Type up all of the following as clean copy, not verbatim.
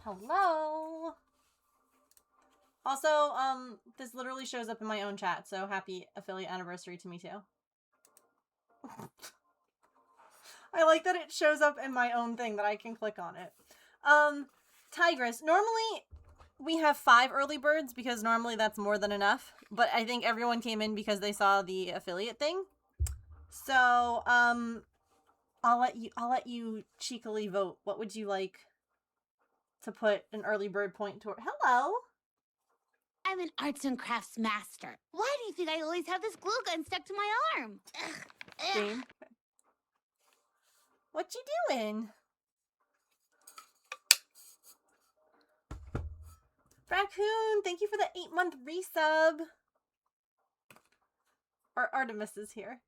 Hello. Also, this literally shows up in my own chat, so happy affiliate anniversary to me too. I like that it shows up in my own thing that I can click on it. Tigress, normally we have 5 early birds because normally that's more than enough, but I think everyone came in because they saw the affiliate thing. So, I'll let you cheekily vote. What would you like to put an early bird point toward? Hello. I'm an arts and crafts master. Why do you think I always have this glue gun stuck to my arm? Game. What you doing? Raccoon, thank you for the 8-month resub. Artemis is here.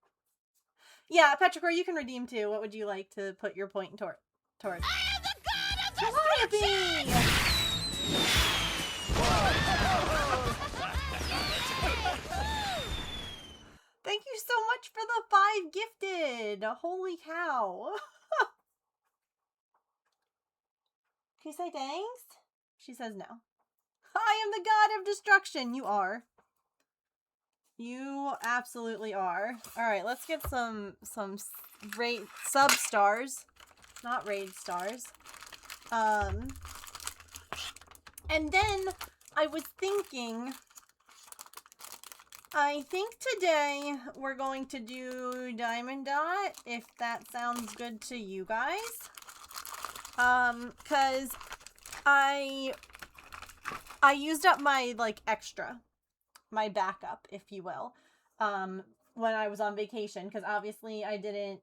Yeah, Petrichor, you can redeem too. What would you like to put your point towards? I am the god of Calliope! Thank you so much for the 5 gifted. Holy cow. Can you say thanks? She says no. I am the god of destruction. You are. You absolutely are. Alright, let's get some raid sub stars. Not raid stars. And then I was thinking, I think today we're going to do Diamond Dot, if that sounds good to you guys. Cause I used up my, like, extra. My backup, if you will, when I was on vacation, because obviously I didn't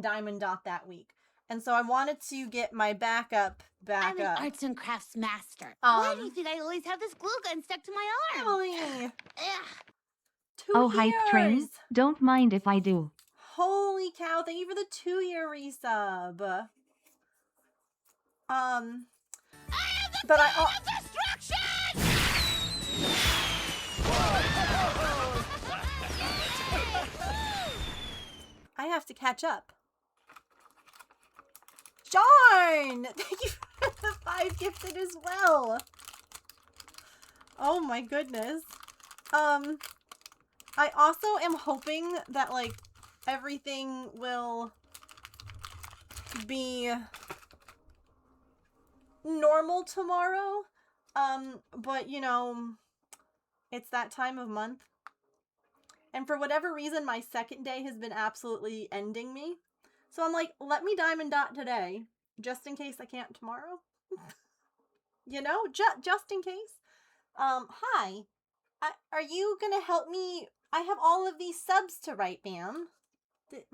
Diamond Dot that week. And so I wanted to get my backup back I'm up. an arts and crafts master. Why do you think I always have this glue gun stuck to my arm? Emily! 2 Oh, years! hype train. Don't mind if I do. Holy cow, thank you for the 2-year resub. I am the but god of destruction! I have to catch up. Darn! Thank you for the 5 gifted as well. Oh my goodness. I also am hoping that, like, everything will be normal tomorrow. But, you know, it's that time of month. And for whatever reason, my second day has been absolutely ending me. So I'm like, let me Diamond Dot today, just in case I can't tomorrow. You know, just in case. Hi. Are you gonna help me? I have all of these subs to write, ma'am. She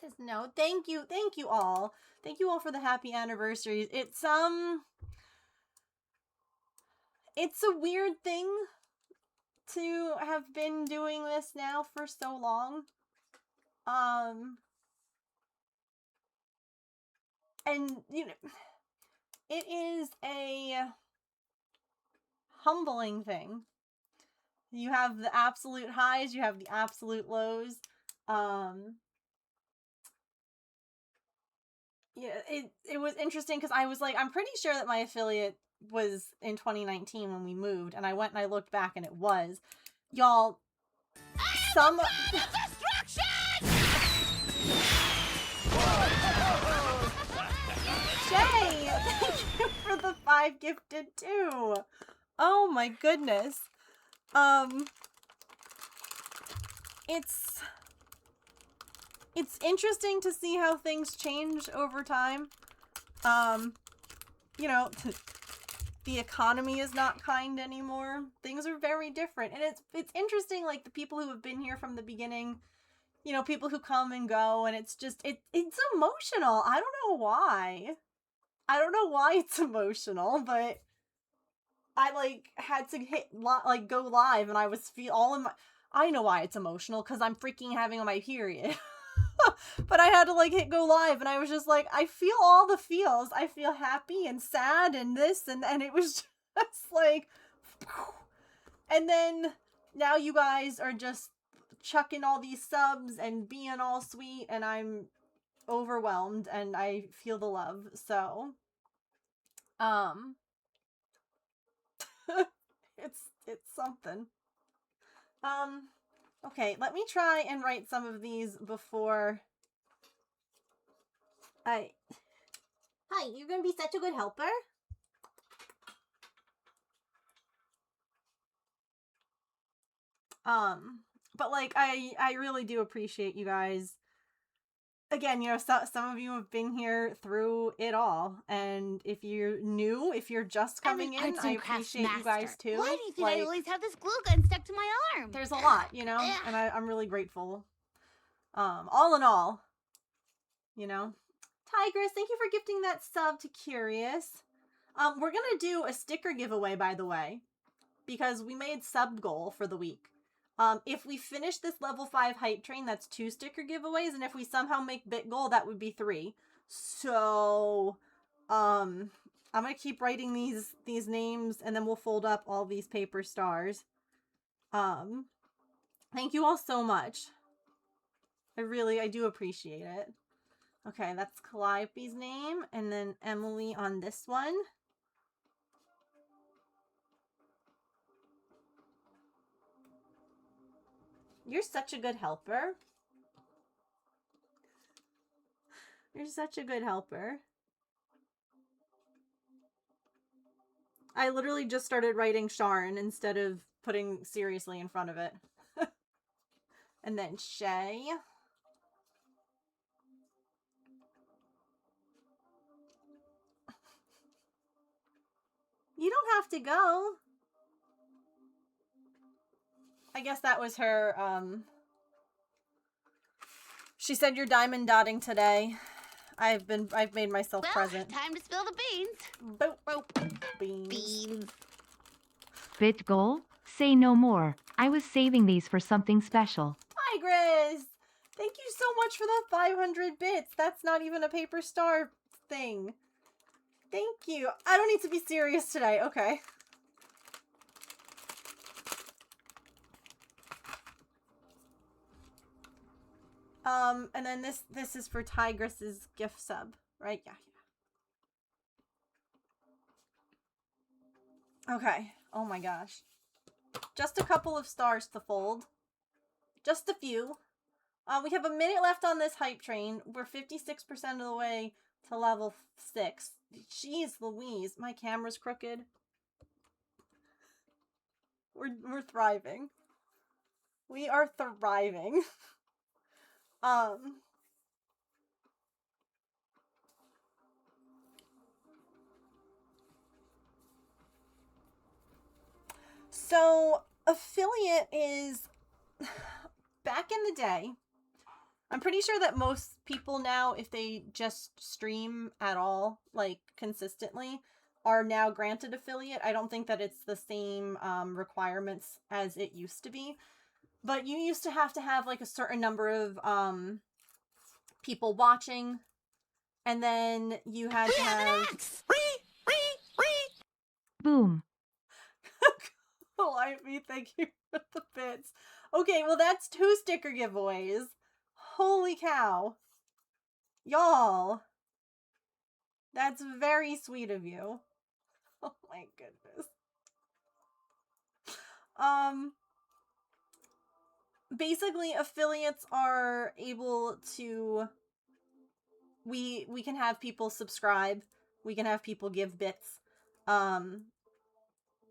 says no. Thank you all. Thank you all for the happy anniversaries. It's a weird thing to have been doing this now for so long. And, you know, it is a humbling thing. You have the absolute highs, you have the absolute lows. Yeah, it was interesting because I was like, I'm pretty sure that my affiliate was in 2019 when we moved, and I went and I looked back and it was. Y'all, some... Jay, thank you for the 5 gifted too. Oh my goodness. It's interesting to see how things change over time. You know, the economy is not kind anymore. Things are very different. And it's interesting, like, the people who have been here from the beginning, you know, people who come and go, and it's just, it's emotional. I don't know why. I don't know why it's emotional, but I, like, had to go live, and I was I know why it's emotional, because I'm freaking having my period. But I had to, like, hit go live, and I was just like, I feel all the feels. I feel happy and sad and this, and it was just like, and then now you guys are just chucking all these subs and being all sweet, and I'm overwhelmed and I feel the love. So, it's something. Okay, let me try and write some of these before I... Hi, you're gonna be such a good helper? But like, I really do appreciate you guys. Again, you know, some of you have been here through it all, and if you're new, if you're just coming in, I appreciate you guys too. Why do you think I always have this glue gun stuck to my arm? There's a lot, you know, and I'm really grateful. All in all, you know. Tigress, thank you for gifting that sub to Curious. We're gonna do a sticker giveaway, by the way, because we made sub goal for the week. If we finish this level 5 hype train, that's 2 sticker giveaways, and if we somehow make bit goal, that would be 3. So, I'm gonna keep writing these names, and then we'll fold up all these paper stars. Thank you all so much. I do appreciate it. Okay, that's Calliope's name, and then Emily on this one. You're such a good helper. You're such a good helper. I literally just started writing Sharon instead of putting seriously in front of it. And then Shay. You don't have to go. I guess that was her, she said you're diamond dotting today. I've made myself present. Time to spill the beans. Boop. Beans. Bit goal? Say no more. I was saving these for something special. Tigress! Thank you so much for the 500 bits. That's not even a paper star thing. Thank you. I don't need to be serious today. Okay. And then this is for Tigress's gift sub, right? Yeah. Okay. Oh my gosh. Just a couple of stars to fold. Just a few. We have a minute left on this hype train. We're 56% of the way to level 6. Jeez Louise, my camera's crooked. We're thriving. We are thriving. So affiliate is back in the day. I'm pretty sure that most people now, if they just stream at all, like consistently, are now granted affiliate. I don't think that it's the same requirements as it used to be. But you used to have like a certain number of people watching, and then you had to have... Boom. Calliope, thank you for the bits. Okay, well that's 2 sticker giveaways. Holy cow. Y'all. That's very sweet of you. Oh my goodness. Basically, affiliates are able to... We can have people subscribe. We can have people give bits.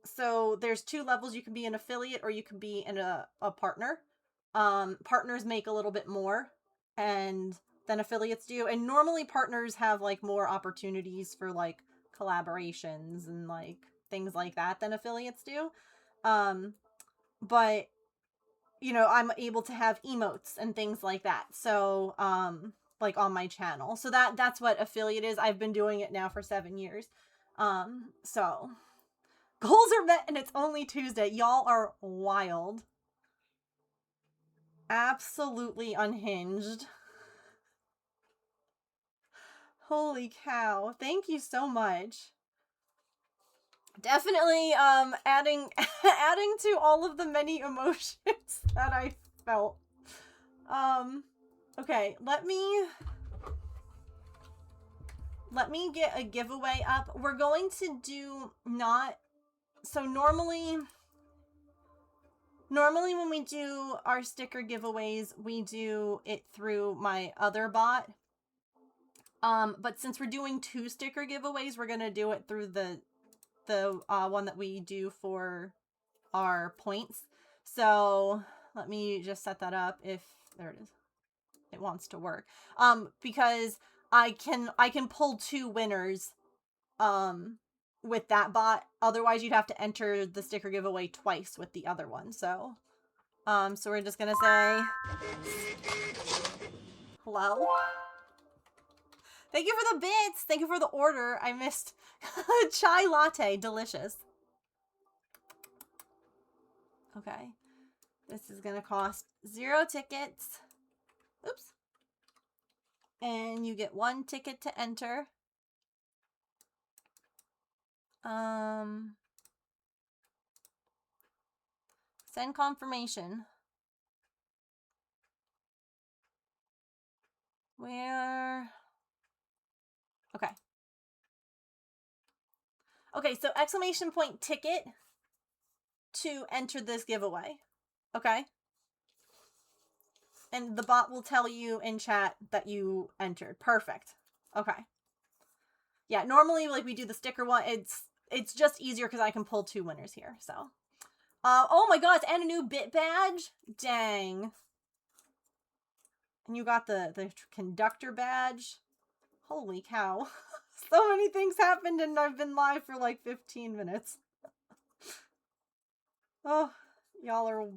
So there's 2 levels. You can be an affiliate or you can be a partner. Partners make a little bit more than affiliates do. And normally partners have like more opportunities for like collaborations and like things like that than affiliates do. But you know, I'm able to have emotes and things like that. So, like on my channel. So that's what affiliate is. I've been doing it now for 7 years. So goals are met and it's only Tuesday. Y'all are wild. Absolutely unhinged. Holy cow. Thank you so much. Definitely adding to all of the many emotions that I felt. Okay, let me let me get a giveaway up. We're going to do not... So normally when we do our sticker giveaways, we do it through my other bot. But since we're doing 2 sticker giveaways, we're going to do it through the one that we do for our points. So let me just set that up if there it is. It wants to work. Because I can pull 2 winners with that bot. Otherwise you'd have to enter the sticker giveaway twice with the other one. So we're just gonna say hello. Thank you for the bits. Thank you for the order. I missed chai latte, delicious. Okay. This is gonna cost 0 tickets. Oops. And you get 1 ticket to enter. Send confirmation. Where? Okay. Okay, so exclamation point ticket to enter this giveaway. Okay? And the bot will tell you in chat that you entered. Perfect. Okay. Yeah, normally like we do the sticker one, it's just easier because I can pull 2 winners here, so. Oh my god, and a new bit badge? Dang. And you got the conductor badge? Holy cow. So many things happened and I've been live for like 15 minutes. Oh, y'all are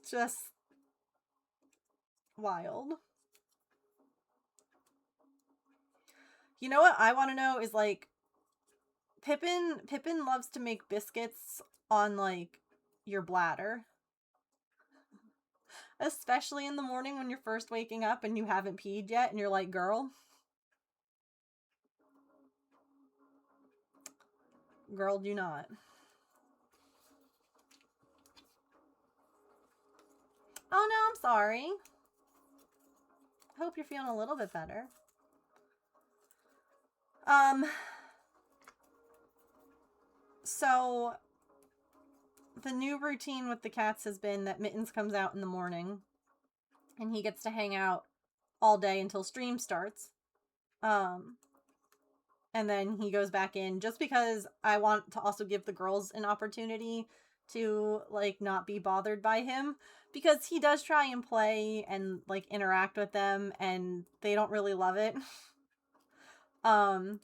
just wild. You know what I want to know is like Pippin loves to make biscuits on like your bladder. Especially in the morning when you're first waking up and you haven't peed yet and you're like, girl. Girl, do not. Oh no, I'm sorry. I hope you're feeling a little bit better. So the new routine with the cats has been that Mittens comes out in the morning and he gets to hang out all day until stream starts. And then he goes back in just because I want to also give the girls an opportunity to like not be bothered by him, because he does try and play and like interact with them and they don't really love it. But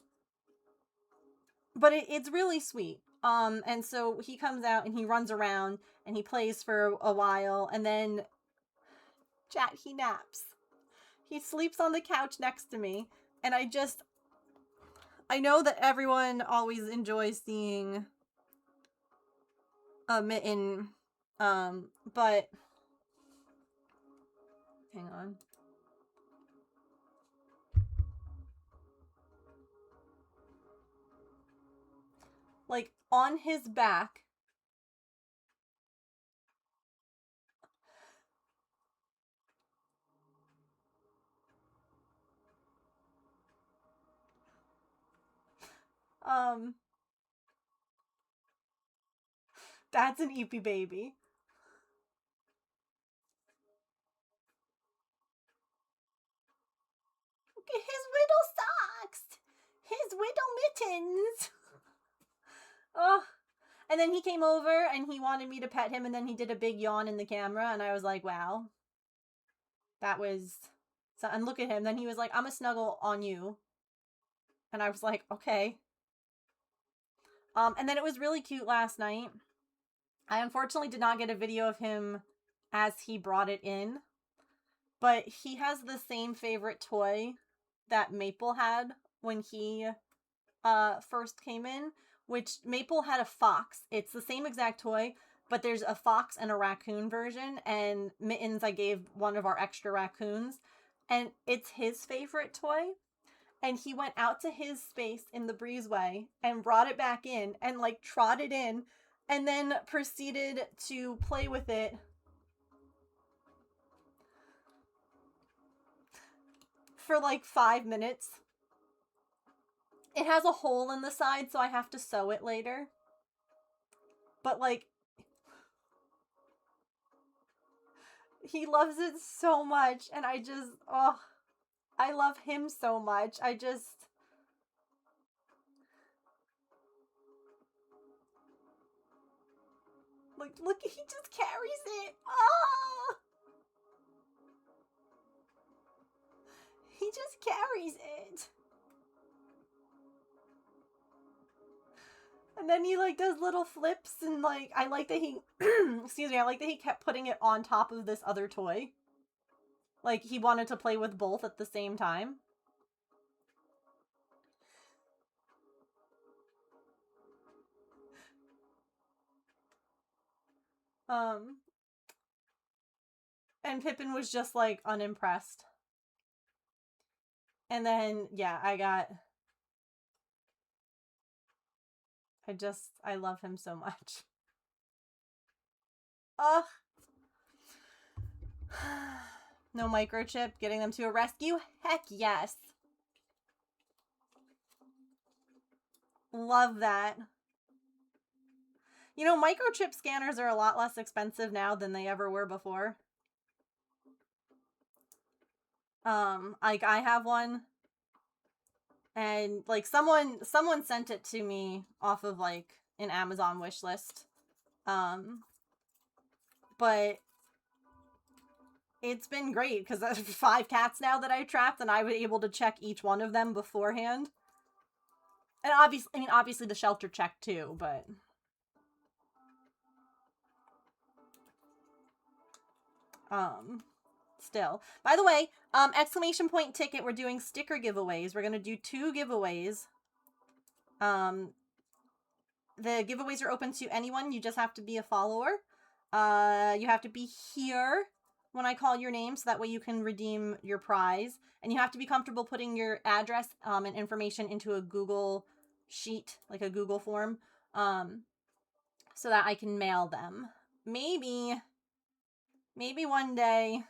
it's really sweet. And so he comes out and he runs around and he plays for a while and then chat, he naps. He sleeps on the couch next to me and I know that everyone always enjoys seeing a Mitten, but hang on. Like on his back. That's an Eepy baby. His little socks! His little mittens! Oh. And then he came over and he wanted me to pet him and then he did a big yawn in the camera and I was like, wow. That was... So, and look at him. Then he was like, I'm a snuggle on you. And I was like, okay. And then it was really cute last night. I unfortunately did not get a video of him as he brought it in. But he has the same favorite toy that Maple had when he first came in, which Maple had a fox. It's the same exact toy, but there's a fox and a raccoon version, and Mittens I gave one of our extra raccoons, and it's his favorite toy. And he went out to his space in the breezeway and brought it back in and like trotted in and then proceeded to play with it for like 5 minutes. It has a hole in the side, so I have to sew it later. But, like, he loves it so much, and I just, oh, I love him so much. I just... Like, look, he just carries it. Oh! He just carries it. And then he, like, does little flips, and, like, I like that he, excuse me, I like that he kept putting it on top of this other toy. Like, he wanted to play with both at the same time. And Pippin was just, like, unimpressed. And then, yeah, I love him so much. Ugh. No microchip, getting them to a rescue? Heck yes. Love that. You know, microchip scanners are a lot less expensive now than they ever were before. Like, I have one. And, like, someone sent it to me off of, like, an Amazon wish list. But it's been great, because there's 5 cats now that I trapped, and I was able to check each one of them beforehand. And obviously the shelter checked too, but... Still. By the way, exclamation point ticket, we're doing sticker giveaways. We're gonna do 2 giveaways. The giveaways are open to anyone. You just have to be a follower. You have to be here when I call your name, so that way you can redeem your prize. And you have to be comfortable putting your address and information into a Google sheet, like a Google form, so that I can mail them. Maybe one day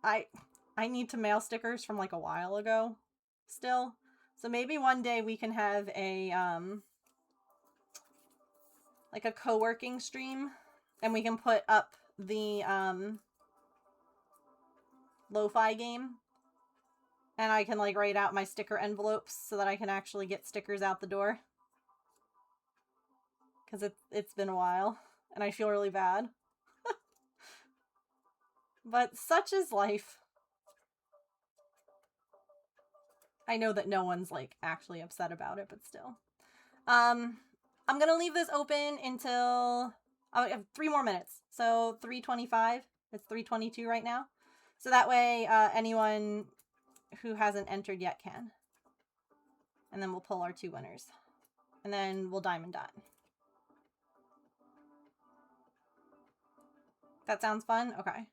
I need to mail stickers from, like, a while ago still. So maybe one day we can have a like a co-working stream, and we can put up the lo-fi game, and I can, like, write out my sticker envelopes so that I can actually get stickers out the door. Because it's been a while, and I feel really bad. But such is life. I know that no one's, like, actually upset about it, but still. I'm gonna leave this open until... I have 3 more minutes. So 3:25. It's 3:22 right now. So that way, anyone who hasn't entered yet can. And then we'll pull our 2 winners. And then we'll diamond dot. That sounds fun? Okay.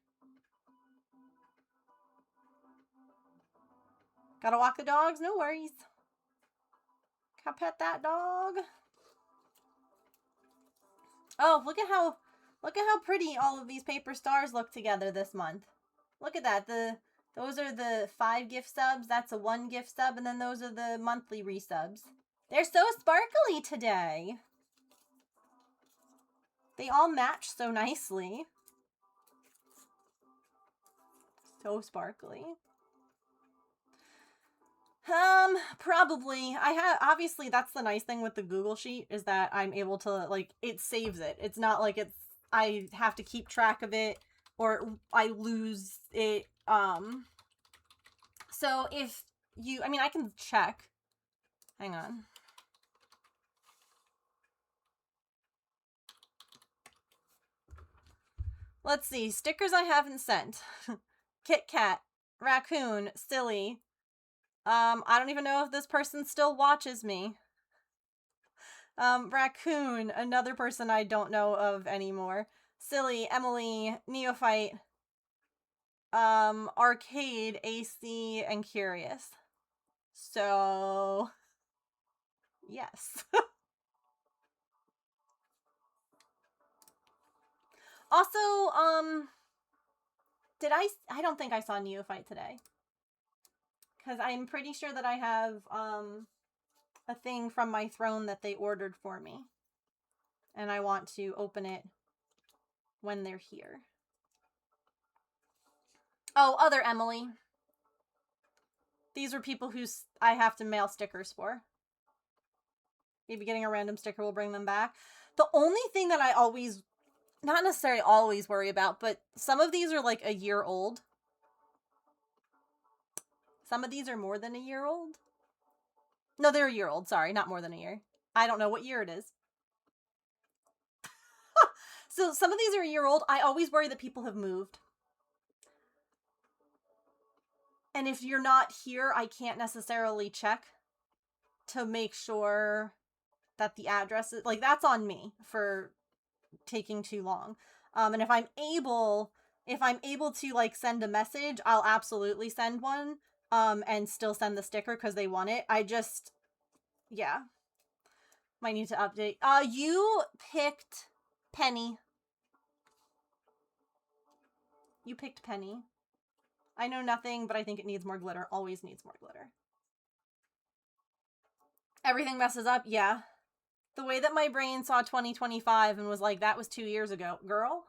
Gotta walk the dogs? No worries. Gotta pet that dog. Oh, look at how pretty all of these paper stars look together this month. Look at that. Those are the 5 gift subs. That's a 1 gift sub. And then those are the monthly resubs. They're so sparkly today. They all match so nicely. So sparkly. Probably. Obviously, that's the nice thing with the Google Sheet, is that I'm able to, like, it saves it. It's not like I have to keep track of it, or I lose it. So if you, I can check. Hang on. Let's see. Stickers I haven't sent. Kit Kat, Raccoon, Silly. I don't even know if this person still watches me. Raccoon, another person I don't know of anymore. Silly, Emily, Neophyte, Arcade, AC, and Curious. So, yes. Also, I don't think I saw Neophyte today. Because I'm pretty sure that I have a thing from my throne that they ordered for me. And I want to open it when they're here. Oh, other Emily. These are people who I have to mail stickers for. Maybe getting a random sticker will bring them back. The only thing that I always, not necessarily always worry about, but some of these are like a year old. Some of these are more than a year old. No, they're a year old. Sorry, not more than a year. I don't know what year it is. So some of these are a year old. I always worry that people have moved. And if you're not here, I can't necessarily check to make sure that the address is, like, that's on me for taking too long. And if I'm able to, like, send a message, I'll absolutely send one, and still send the sticker because they want it. I just, yeah. Might need to update. You picked Penny. You picked Penny. I know nothing, but I think it needs more glitter. Always needs more glitter. Everything messes up? Yeah. The way that my brain saw 2025 and was like, that was 2 years ago. Girl?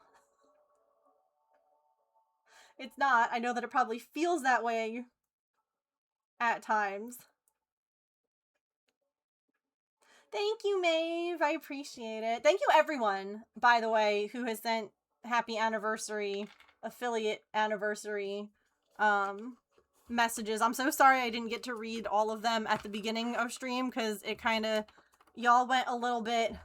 It's not. I know that it probably feels that way at times. Thank you, Maeve. I appreciate it. Thank you, everyone, by the way, who has sent happy anniversary, affiliate anniversary messages. I'm so sorry I didn't get to read all of them at the beginning of stream because it kind of, y'all went a little bit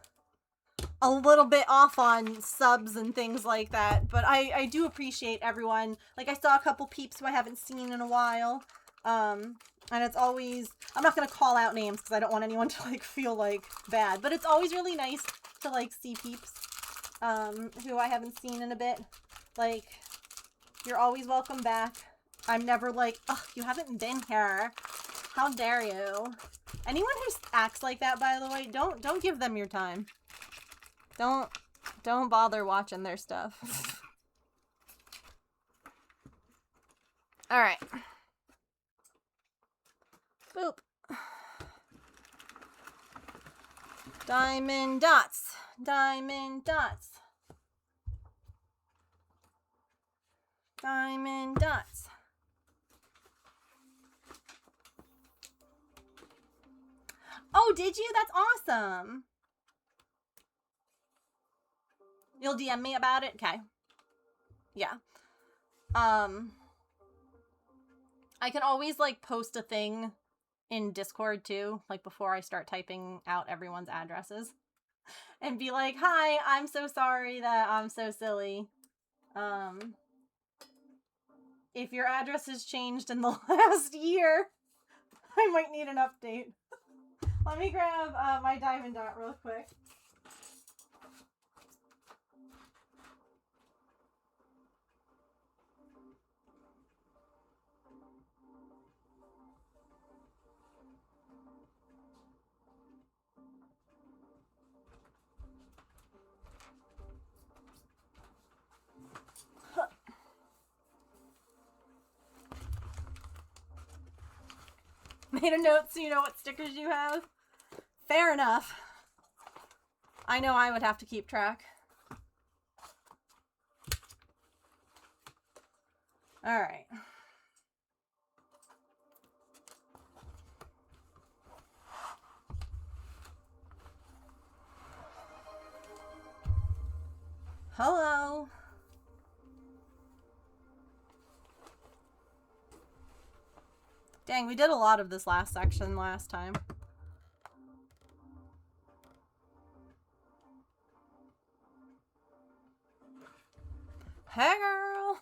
off on subs and things like that. But I do appreciate everyone. Like, I saw a couple peeps who I haven't seen in a while. And it's always, I'm not going to call out names because I don't want anyone to, like, feel, like, bad. But it's always really nice to, like, see peeps who I haven't seen in a bit. Like, you're always welcome back. I'm never like, oh, you haven't been here. How dare you? Anyone who acts like that, by the way, don't give them your time. Don't bother watching their stuff. All right. Boop. Diamond dots. Diamond dots. Diamond dots. Oh, did you? That's awesome. You'll DM me about it? Okay. Yeah. I can always, like, post a thing in Discord, too, like, before I start typing out everyone's addresses. And be like, hi, I'm so sorry that I'm so silly. If your address has changed in the last year, I might need an update. Let me grab my diamond dot real quick. Made a note so you know what stickers you have. Fair enough. I know I would have to keep track. All right. Hello. Dang, we did a lot of this last section last time. Hey, girl.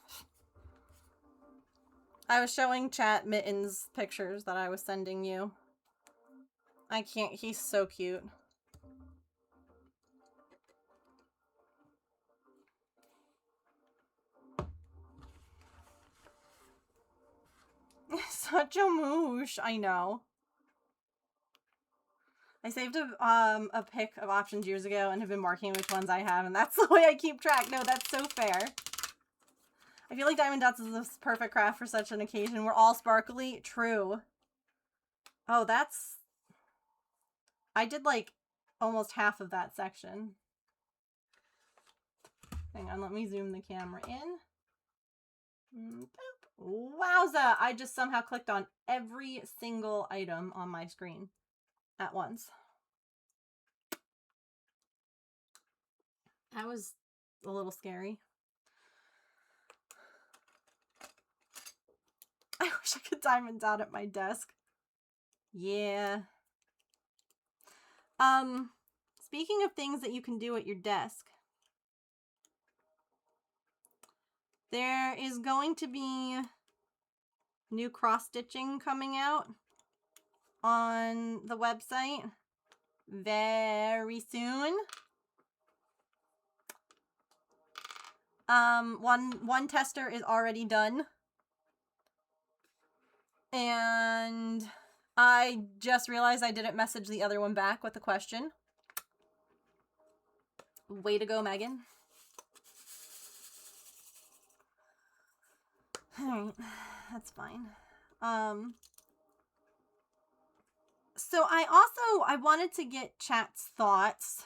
I was showing chat Mittens pictures that I was sending you. I can't, he's so cute. Such a moosh, I know. I saved a pic of options years ago and have been marking which ones I have, and that's the way I keep track. No, that's so fair. I feel like Diamond Dots is the perfect craft for such an occasion. We're all sparkly. True. Oh, that's... I did like almost half of that section. Hang on, let me zoom the camera in. Boop. Wowza! I just somehow clicked on every single item on my screen at once. That was a little scary. I wish I could diamond dot at my desk. Yeah. Speaking of things that you can do at your desk, there is going to be new cross-stitching coming out on the website very soon. One tester is already done. And I just realized I didn't message the other one back with the question. Way to go, Megan. Alright, that's fine. So I wanted to get chat's thoughts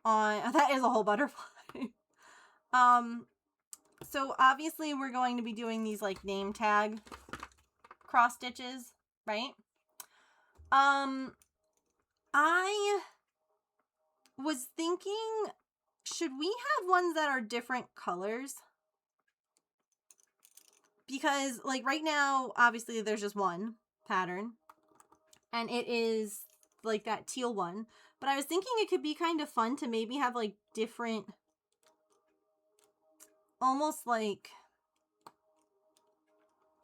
on, that is a whole butterfly. So obviously we're going to be doing these like name tag cross stitches, right? I was thinking, should we have ones that are different colors? Because like right now, obviously there's just one pattern and it is like that teal one, but I was thinking it could be kind of fun to maybe have like different, almost like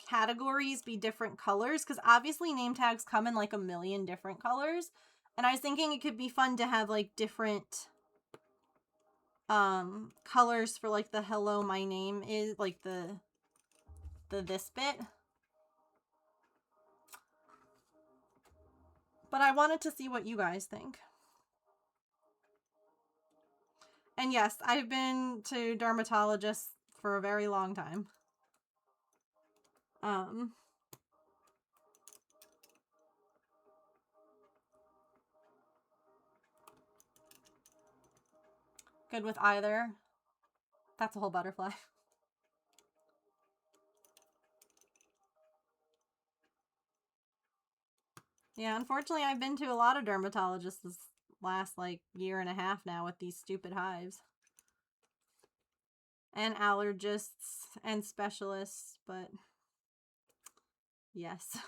categories be different colors, because obviously name tags come in like a million different colors, and I was thinking it could be fun to have like different colors for like the hello my name is, like the this bit. But I wanted to see what you guys think. And yes, I've been to dermatologists for a very long time. Good with either. That's a whole butterfly. Yeah, unfortunately, I've been to a lot of dermatologists this last, like, year and a half now with these stupid hives. And allergists and specialists, but yes.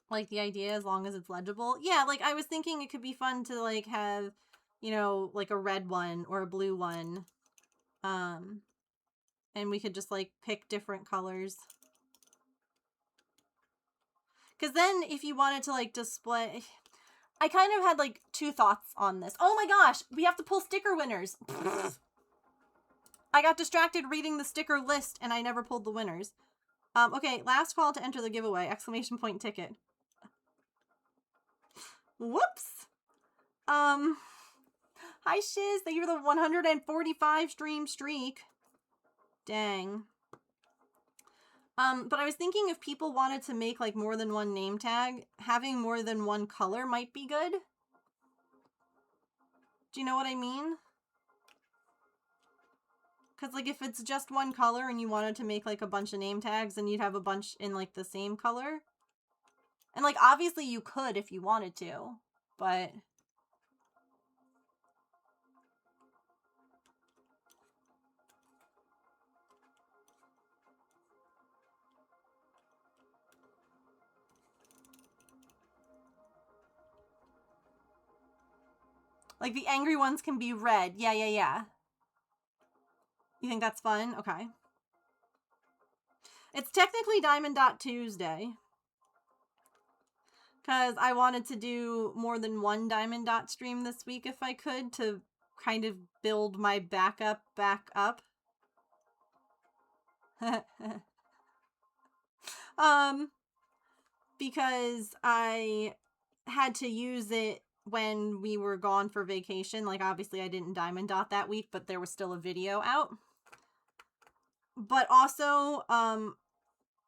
Like, the idea, as long as it's legible. Yeah, like, I was thinking it could be fun to, like, have, you know, like a red one or a blue one. And we could just, like, pick different colors. Because then if you wanted to, like, display... I kind of had, like, two thoughts on this. Oh my gosh, we have to pull sticker winners. I got distracted reading the sticker list and I never pulled the winners. Okay, last call to enter the giveaway. Exclamation point ticket. Whoops. Hi Shiz, thank you for the 145 stream streak. Dang. But I was thinking if people wanted to make like more than one name tag, having more than one color might be good. Do you know what I mean? Because like if it's just one color and you wanted to make like a bunch of name tags, then you'd have a bunch in like the same color. And like obviously you could if you wanted to, but... Like, the angry ones can be red. Yeah. You think that's fun? Okay. It's technically Diamond Dot Tuesday. Because I wanted to do more than one Diamond Dot stream this week if I could, to kind of build my backup back up. Because I had to use it when we were gone for vacation. Like, obviously I didn't Diamond Dot that week, but there was still a video out. But also,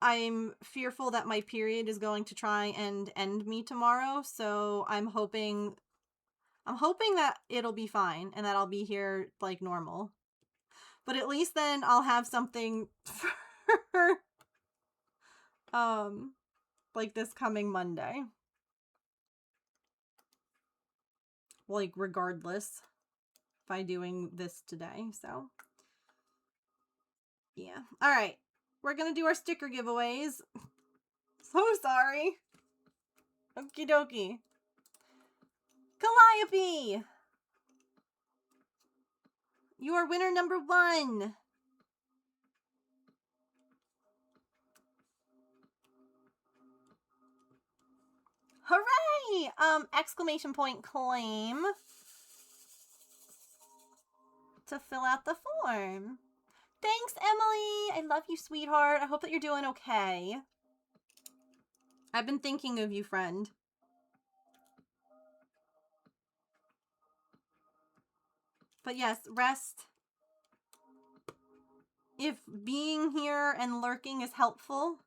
I'm fearful that my period is going to try and end me tomorrow, so I'm hoping that it'll be fine and that I'll be here like normal. But at least then I'll have something for like this coming Monday. Like, regardless by doing this today, so yeah. All right, we're gonna do our sticker giveaways. So sorry. Okie dokie. Calliope! You are winner number 1. Hooray! Exclamation point claim to fill out the form. Thanks, Emily! I love you, sweetheart. I hope that you're doing okay. I've been thinking of you, friend. But yes, rest. If being here and lurking is helpful,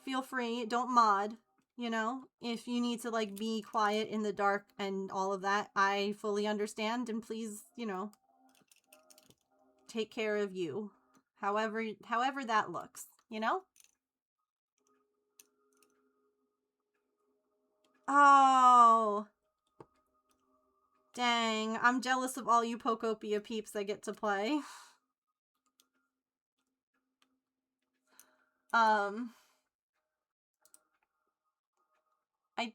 feel free. Don't mod, you know? If you need to, like, be quiet in the dark and all of that, I fully understand. And please, you know, take care of you. However that looks, you know? Oh. Dang, I'm jealous of all you Pokopia peeps that get to play. I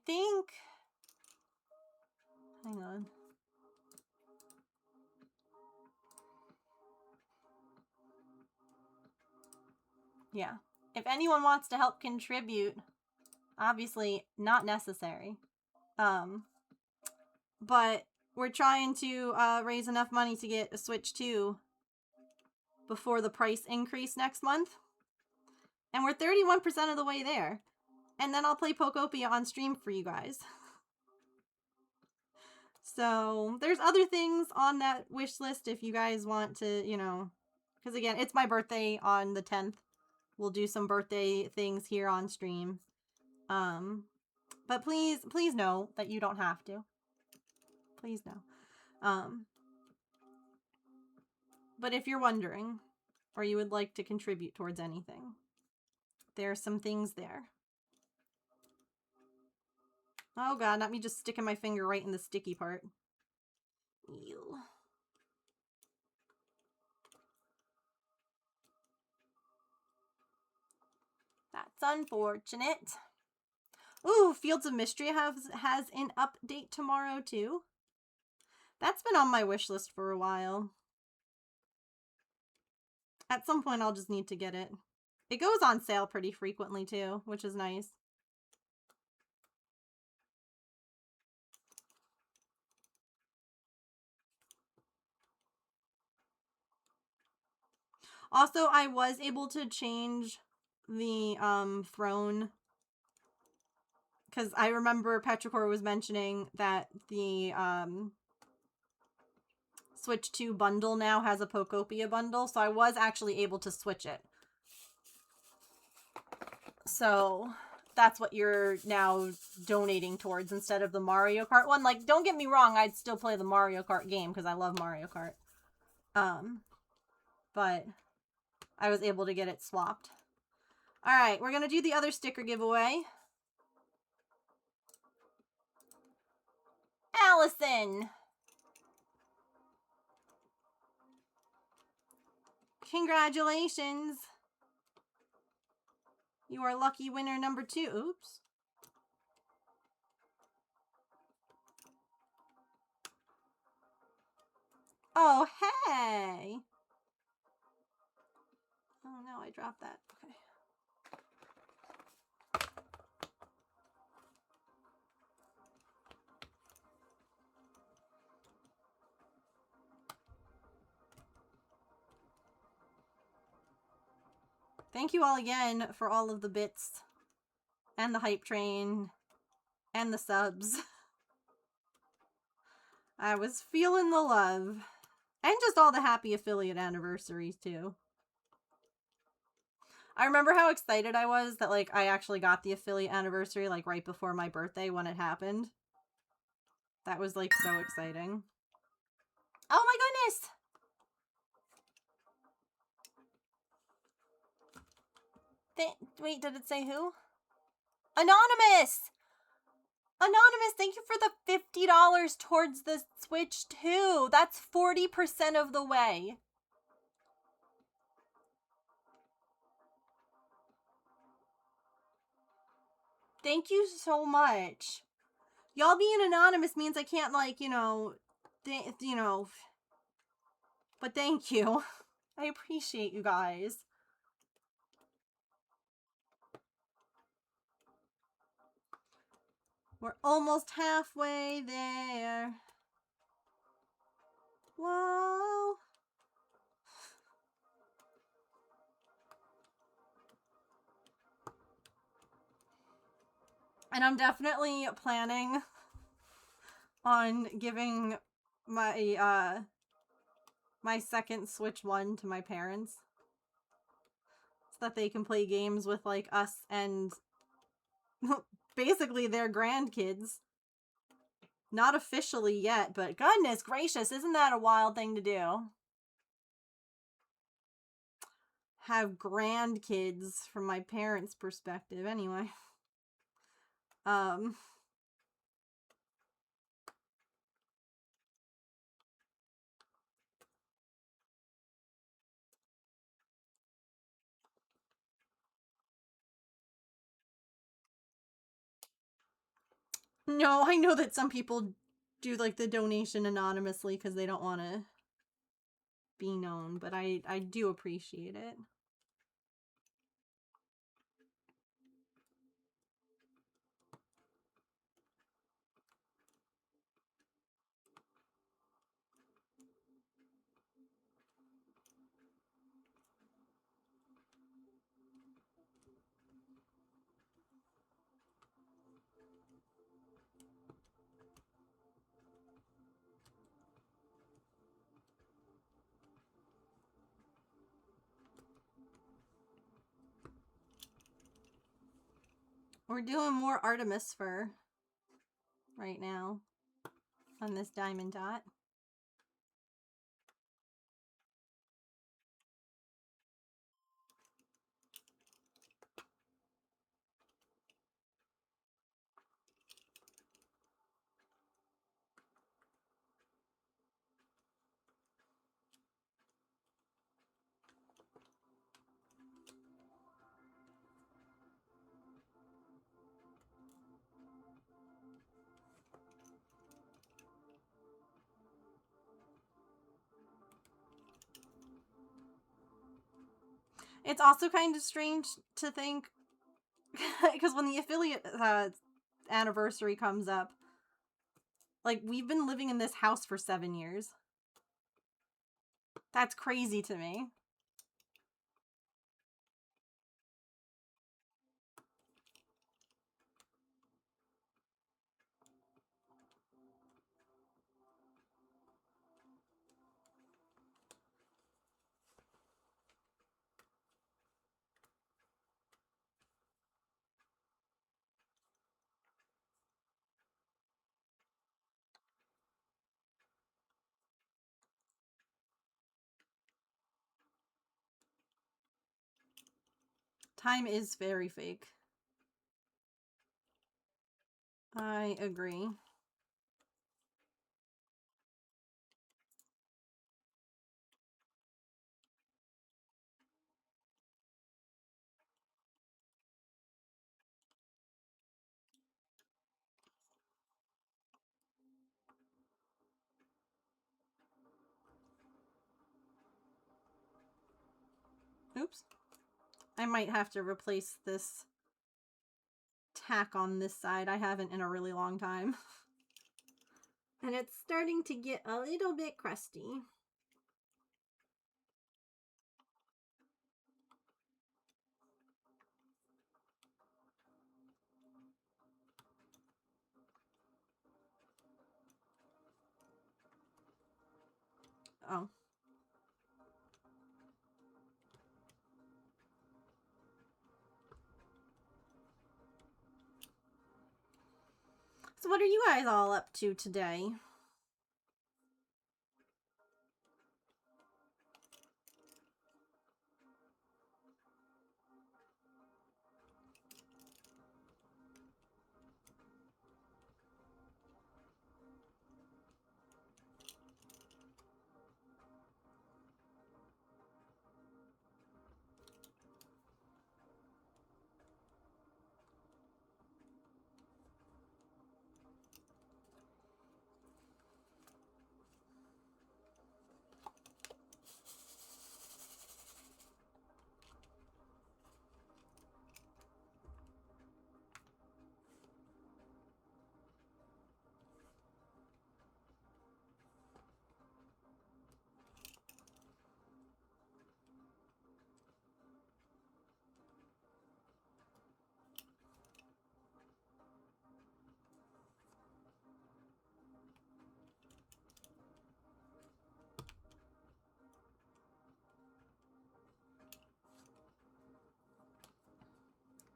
think... Hang on. Yeah. If anyone wants to help contribute, obviously not necessary. But we're trying to raise enough money to get a Switch 2 before the price increase next month. And we're 31% of the way there. And then I'll play Pokopia on stream for you guys. So there's other things on that wish list if you guys want to, you know, because again, it's my birthday on the 10th. We'll do some birthday things here on stream. But please know that you don't have to. Please know. But if you're wondering, or you would like to contribute towards anything, there are some things there. Oh god, not me just sticking my finger right in the sticky part. Ew. That's unfortunate. Ooh, Fields of Mystery has an update tomorrow too. That's been on my wish list for a while. At some point I'll just need to get it. It goes on sale pretty frequently too, which is nice. Also, I was able to change the throne, because I remember Petrichor was mentioning that the Switch 2 bundle now has a Pokopia bundle, so I was actually able to switch it. So that's what you're now donating towards instead of the Mario Kart one. Like, don't get me wrong, I'd still play the Mario Kart game because I love Mario Kart. But I was able to get it swapped. Alright, we're going to do the other sticker giveaway. Allison! Congratulations! You are lucky winner number 2. Oops. Oh, hey! Oh no, I dropped that. Okay. Thank you all again for all of the bits and the hype train and the subs. I was feeling the love. And just all the happy affiliate anniversaries, too. I remember how excited I was that, like, I actually got the affiliate anniversary, like, right before my birthday when it happened. That was, like, so exciting. Oh my goodness! Wait, did it say who? Anonymous! Anonymous, thank you for the $50 towards the Switch, too. That's 40% of the way. Thank you so much. Y'all being anonymous means I can't, like, you know, but thank you. I appreciate you guys. We're almost halfway there. Whoa. And I'm definitely planning on giving my my second Switch 1 to my parents so that they can play games with, like, us and basically their grandkids. Not officially yet, but goodness gracious, isn't that a wild thing to do? Have grandkids from my parents' perspective, anyway. No, I know that some people do, like, the donation anonymously because they don't want to be known, but I do appreciate it. We're doing more Artemis fur right now on this diamond dot. It's also kind of strange to think, because when the affiliate anniversary comes up, like, we've been living in this house for 7 years. That's crazy to me. Time is very fake. I agree. Oops. I might have to replace this tack on this side. I haven't in a really long time. And it's starting to get a little bit crusty. Oh. So what are you guys all up to today?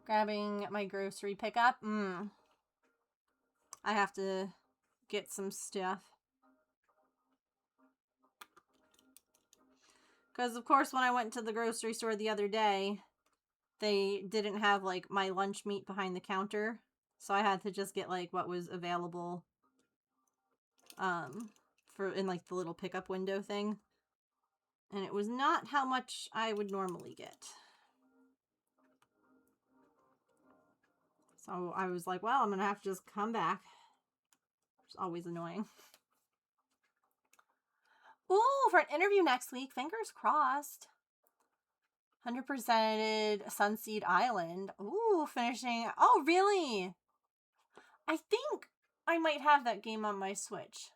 Grabbing my grocery pickup. I have to get some stuff. Because, of course, when I went to the grocery store the other day, they didn't have, like, my lunch meat behind the counter. So I had to just get, like, what was available, in, like, the little pickup window thing. And it was not how much I would normally get. So I was like, well, I'm going to have to just come back. It's always annoying. Ooh, for an interview next week. Fingers crossed. 100%ed Sunseed Island. Ooh, finishing. Oh, really? I think I might have that game on my Switch.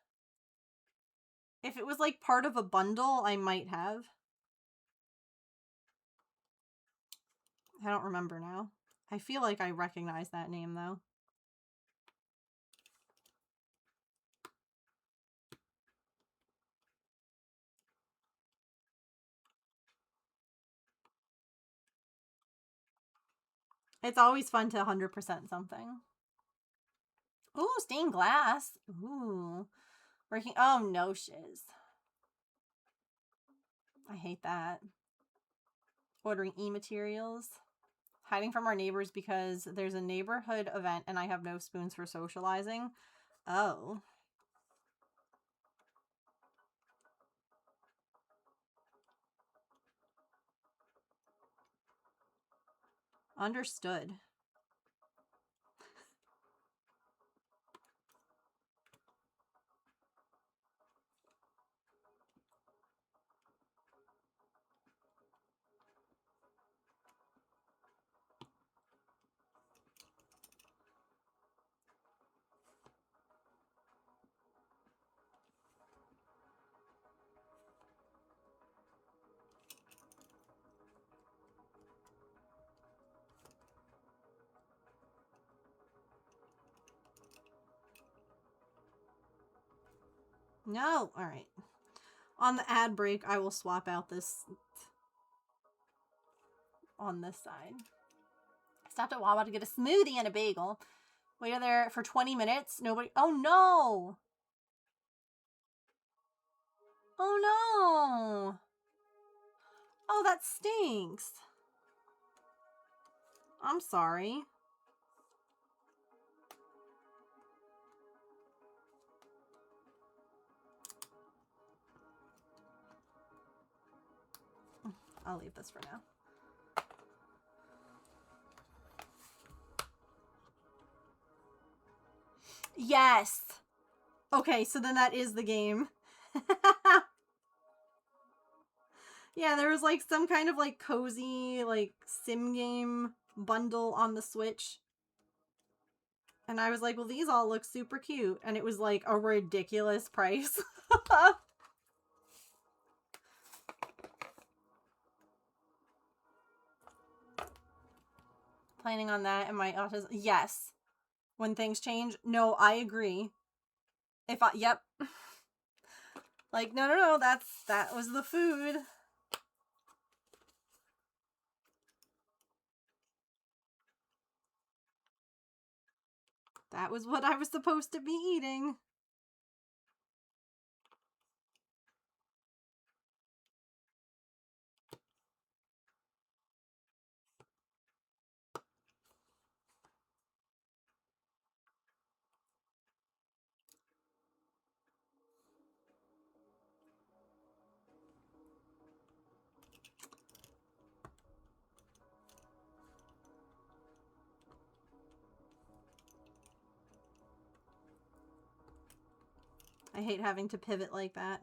If it was like part of a bundle, I might have. I don't remember now. I feel like I recognize that name though. It's always fun to 100% something. Ooh, stained glass. Ooh. Working. Oh, no shiz. I hate that. Ordering e-materials. Hiding from our neighbors because there's a neighborhood event and I have no spoons for socializing. Oh. Understood. No. All right. On the ad break, I will swap out this on this side. Stopped at Wawa to get a smoothie and a bagel. Waited there for 20 minutes. Nobody. Oh, no. Oh, no. Oh, that stinks. I'm sorry. I'll leave this for now. Yes. Okay, so then that is the game. Yeah, there was like some kind of like cozy like sim game bundle on the Switch. And I was like, well, these all look super cute. And it was like a ridiculous price. Planning on that and my autism. Yes. When things change. No, I agree. Yep. Like, no, no, no, that was the food. That was what I was supposed to be eating. I hate having to pivot like that.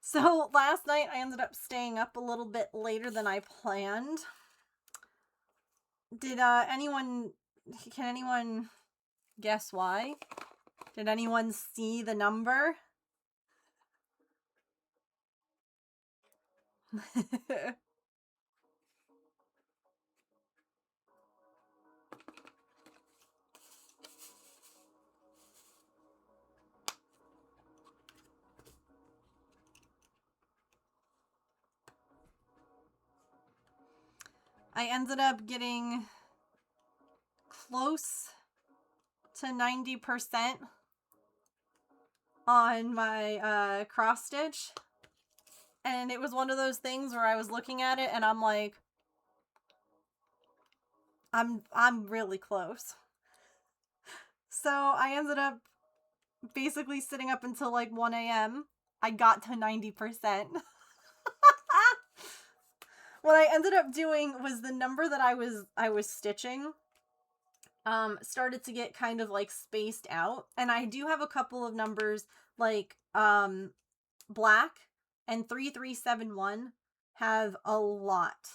So last night I ended up staying up a little bit later than I planned. Did can anyone guess why? Did anyone see the number? I ended up getting close to 90% on my cross stitch. And it was one of those things where I was looking at it and I'm like, I'm really close. So I ended up basically sitting up until like 1 a.m. I got to 90%. What I ended up doing was the number that I was stitching started to get kind of like spaced out, and I do have a couple of numbers like black and 3371 have a lot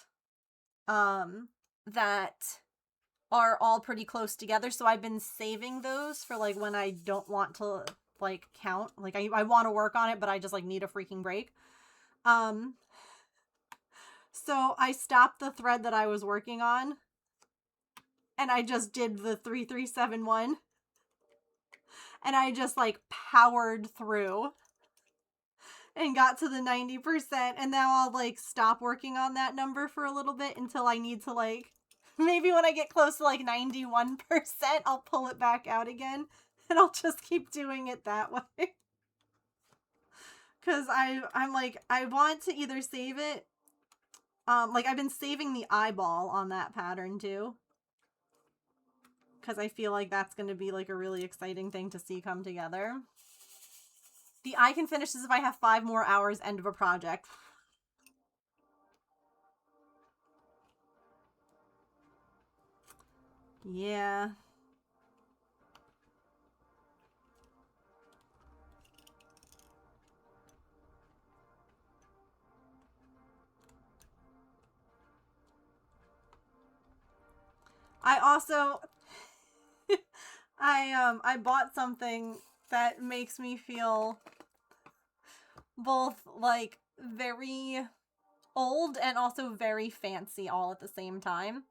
that are all pretty close together, so I've been saving those for like when I don't want to like count, like I want to work on it but I just like need a freaking break. So I stopped the thread that I was working on and I just did the 3371 and I just like powered through and got to the 90%, and now I'll like stop working on that number for a little bit until I need to like, maybe when I get close to like 91%, I'll pull it back out again and I'll just keep doing it that way. Cause I'm like, I want to either save it, like I've been saving the eyeball on that pattern too. Cause I feel like that's going to be like a really exciting thing to see come together. The eye can finish this if I have 5 more hours, end of a project. Yeah. I also I bought something that makes me feel both like very old and also very fancy all at the same time.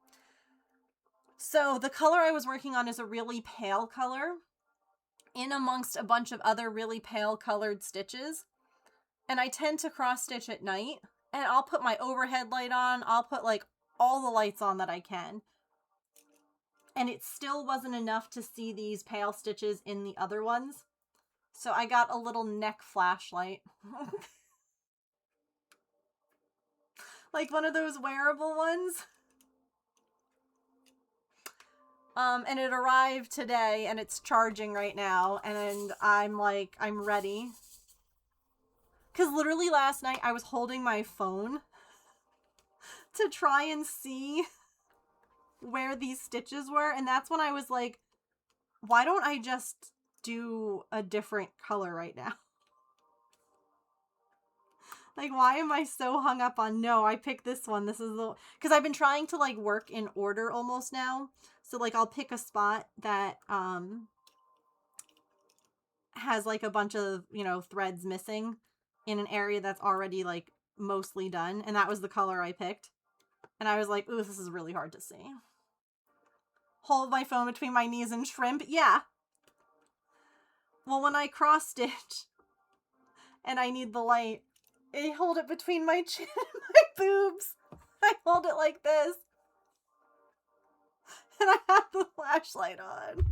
So the color I was working on is a really pale color in amongst a bunch of other really pale colored stitches. And I tend to cross stitch at night, and I'll put my overhead light on. I'll put like all the lights on that I can. And it still wasn't enough to see these pale stitches in the other ones. So I got a little neck flashlight. Like one of those wearable ones. And it arrived today and it's charging right now. And I'm like, I'm ready. Because literally last night I was holding my phone to try and see where these stitches were. And that's when I was like, why don't I just do a different color right now? Like, why am I so hung up on, no, I picked this one. This is the... Because I've been trying to, like, work in order almost now. So, like, I'll pick a spot that, has, like, a bunch of, you know, threads missing in an area that's already, like, mostly done. And that was the color I picked. And I was like, ooh, this is really hard to see. Hold my phone between my knees and shrimp? Yeah. Well, when I cross-stitch and I need the light, I hold it between my chin and my boobs. I hold it like this. And I have the flashlight on.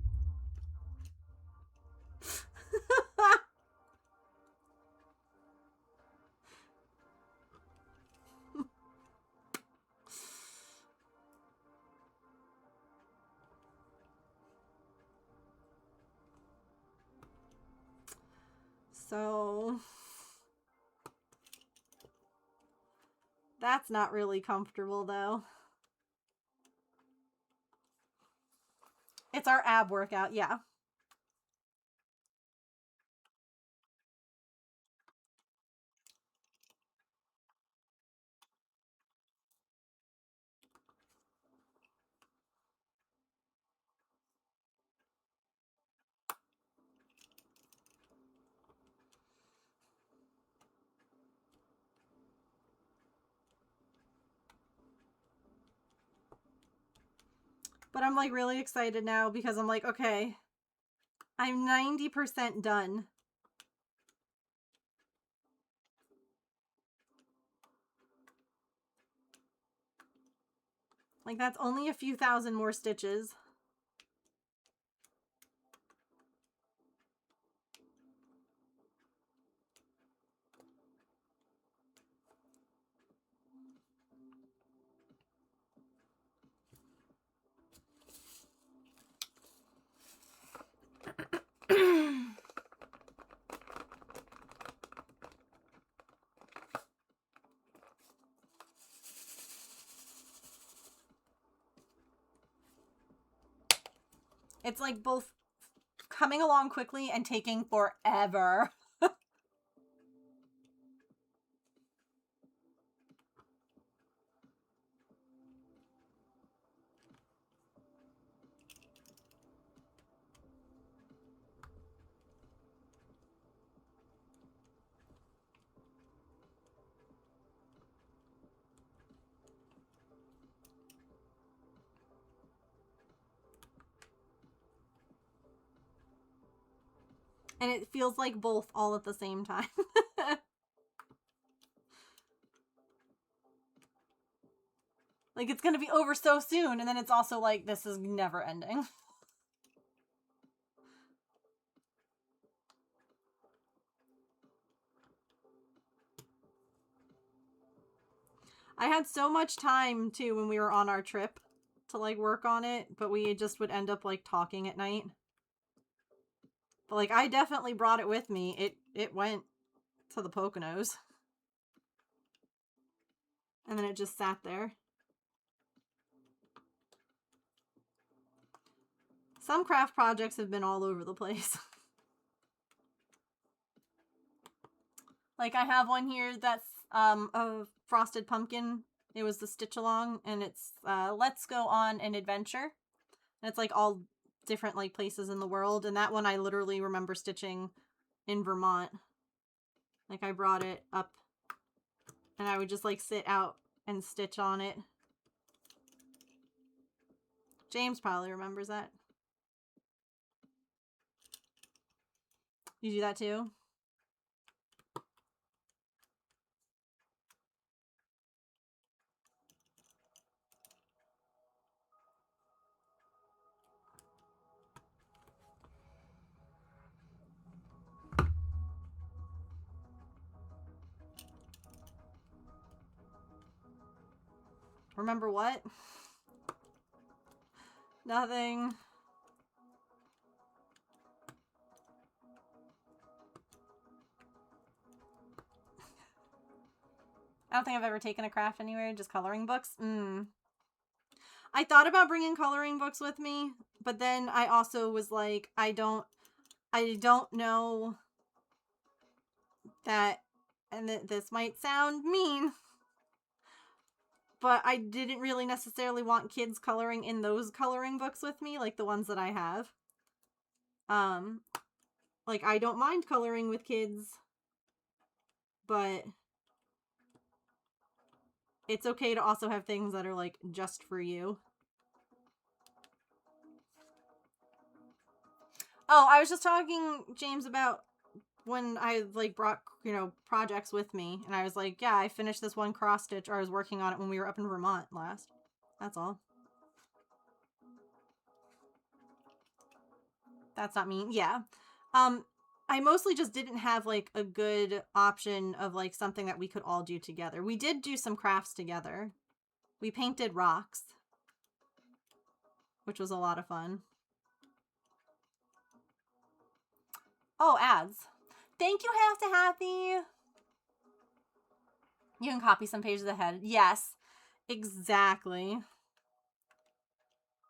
So... that's not really comfortable, though. It's our ab workout, yeah. But I'm, like, really excited now because I'm like, okay, I'm 90% done. Like, that's only a few thousand more stitches. It's like both coming along quickly and taking forever. And it feels like both all at the same time. Like, it's gonna be over so soon, and then it's also like, this is never ending. I had so much time, too, when we were on our trip to, like, work on it, but we just would end up, like, talking at night. But, like, I definitely brought it with me. It went to the Poconos. And then it just sat there. Some craft projects have been all over the place. Like, I have one here that's a frosted pumpkin. It was the stitch along, and it's Let's Go on an Adventure. And it's like all different like places in the world, and that one I literally remember stitching in Vermont. Like, I brought it up and I would just like sit out and stitch on it. James probably remembers that. You do that too? Remember what? Nothing. I don't think I've ever taken a craft anywhere, just coloring books. I thought about bringing coloring books with me, but then I also was like, I don't know that, and this might sound mean, but I didn't really necessarily want kids coloring in those coloring books with me, like the ones that I have. Like, I don't mind coloring with kids, but it's okay to also have things that are, like, just for you. Oh, I was just talking, James, about when I, like, brought, you know, projects with me, and I was like, yeah, I finished this one cross stitch, or I was working on it when we were up in Vermont last. That's all. That's not me. Yeah. I mostly just didn't have, like, a good option of, like, something that we could all do together. We did do some crafts together. We painted rocks, which was a lot of fun. Oh, ads. Thank you, Have to Happy. You can copy some pages ahead. Yes, exactly.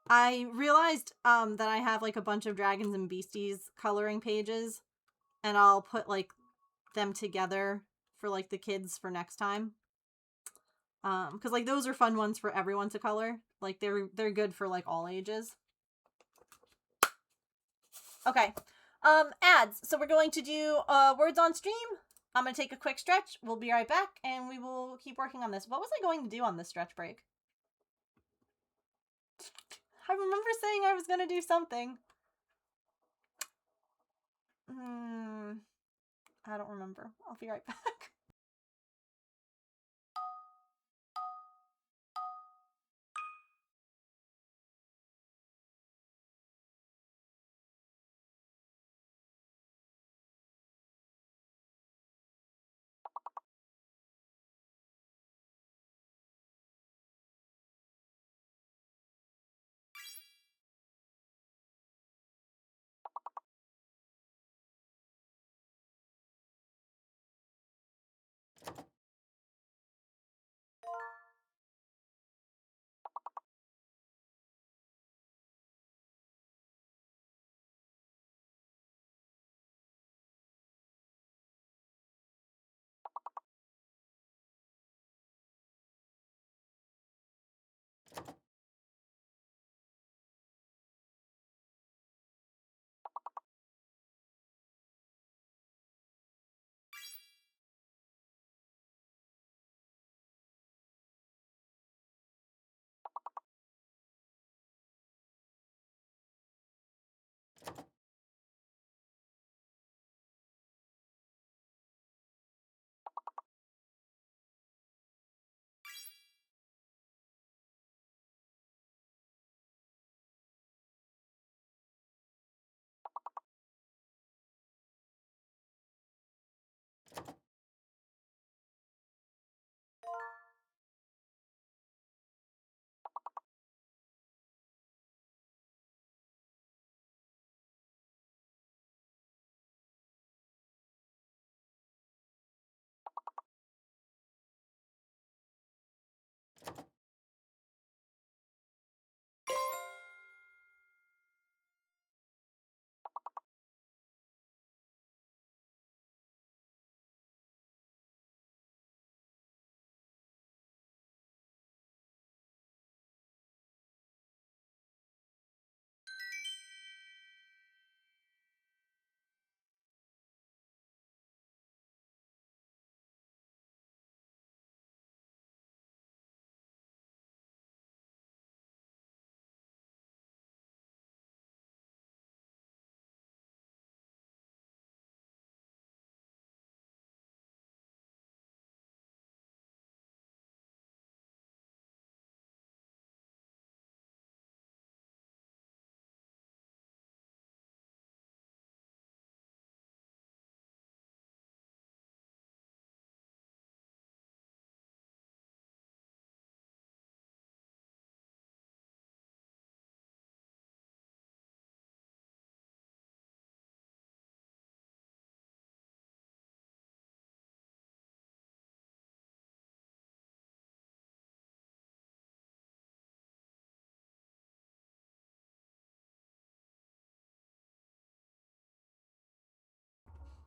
I realized that I have, like, a bunch of Dragons and Beasties coloring pages, and I'll put, like, them together for, like, the kids for next time. Because, like, those are fun ones for everyone to color. Like, they're good for, like, all ages. Okay. Ads. So we're going to do words on stream. I'm going to take a quick stretch. We'll be right back, and we will keep working on this. What was I going to do on this stretch break? I remember saying I was going to do something. I don't remember. I'll be right back.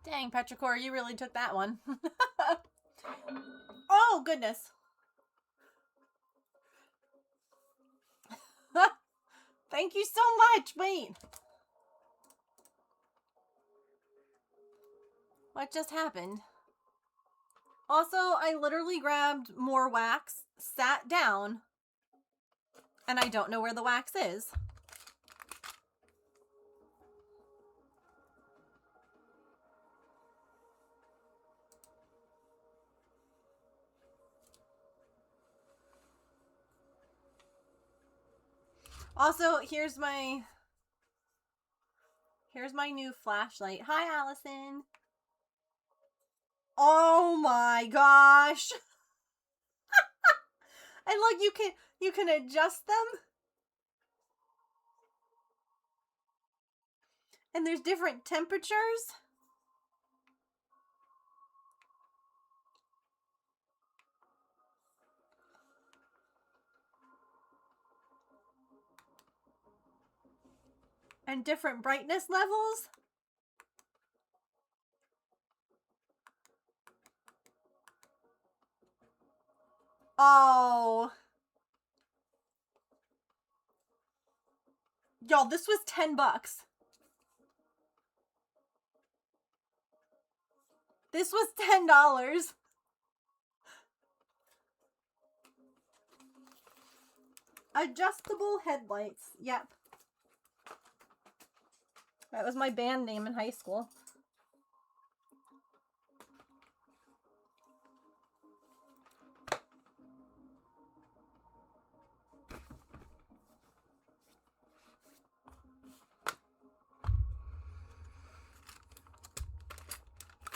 Dang, Petrichor, you really took that one. Oh, goodness. Thank you so much. Wait. What just happened? Also, I literally grabbed more wax, sat down, and I don't know where the wax is. Also, here's my new flashlight. Hi, Allison. Oh my gosh. And look, you can adjust them. And there's different temperatures. And different brightness levels. Oh. Y'all, this was $10. This was $10. Adjustable headlights. Yep. That was my band name in high school.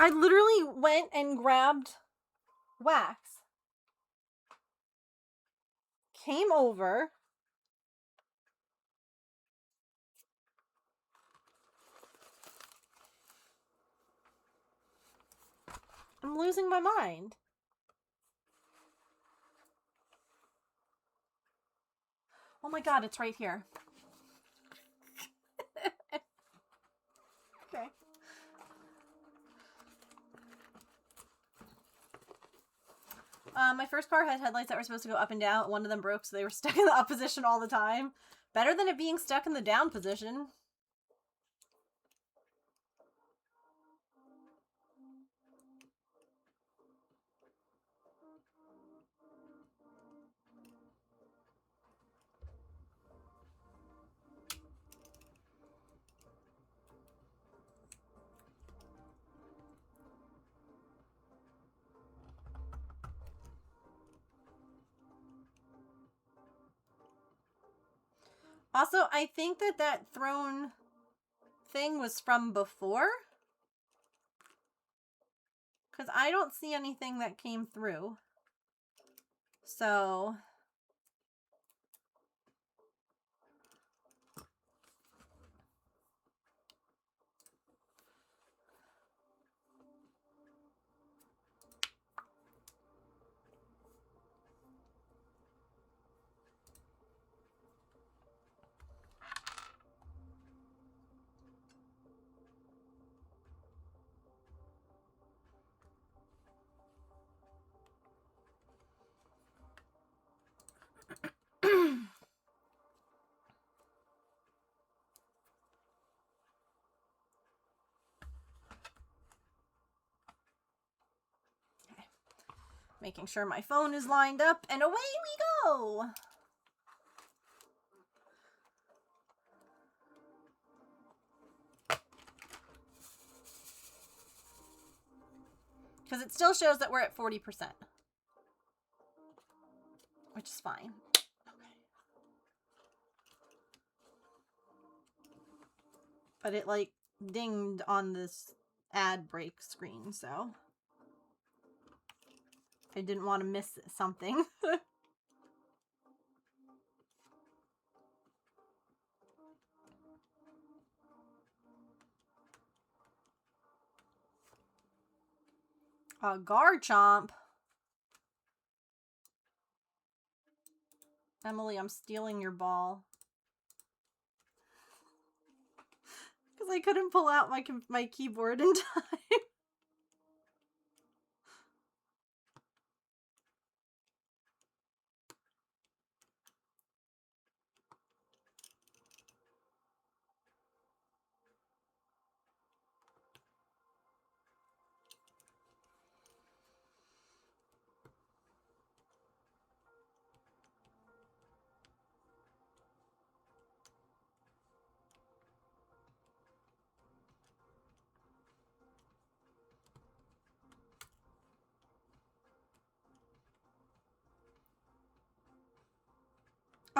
I literally went and grabbed wax. Came over. I'm losing my mind. Oh my god, it's right here. Okay. My first car had headlights that were supposed to go up and down. One of them broke, so they were stuck in the up position all the time. Better than it being stuck in the down position. Also, I think that throne thing was from before. Because I don't see anything that came through. So... Making sure my phone is lined up, and away we go! Because it still shows that we're at 40%. Which is fine. Okay. But it, like, dinged on this ad break screen, so... I didn't want to miss something. A Garchomp. Emily, I'm stealing your ball. Because I couldn't pull out my keyboard in time.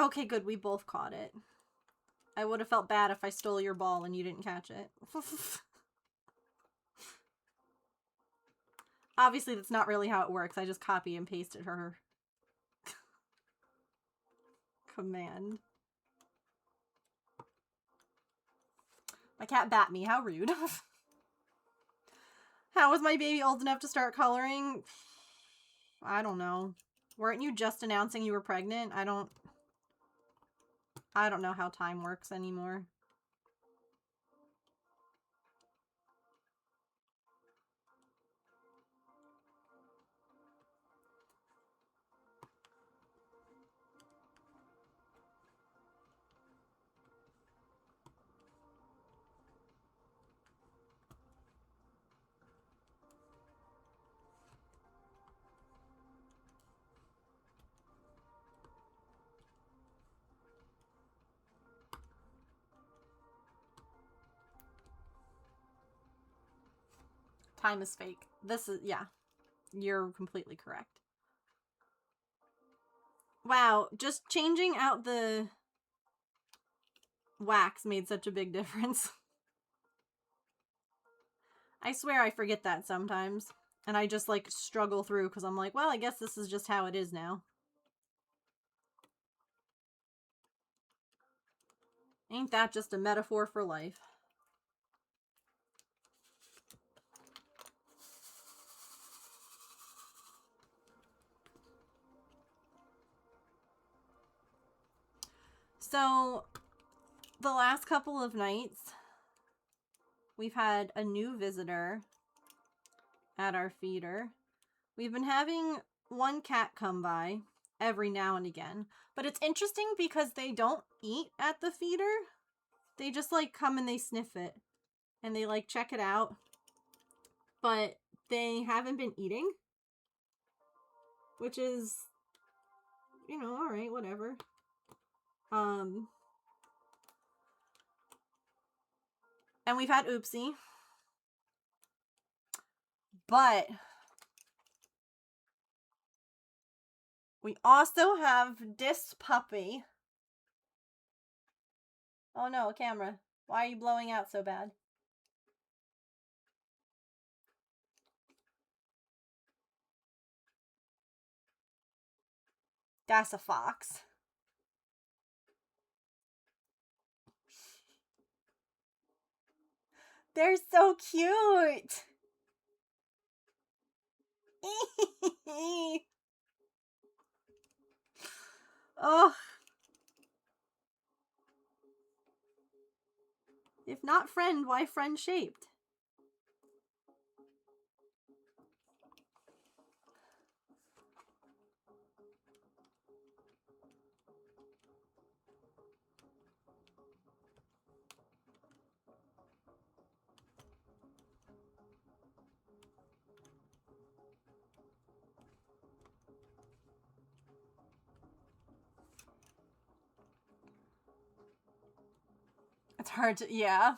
Okay, good. We both caught it. I would have felt bad if I stole your ball and you didn't catch it. Obviously, that's not really how it works. I just copy and pasted her command. My cat bat me. How rude. How was my baby old enough to start coloring? I don't know. Weren't you just announcing you were pregnant? I don't know how time works anymore. Time is fake. This is, yeah. You're completely correct. Wow, just changing out the wax made such a big difference. I swear I forget that sometimes. And I just, like, struggle through because I'm like, well, I guess this is just how it is now. Ain't that just a metaphor for life? So, the last couple of nights, we've had a new visitor at our feeder. We've been having one cat come by every now and again. But it's interesting because they don't eat at the feeder. They just, like, come and they sniff it. And they, like, check it out. But they haven't been eating. Which is, you know, alright, whatever. And we've had Oopsie. But we also have this puppy. Oh no, camera. Why are you blowing out so bad? That's a fox. They're so cute. Oh. If not friend, why friend shaped? It's hard to, yeah.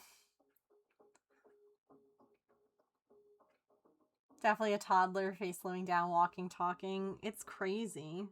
Definitely a toddler, face slowing down, walking, talking. It's crazy.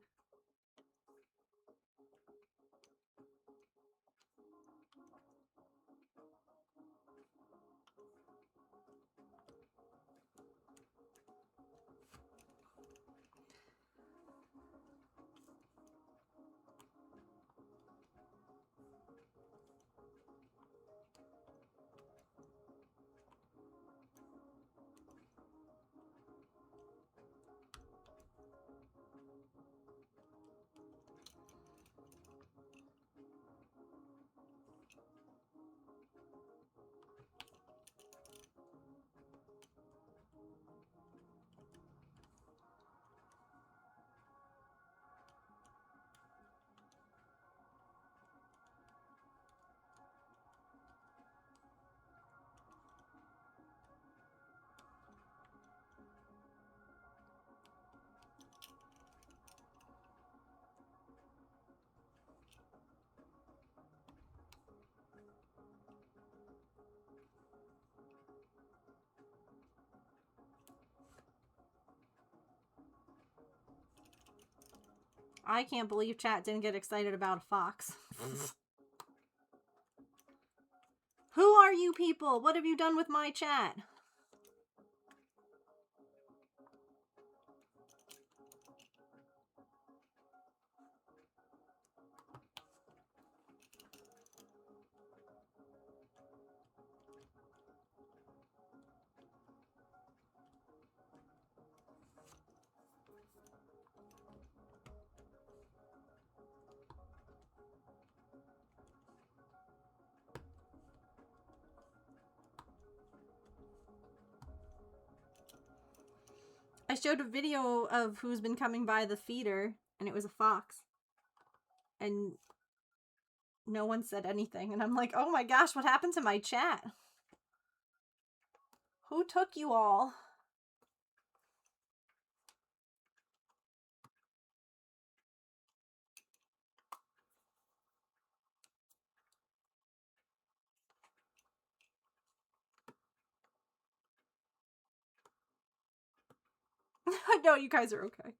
I can't believe chat didn't get excited about a fox. Who are you people? What have you done with my chat? I showed a video of who's been coming by the feeder, and it was a fox. And no one said anything. And I'm like, oh my gosh, what happened to my chat? Who took you all? No, you guys are okay.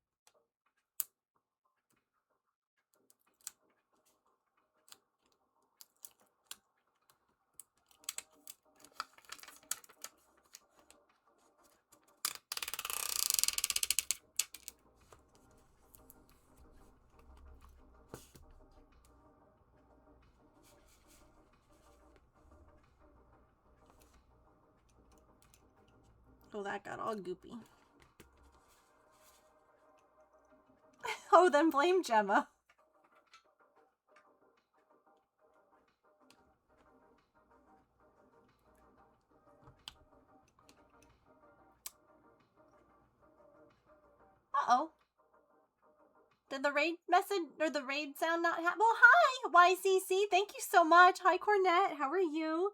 Oh, that got all goopy. Oh, then blame Gemma. Uh-oh. Did the raid message or the raid sound not happen? Well, hi, YCC. Thank you so much. Hi, Cornette. How are you?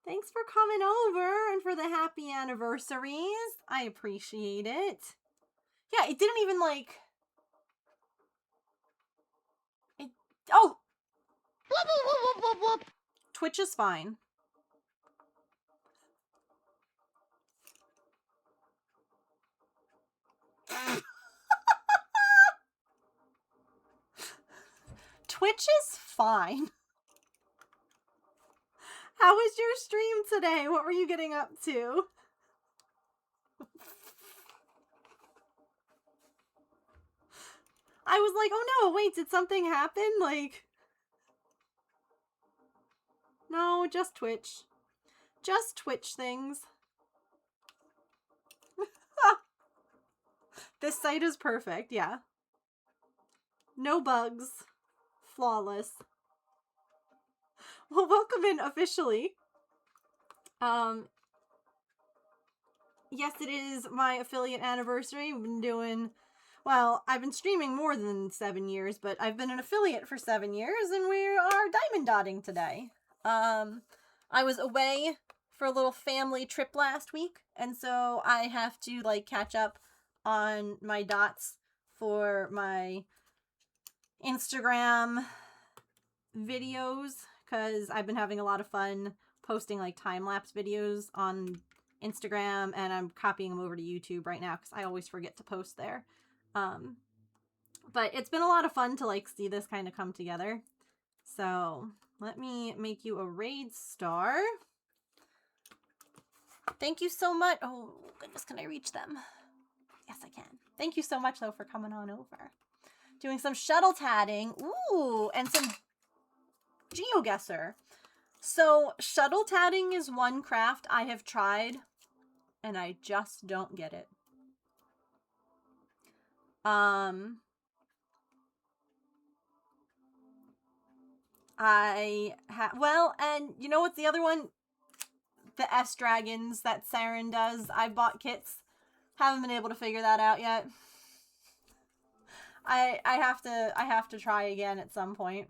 Thanks for coming over and for the happy anniversaries. I appreciate it. Yeah, it didn't even like... It... Oh! Whoop, whoop, whoop, whoop, whoop. Twitch is fine. Twitch is fine. How was your stream today? What were you getting up to? I was like, oh no, wait, did something happen? Like... No, just Twitch. Just Twitch things. This site is perfect, yeah. No bugs. Flawless. Well, welcome in officially. Yes, it is my affiliate anniversary. We've been doing... Well, I've been streaming more than 7 years, but I've been an affiliate for 7 years, and we are diamond dotting today. I was away for a little family trip last week, and so I have to, like, catch up on my dots for my Instagram videos, because I've been having a lot of fun posting, like, time-lapse videos on Instagram, and I'm copying them over to YouTube right now, because I always forget to post there. But it's been a lot of fun to, like, see this kind of come together. So... let me make you a raid star. Thank you so much. Oh, goodness, can I reach them? Yes, I can. Thank you so much, though, for coming on over. Doing some shuttle tatting. Ooh, and some GeoGuessr. So, shuttle tatting is one craft I have tried, and I just don't get it. Well, and you know what's the other one? The S-Dragons that Saren does. I bought kits. Haven't been able to figure that out yet. I have to try again at some point.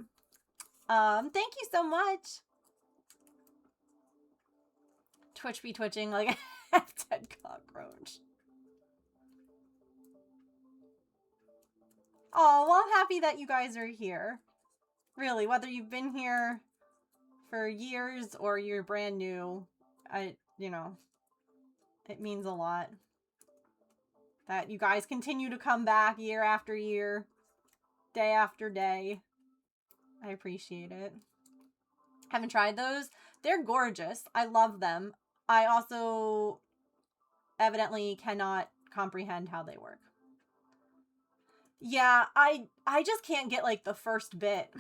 Thank you so much. Twitch be twitching like a dead cockroach. Oh, well, I'm happy that you guys are here. Really, whether you've been here for years or you're brand new, you know, it means a lot. that you guys continue to come back year after year, day after day. I appreciate it. Haven't tried those. They're gorgeous. I love them. I also evidently cannot comprehend how they work. Yeah, I just can't get like the first bit.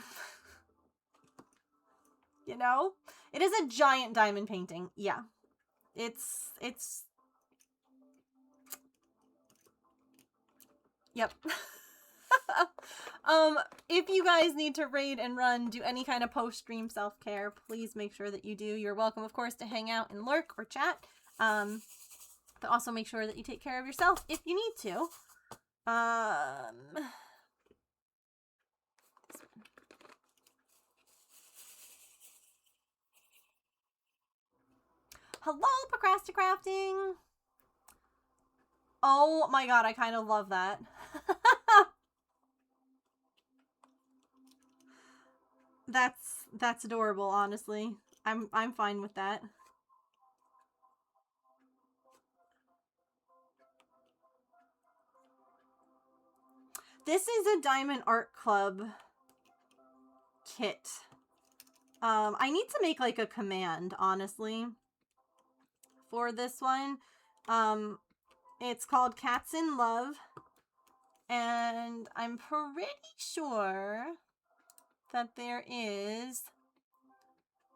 You know? It is a giant diamond painting. Yeah. It's Yep. If you guys need to raid and run, do any kind of post-stream self-care, please make sure that you do. You're welcome, of course, to hang out and lurk or chat. But also make sure that you take care of yourself if you need to. Hello, Procrasticrafting! Oh my god, I kind of love that. That's adorable, honestly. I'm fine with that. This is a Diamond Art Club kit. I need to make like a command, honestly, for this one. It's called Cats in Love, and I'm pretty sure that there is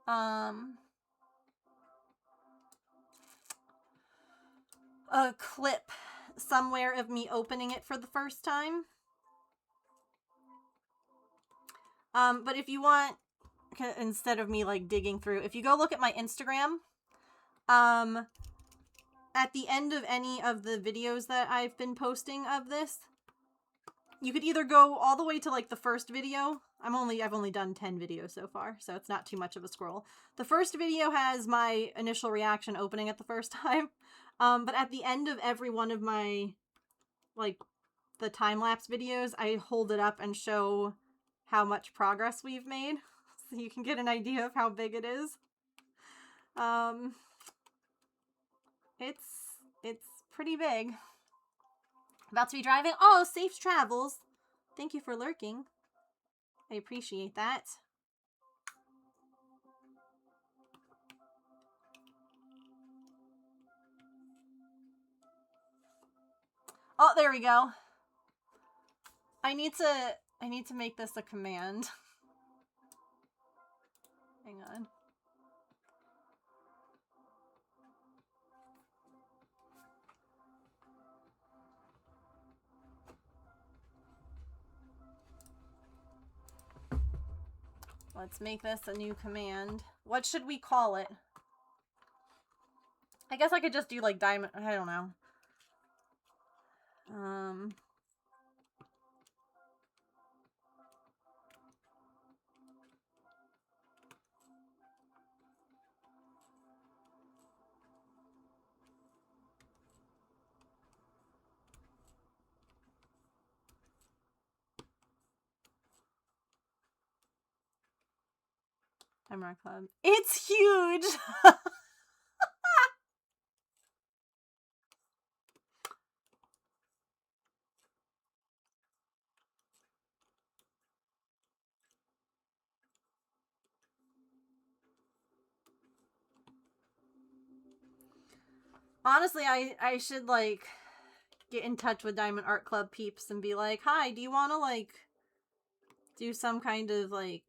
a clip somewhere of me opening it for the first time. But if you want, instead of me like digging through, if you go look at my Instagram, at the end of any of the videos that I've been posting of this, you could either go all the way to like the first video. I've only done 10 videos so far, so it's not too much of a scroll. The first video has my initial reaction opening it the first time. But at the end of every one of my, like, the time-lapse videos, I hold it up and show how much progress we've made, so you can get an idea of how big it is. It's pretty big. About to be driving. Oh, safe travels. Thank you for lurking. I appreciate that. Oh, there we go. I need to make this a command. Hang on. Let's make this a new command. What should we call it? I guess I could just do like diamond, I don't know. Diamond Club. It's huge! Honestly, I should, like, get in touch with Diamond Art Club peeps and be like, hi, do you want to, like, do some kind of, like,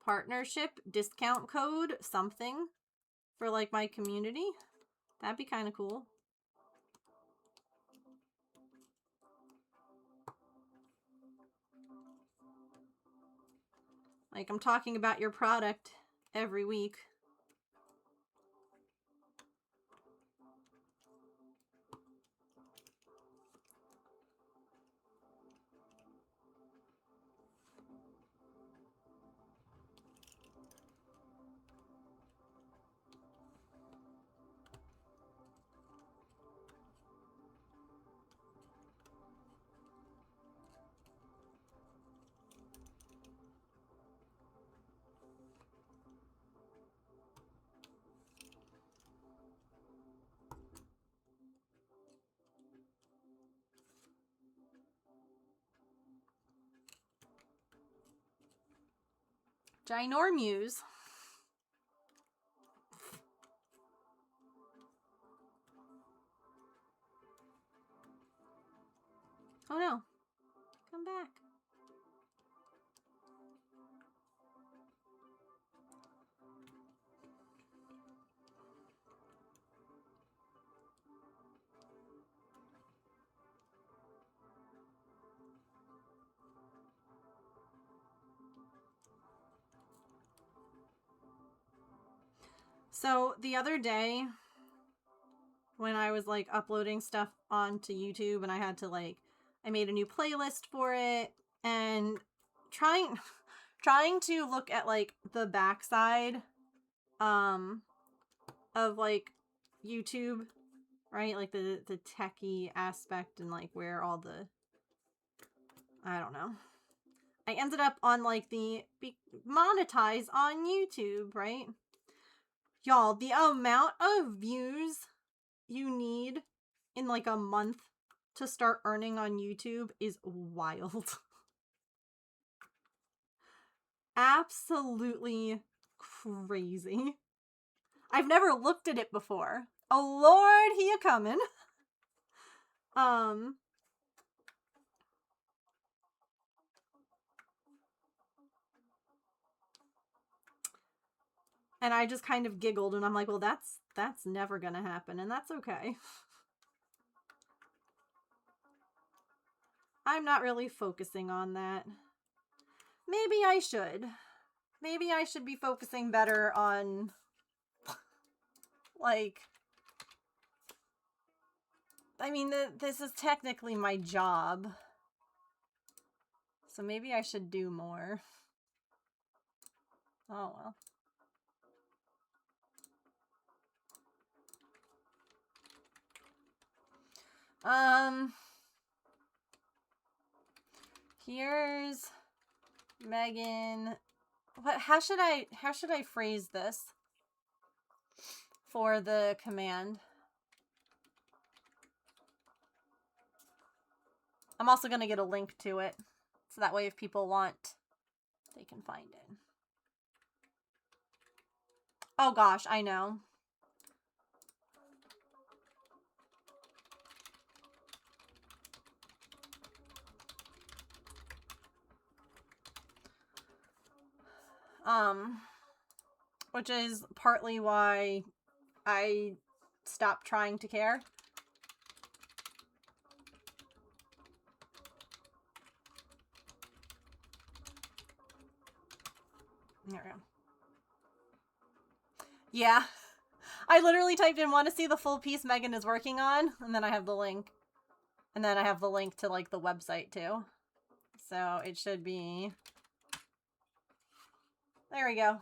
partnership, discount code, something for, like, my community? That'd be kind of cool. Like, I'm talking about your product every week. Ginormuse. Oh no. Come back. So the other day when I was like uploading stuff onto YouTube and I had to like, I made a new playlist for it and trying to look at like the backside of like YouTube, right? Like the techie aspect and like where all the, I don't know. I ended up on like the monetize on YouTube, right? Y'all, the amount of views you need in like a month to start earning on YouTube is wild. Absolutely crazy. I've never looked at it before. Oh Lord, he a comin'. And I just kind of giggled and I'm like, well, that's never gonna happen, and that's okay. I'm not really focusing on that. Maybe I should. Maybe I should be focusing better on, like, I mean, this is technically my job. So maybe I should do more. Oh, well. Here's Megan. What, how should I phrase this for the command? I'm also going to get a link to it, so that way if people want, they can find it. Oh gosh, I know. Which is partly why I stopped trying to care. There we go. Yeah. I literally typed in, want to see the full piece Megan is working on, and then I have the link. And then I have the link to, like, the website, too. So, it should be... There we go.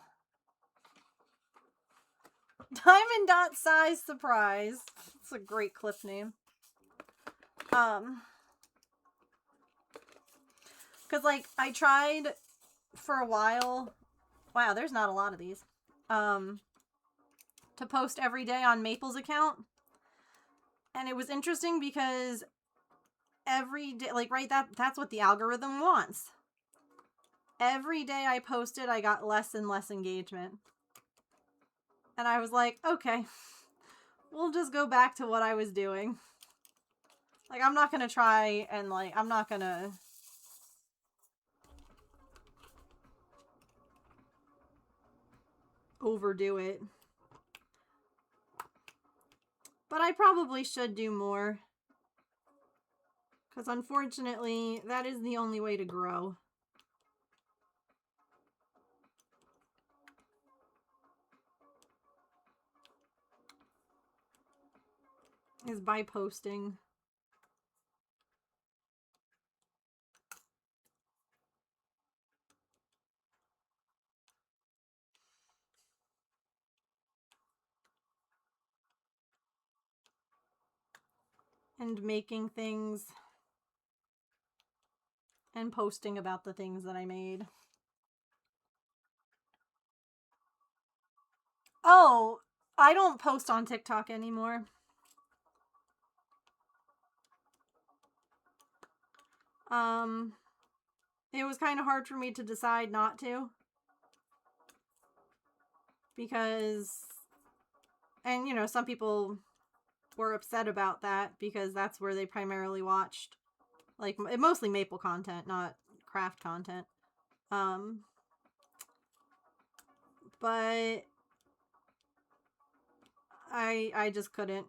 Diamond Dot Size Surprise. It's a great clip name. Because, like, I tried for a while... Wow, there's not a lot of these. To post every day on Maple's account. And it was interesting because every day, like, right, that's what the algorithm wants. Every day I posted, I got less and less engagement. And I was like, okay, we'll just go back to what I was doing. Like, I'm not gonna try and, like, I'm not gonna... overdo it. But I probably should do more. Because unfortunately, that is the only way to grow. Is by posting. And making things. And posting about the things that I made. Oh, I don't post on TikTok anymore. It was kind of hard for me to decide not to. because, and you know, some people were upset about that because that's where they primarily watched, like, mostly Maple content, not craft content. But I just couldn't.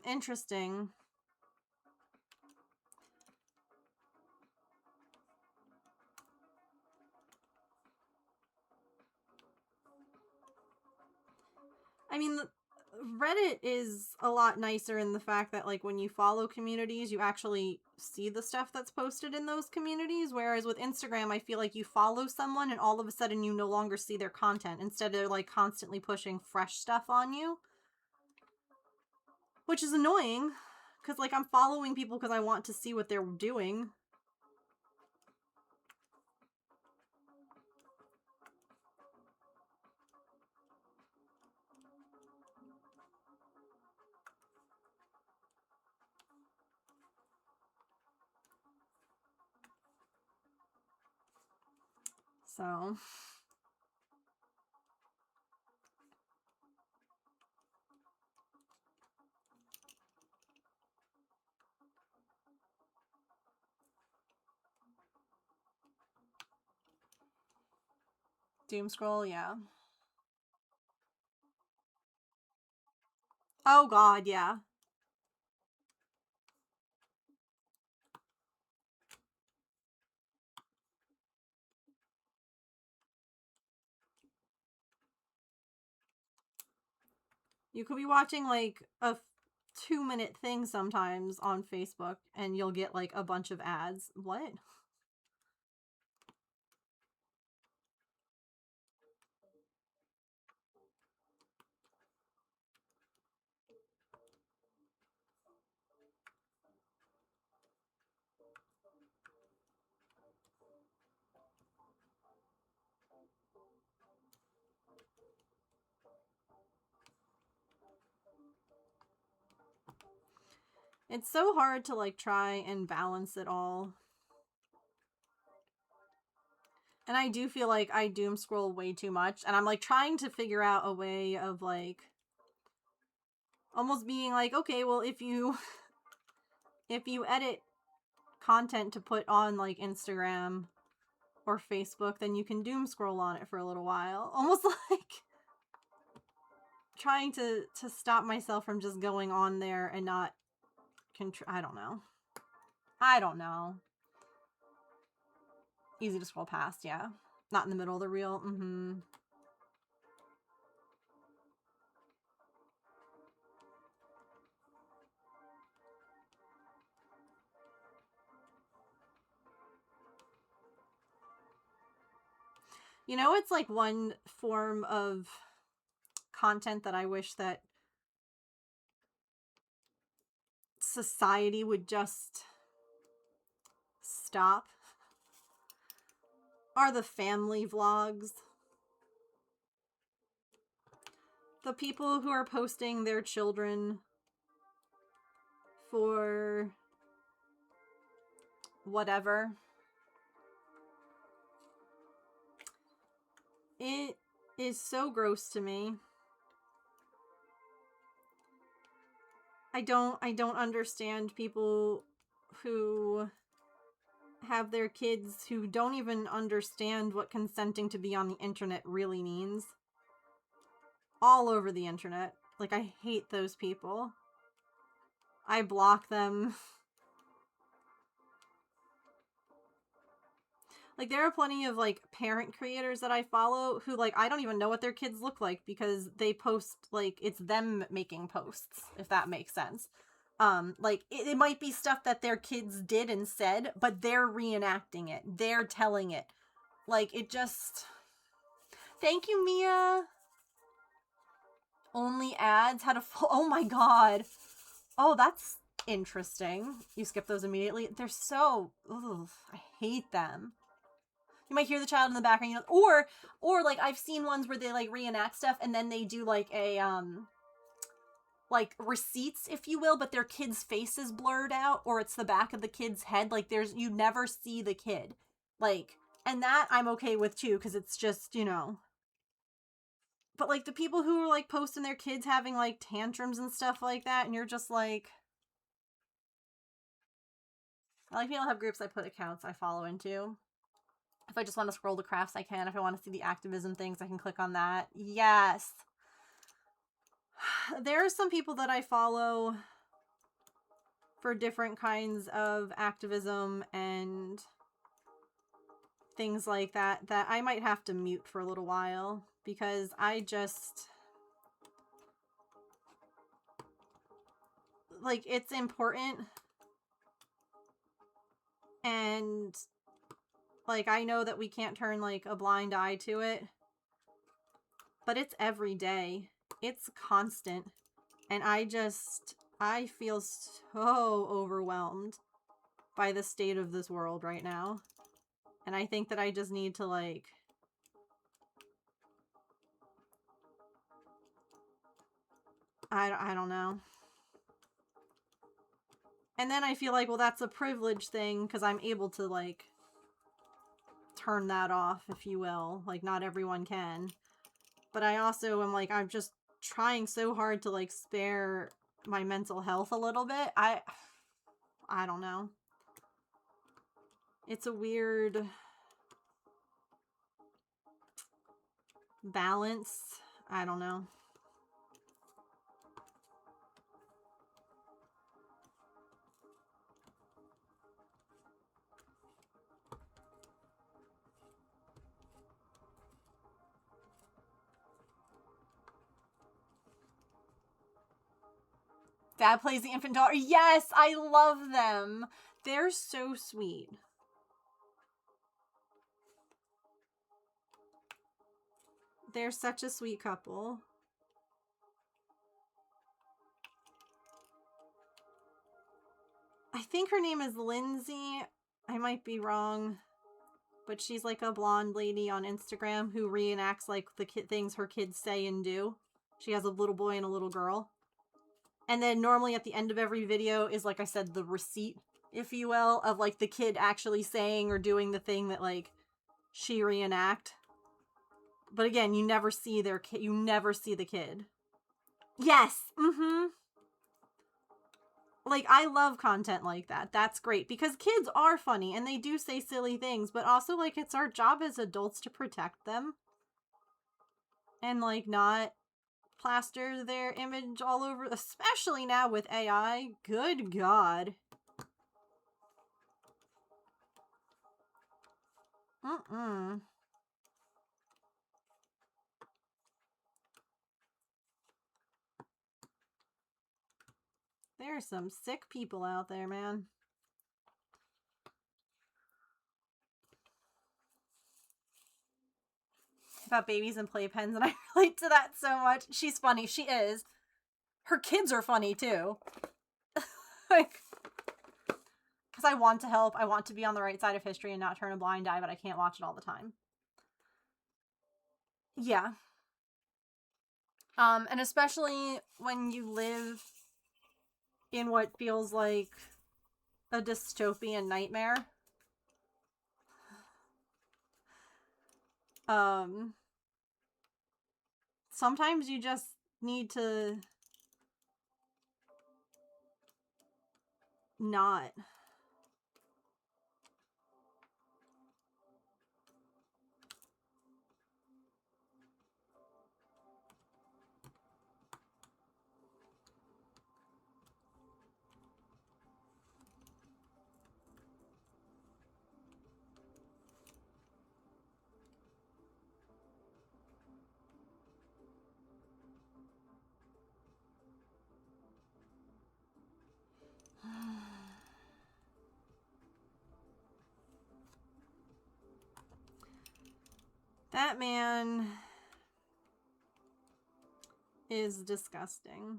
Interesting. I mean, Reddit is a lot nicer in the fact that, like, when you follow communities, you actually see the stuff that's posted in those communities. Whereas with Instagram, I feel like you follow someone and all of a sudden you no longer see their content. Instead, they're, like, constantly pushing fresh stuff on you. Which is annoying, because, like, I'm following people because I want to see what they're doing. So... Doom scroll, yeah. Oh god, yeah. You could be watching, like, a 2-minute thing sometimes on Facebook, and you'll get, like, a bunch of ads. What? It's so hard to, like, try and balance it all. And I do feel like I doom scroll way too much, and I'm, like, trying to figure out a way of, like, almost being like, okay, well, if you edit content to put on, like, Instagram or Facebook, then you can doom scroll on it for a little while. Almost like trying to stop myself from just going on there and not I don't know. I don't know. Easy to scroll past, yeah. Not in the middle of the reel. You know, it's like one form of content that I wish that society would just stop are the family vlogs. The people who are posting their children for whatever. It is so gross to me. I don't understand people who have their kids who don't even understand what consenting to be on the internet really means. All over the internet. Like, I hate those people. I block them. Like, there are plenty of, like, parent creators that I follow who, like, I don't even know what their kids look like because they post, like, it's them making posts, if that makes sense. Like, it might be stuff that their kids did and said, but they're reenacting it. They're telling it. Like, it just... Thank you, Mia! Only ads had a full... Oh my god! Oh, that's interesting. You skip those immediately. They're so... Ugh, I hate them. You might hear the child in the background, you know, or like I've seen ones where they like reenact stuff and then they do like a like receipts, if you will, but their kid's face is blurred out, or it's the back of the kid's head. Like you never see the kid. Like, and that I'm okay with too, because it's just, you know. But like the people who are like posting their kids having like tantrums and stuff like that, and you're just like, I like being able to have groups I put accounts I follow into. If I just want to scroll the crafts, I can. If I want to see the activism things, I can click on that. Yes. There are some people that I follow for different kinds of activism and things like that that I might have to mute for a little while, because I just, like, it's important, and like I know that we can't turn like a blind eye to it, but it's every day, it's constant, and I feel so overwhelmed by the state of this world right now. And I think that I just need to, like, I don't know. And then I feel like, well, that's a privilege thing, because I'm able to, like, turn that off, if you will. Like, not everyone can. But I also am, like, I'm just trying so hard to, like, spare my mental health a little bit. I don't know. It's a weird balance. I don't know. Dad plays the infant daughter. Yes, I love them. They're so sweet. They're such a sweet couple. I think her name is Lindsay. I might be wrong. But she's like a blonde lady on Instagram who reenacts like the things her kids say and do. She has a little boy and a little girl. And then normally at the end of every video is, like I said, the receipt, if you will, of like the kid actually saying or doing the thing that like she reenact. But again, you never see their kid. You never see the kid. Yes. Mm-hmm. Like, I love content like that. That's great, because kids are funny and they do say silly things, but also, like, it's our job as adults to protect them and, like, not plaster their image all over, especially now with AI. Good God. Mm-mm. There are some sick people out there, man. About babies and playpens, and I relate to that so much. She's funny. She is. Her kids are funny, too. Like, because I want to help. I want to be on the right side of history and not turn a blind eye, but I can't watch it all the time. Yeah. And especially when you live in what feels like a dystopian nightmare. Sometimes you just need to not. That man is disgusting.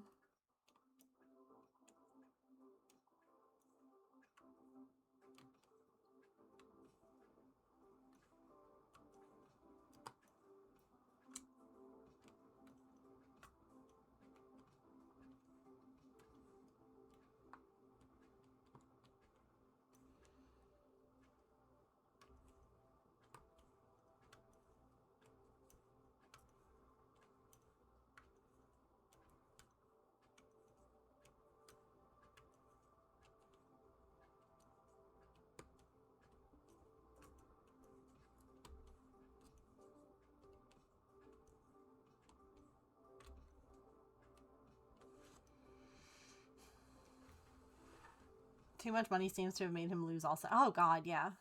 Too much money seems to have made him lose also. Oh god, yeah.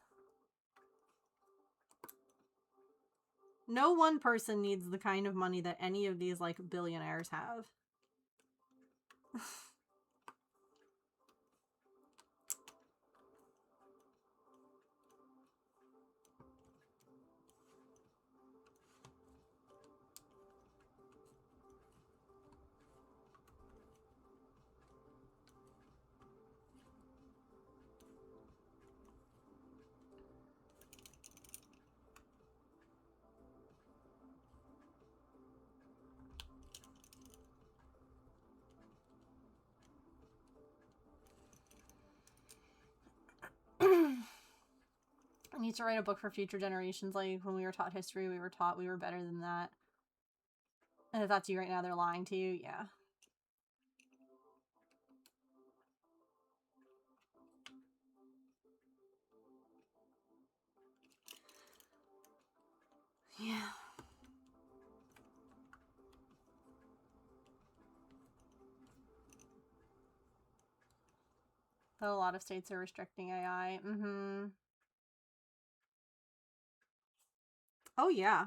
No one person needs the kind of money that any of these, like, billionaires have. I need to write a book for future generations. Like, when we were taught history, we were taught we were better than that. And if that's you right now, they're lying to you. Yeah. Yeah. But a lot of states are restricting AI. Mm-hmm. Oh, yeah.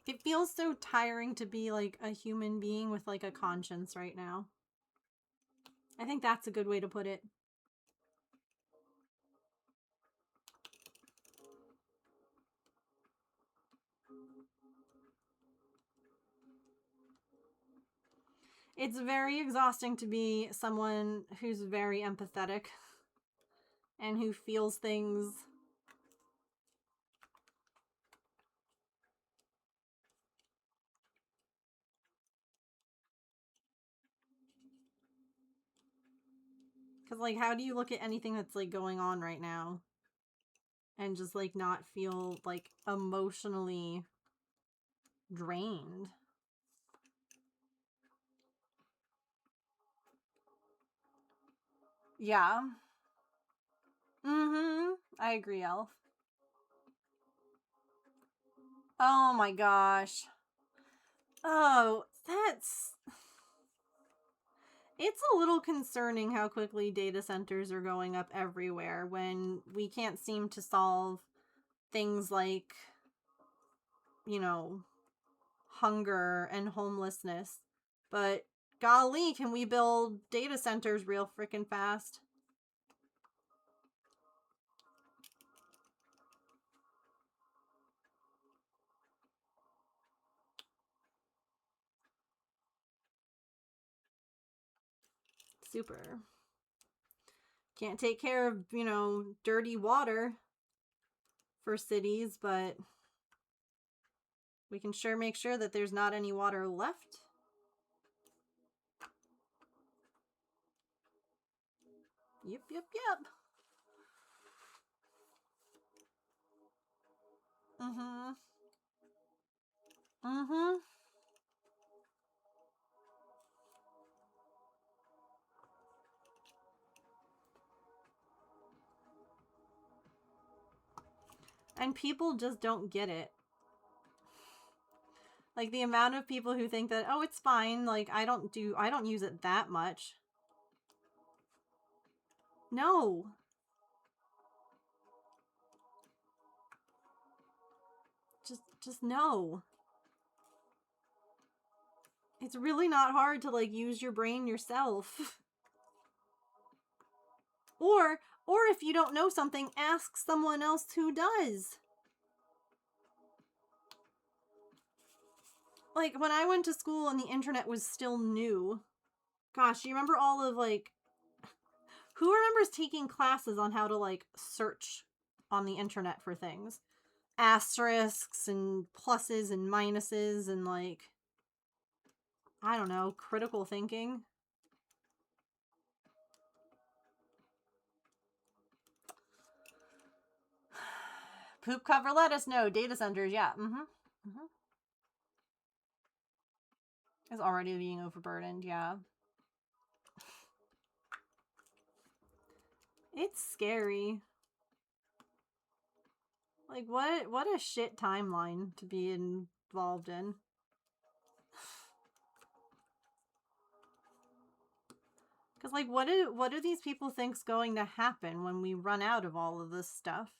It feels so tiring to be, like, a human being with, like, a conscience right now. I think that's a good way to put it. It's very exhausting to be someone who's very empathetic and who feels things. Because, like, how do you look at anything that's, like, going on right now and just, like, not feel, like, emotionally drained? Yeah. Mm-hmm. I agree, Elf. Oh my gosh. Oh, that's... It's a little concerning how quickly data centers are going up everywhere when we can't seem to solve things like, you know, hunger and homelessness. But golly, can we build data centers real freaking fast? Super. Can't take care of, you know, dirty water for cities, but we can sure make sure that there's not any water left. Yep, yep, yep. Mm-hmm. Mm-hmm. And people just don't get it. Like, the amount of people who think that, oh, it's fine, like, I don't use it that much. No. Just no. It's really not hard to, like, use your brain yourself. Or if you don't know something, ask someone else who does. Like, when I went to school and the internet was still new, gosh, you remember all of, like, who remembers taking classes on how to, like, search on the internet for things? Asterisks and pluses and minuses and, like, I don't know, critical thinking. Poop cover lettuce, no. Data centers, yeah. It's already being overburdened, yeah. It's scary. Like, what a shit timeline to be involved in. Because, like, what do these people think's going to happen when we run out of all of this stuff?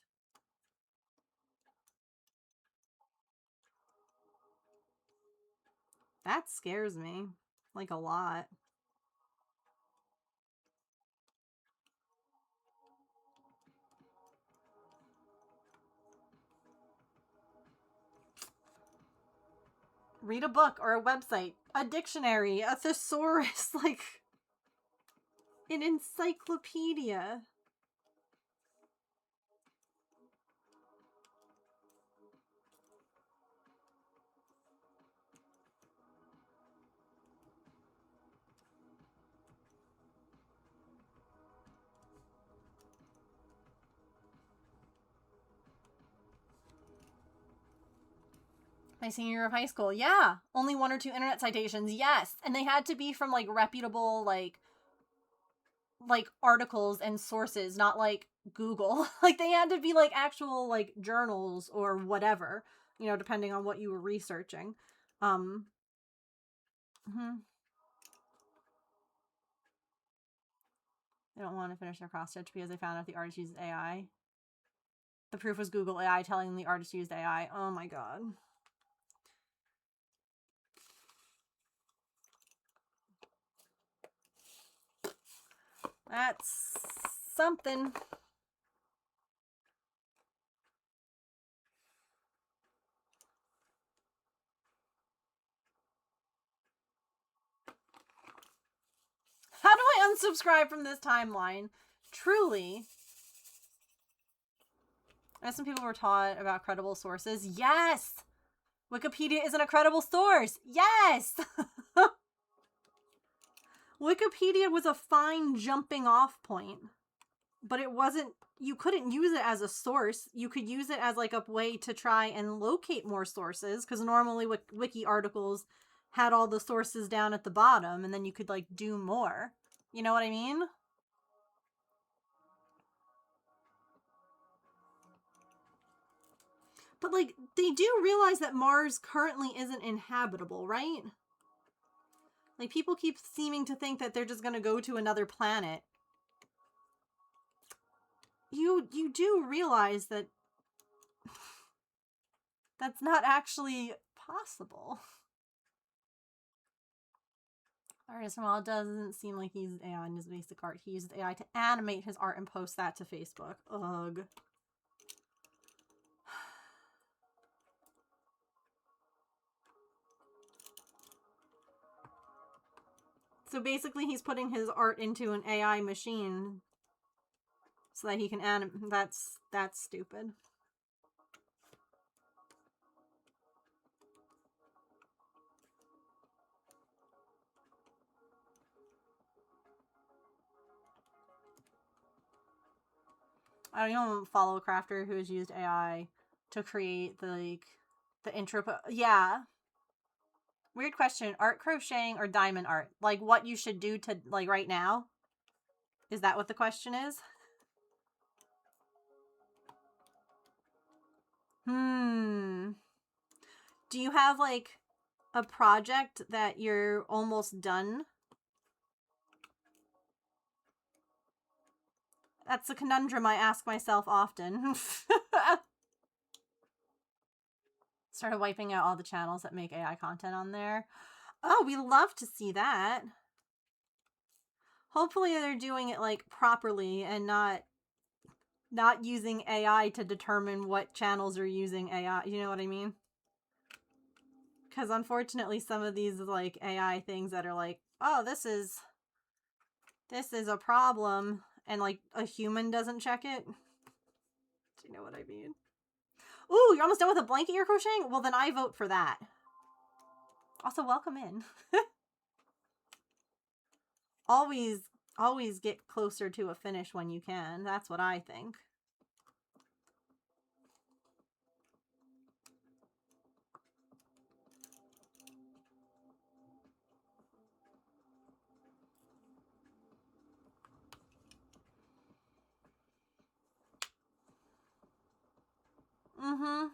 That scares me. Like, a lot. Read a book or a website, a dictionary, a thesaurus, like an encyclopedia. My senior year of high school, yeah. Only 1 or 2 internet citations, yes. And they had to be from, like, reputable, like articles and sources, not, like, Google. Like, they had to be, like, actual, like, journals or whatever, you know, depending on what you were researching. They don't want to finish their cross stitch because they found out the artist used AI. The proof was Google AI telling them the artist used AI. Oh my god. That's something. How do I unsubscribe from this timeline? Truly. As some people were taught about credible sources. Yes! Wikipedia isn't a credible source. Yes! Wikipedia was a fine jumping off point. But it wasn't, you couldn't use it as a source. You could use it as like a way to try and locate more sources, because normally wiki articles had all the sources down at the bottom, and then you could like do more. You know what I mean? But like, they do realize that Mars currently isn't inhabitable, right? Like, people keep seeming to think that they're just gonna go to another planet. You do realize that that's not actually possible. Artist Ramal doesn't seem like he used AI in his basic art. He used AI to animate his art and post that to Facebook. Ugh. So basically he's putting his art into an AI machine so that he can animate. That's stupid. I don't even follow a crafter who has used AI to create the intro. Yeah. Weird question. Art crocheting or diamond art? Like, what you should do to, like, right now? Is that what the question is? Do you have, like, a project that you're almost done? That's a conundrum I ask myself often. Started wiping out all the channels that make AI content on there. Oh, we love to see that. Hopefully they're doing it, like, properly and not using AI to determine what channels are using AI. You know what I mean? Because unfortunately some of these, like, AI things that are like, oh, this is a problem, and, like, a human doesn't check it. Do you know what I mean? Ooh, you're almost done with a blanket you're crocheting? Well, then I vote for that. Also, welcome in. always get closer to a finish when you can. That's what I think. Mm-hmm.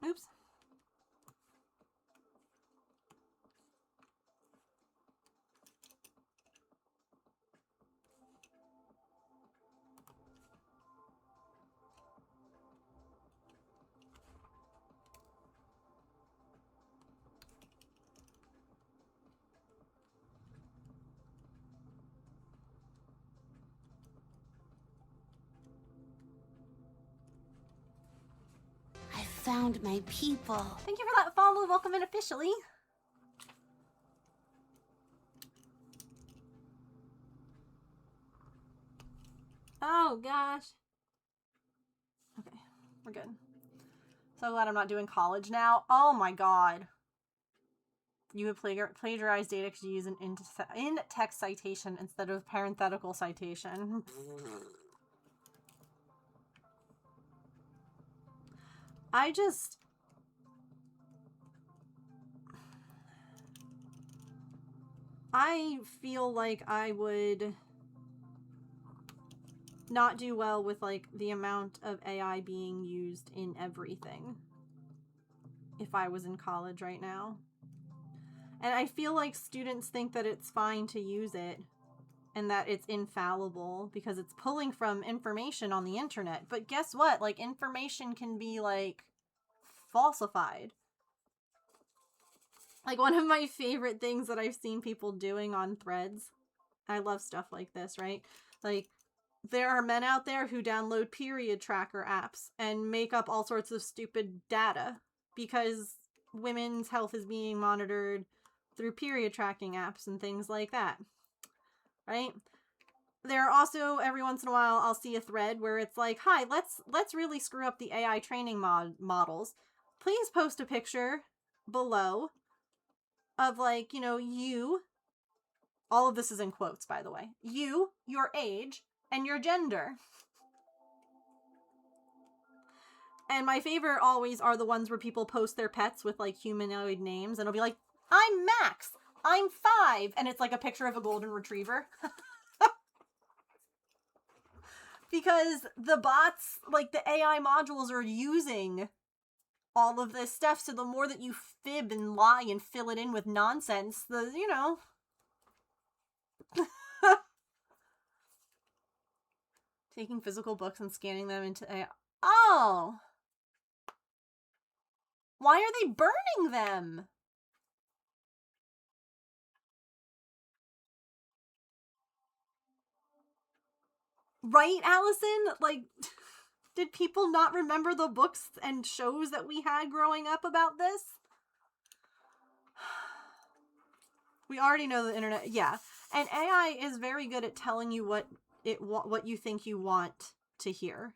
Oops. I found my people. Thank you for that follow. Welcome in officially. Oh, gosh. Okay, we're good. So glad I'm not doing college now. Oh my god. You would plagiarize data because you use an in-text citation instead of parenthetical citation. I feel like I would not do well with, like, the amount of AI being used in everything if I was in college right now. And I feel like students think that it's fine to use it and that it's infallible because it's pulling from information on the internet. But guess what? Like, information can be, like, falsified. Like, one of my favorite things that I've seen people doing on Threads, I love stuff like this, right? Like, there are men out there who download period tracker apps and make up all sorts of stupid data because women's health is being monitored through period tracking apps and things like that, right? There are also, every once in a while, I'll see a thread where it's like, hi, let's really screw up the AI training models. Please post a picture below of, like, you know, you, all of this is in quotes, by the way, you, your age, and your gender. And my favorite always are the ones where people post their pets with, like, humanoid names, and it'll be like, I'm Max, I'm 5, and it's like a picture of a golden retriever. Because the bots, like the AI modules, are using all of this stuff, so the more that you fib and lie and fill it in with nonsense, the, you know. Taking physical books and scanning them into AI. Oh! Why are they burning them? Right, Allison? Like, did people not remember the books and shows that we had growing up about this? We already know the internet. Yeah. And AI is very good at telling you what you think you want to hear.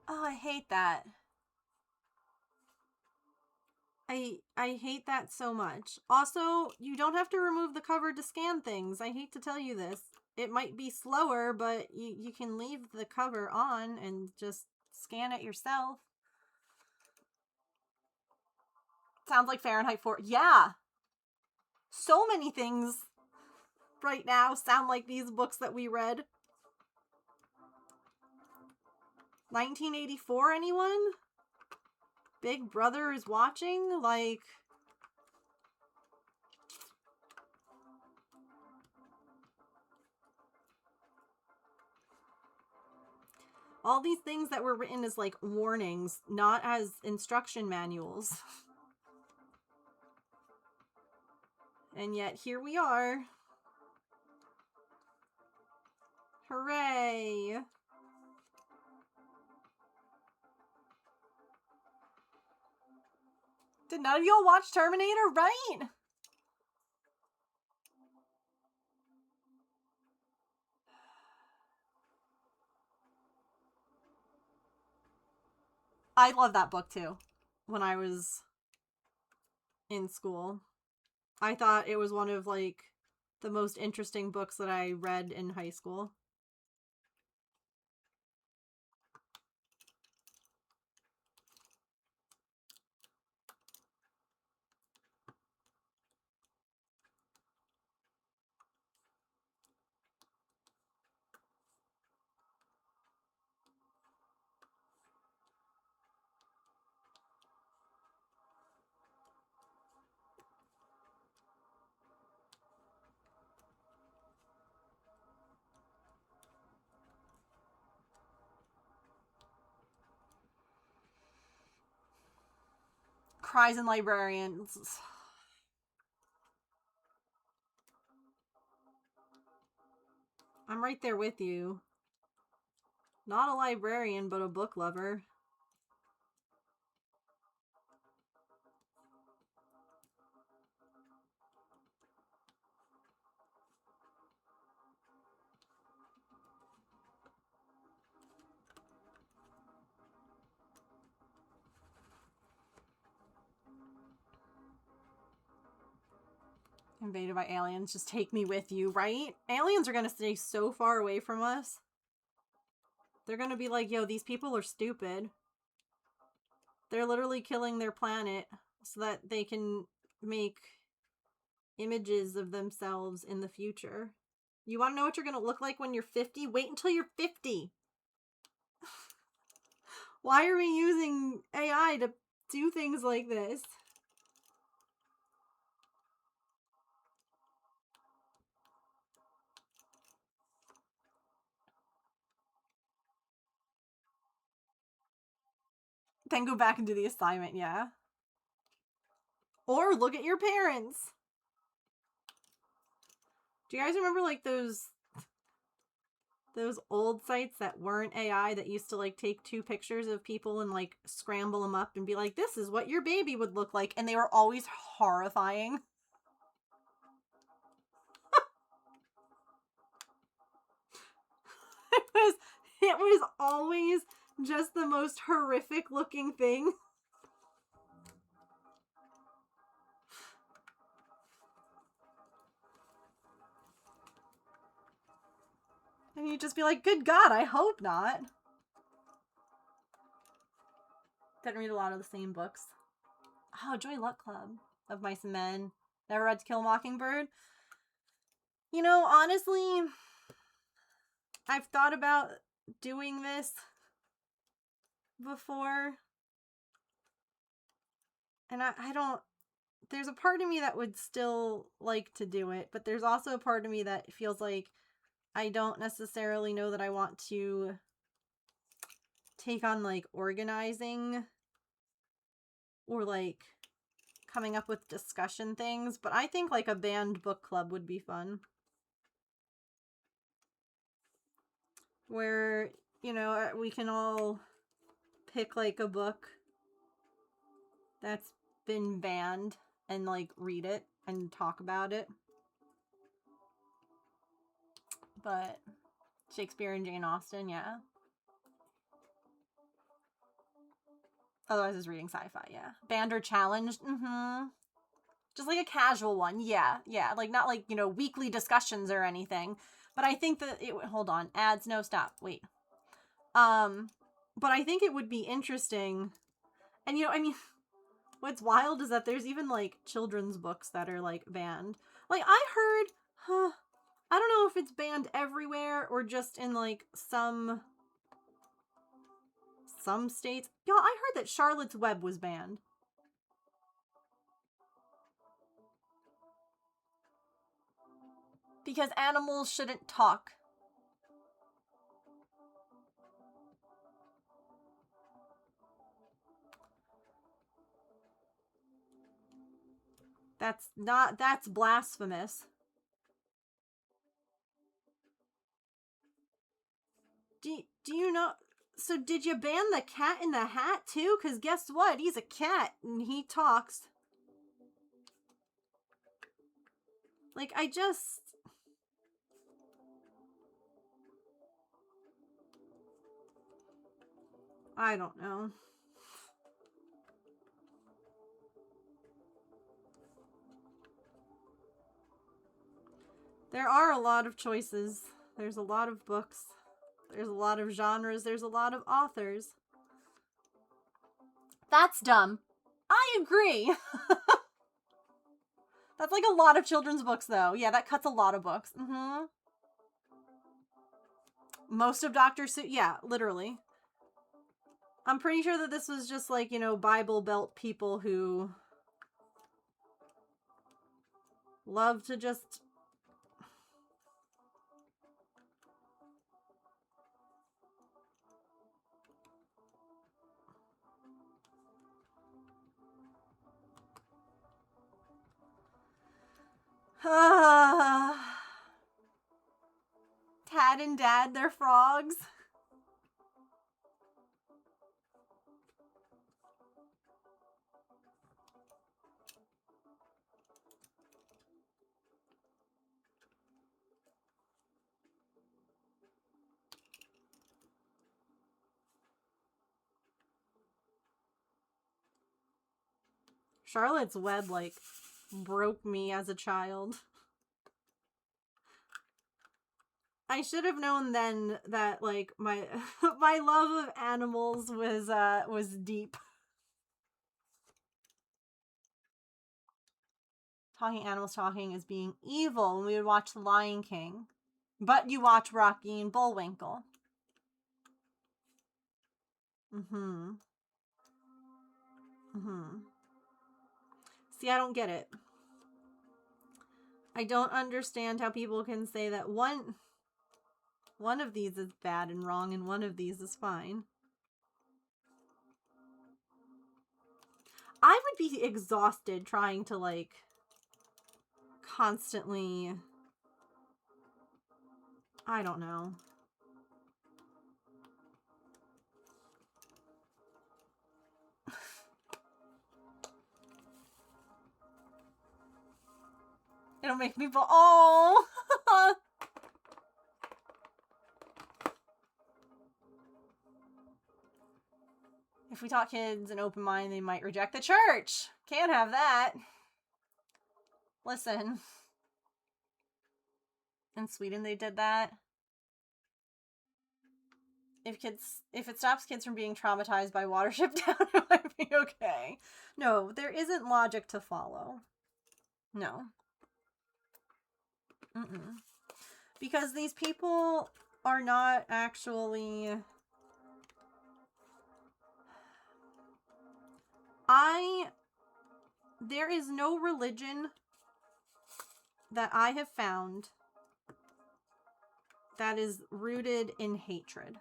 Oh, I hate that. I hate that so much. Also, you don't have to remove the cover to scan things. I hate to tell you this. It might be slower, but you can leave the cover on and just scan it yourself. Sounds like Fahrenheit 4. Yeah! So many things right now sound like these books that we read. 1984, anyone? Big Brother is watching? Like... all these things that were written as, like, warnings, not as instruction manuals. And yet, here we are. Hooray! Did none of y'all watch Terminator? Right? I love that book too. When I was in school, I thought it was one of, like, the most interesting books that I read in high school. Cries and Librarians. I'm right there with you. Not a librarian, but a book lover. Invaded by aliens, just take me with you, right? Aliens are gonna stay so far away from us. They're gonna be like, yo, these people are stupid. They're literally killing their planet so that they can make images of themselves in the future. You wanna know what you're gonna look like when you're 50? Wait until you're 50! Why are we using AI to do things like this? Then go back and do the assignment, yeah. Or look at your parents. Do you guys remember, like, those old sites that weren't AI that used to, like, take 2 pictures of people and, like, scramble them up and be like, this is what your baby would look like, and they were always horrifying. it was always just the most horrific looking thing. And you'd just be like, good God, I hope not. Didn't read a lot of the same books. Oh, Joy Luck Club of Mice and Men. Never read To Kill a Mockingbird. You know, honestly, I've thought about doing this before. And I don't... there's a part of me that would still like to do it, but there's also a part of me that feels like I don't necessarily know that I want to take on, like, organizing or, like, coming up with discussion things, but I think, like, a banned book club would be fun. Where, you know, we can all pick, like, a book that's been banned and, like, read it and talk about it. But Shakespeare and Jane Austen, yeah. Otherwise, it's reading sci-fi, yeah. Banned or challenged, just like a casual one, yeah. Like, not like, you know, weekly discussions or anything. But I think that hold on, ads, no, stop, wait. But I think it would be interesting, and, you know, I mean, what's wild is that there's even, like, children's books that are, like, banned. Like, I heard, I don't know if it's banned everywhere or just in, like, some states. Y'all, I heard that Charlotte's Web was banned. Because animals shouldn't talk. That's blasphemous. Do you know, so did you ban the Cat in the Hat too? Because guess what? He's a cat and he talks. Like, I don't know. There are a lot of choices. There's a lot of books. There's a lot of genres. There's a lot of authors. That's dumb. I agree. That's like a lot of children's books, though. Yeah, that cuts a lot of books. Most of Dr. Seuss, yeah, literally. I'm pretty sure that this was just like, you know, Bible Belt people who love to just... Tad and Dad, they're frogs. Charlotte's Web, like, broke me as a child. I should have known then that, like, my my love of animals was deep. Talking animals talking is being evil when we would watch The Lion King. But you watch Rocky and Bullwinkle. See, I don't get it. I don't understand how people can say that one of these is bad and wrong and one of these is fine. I would be exhausted trying to, like, constantly... I don't know. It'll make me oh! If we taught kids an open mind, they might reject the church. Can't have that. Listen. In Sweden, they did that. If it stops kids from being traumatized by Watership Down, it might be okay. No, there isn't logic to follow. No. Because these people are not actually... There is no religion that I have found that is rooted in hatred.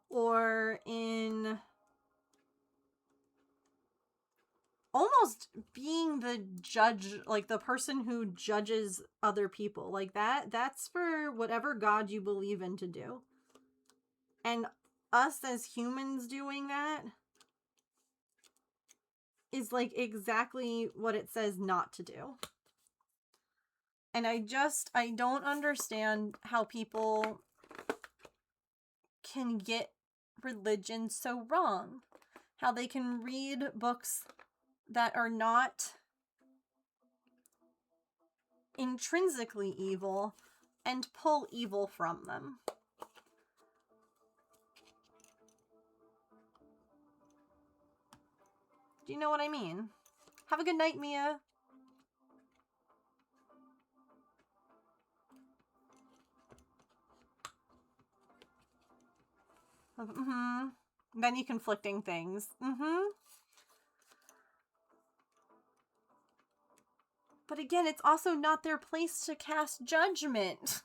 Or in almost being the judge, like the person who judges other people. Like that's for whatever God you believe in to do. And us as humans doing that is like exactly what it says not to do. And I don't understand how people can get religion so wrong? How they can read books that are not intrinsically evil and pull evil from them. Do you know what I mean? Have a good night, Mia. Many conflicting things. But again, it's also not their place to cast judgment.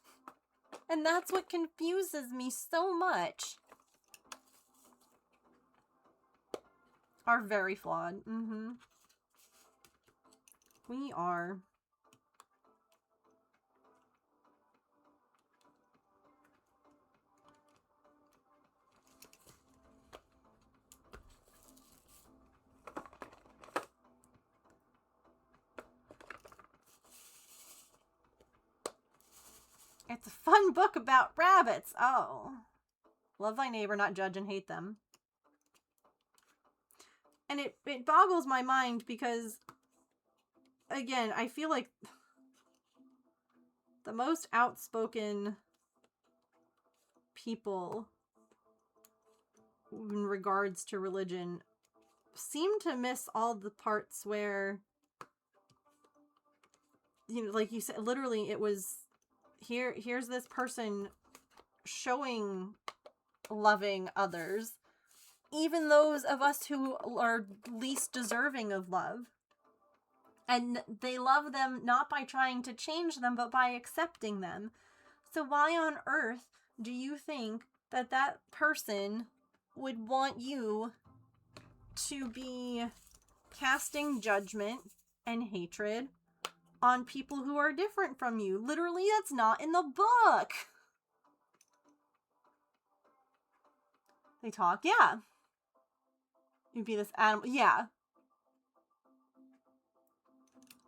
And that's what confuses me so much. Are very flawed. We are. It's a fun book about rabbits. Oh. Love thy neighbor, not judge and hate them. And it boggles my mind because, again, I feel like the most outspoken people in regards to religion seem to miss all the parts where, you know, like you said, literally it was, here's this person showing loving others, even those of us who are least deserving of love. And they love them not by trying to change them, but by accepting them. So why on earth do you think that that person would want you to be casting judgment and hatred on people who are different from you? Literally, that's not in the book. They talk, yeah. You'd be this animal, yeah.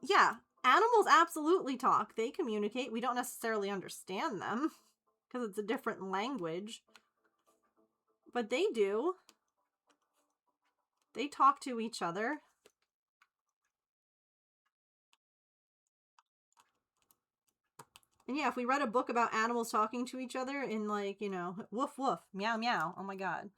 Yeah, animals absolutely talk. They communicate. We don't necessarily understand them because it's a different language. But they do. They talk to each other. And yeah, if we read a book about animals talking to each other in, like, you know, woof woof, meow meow, oh my god.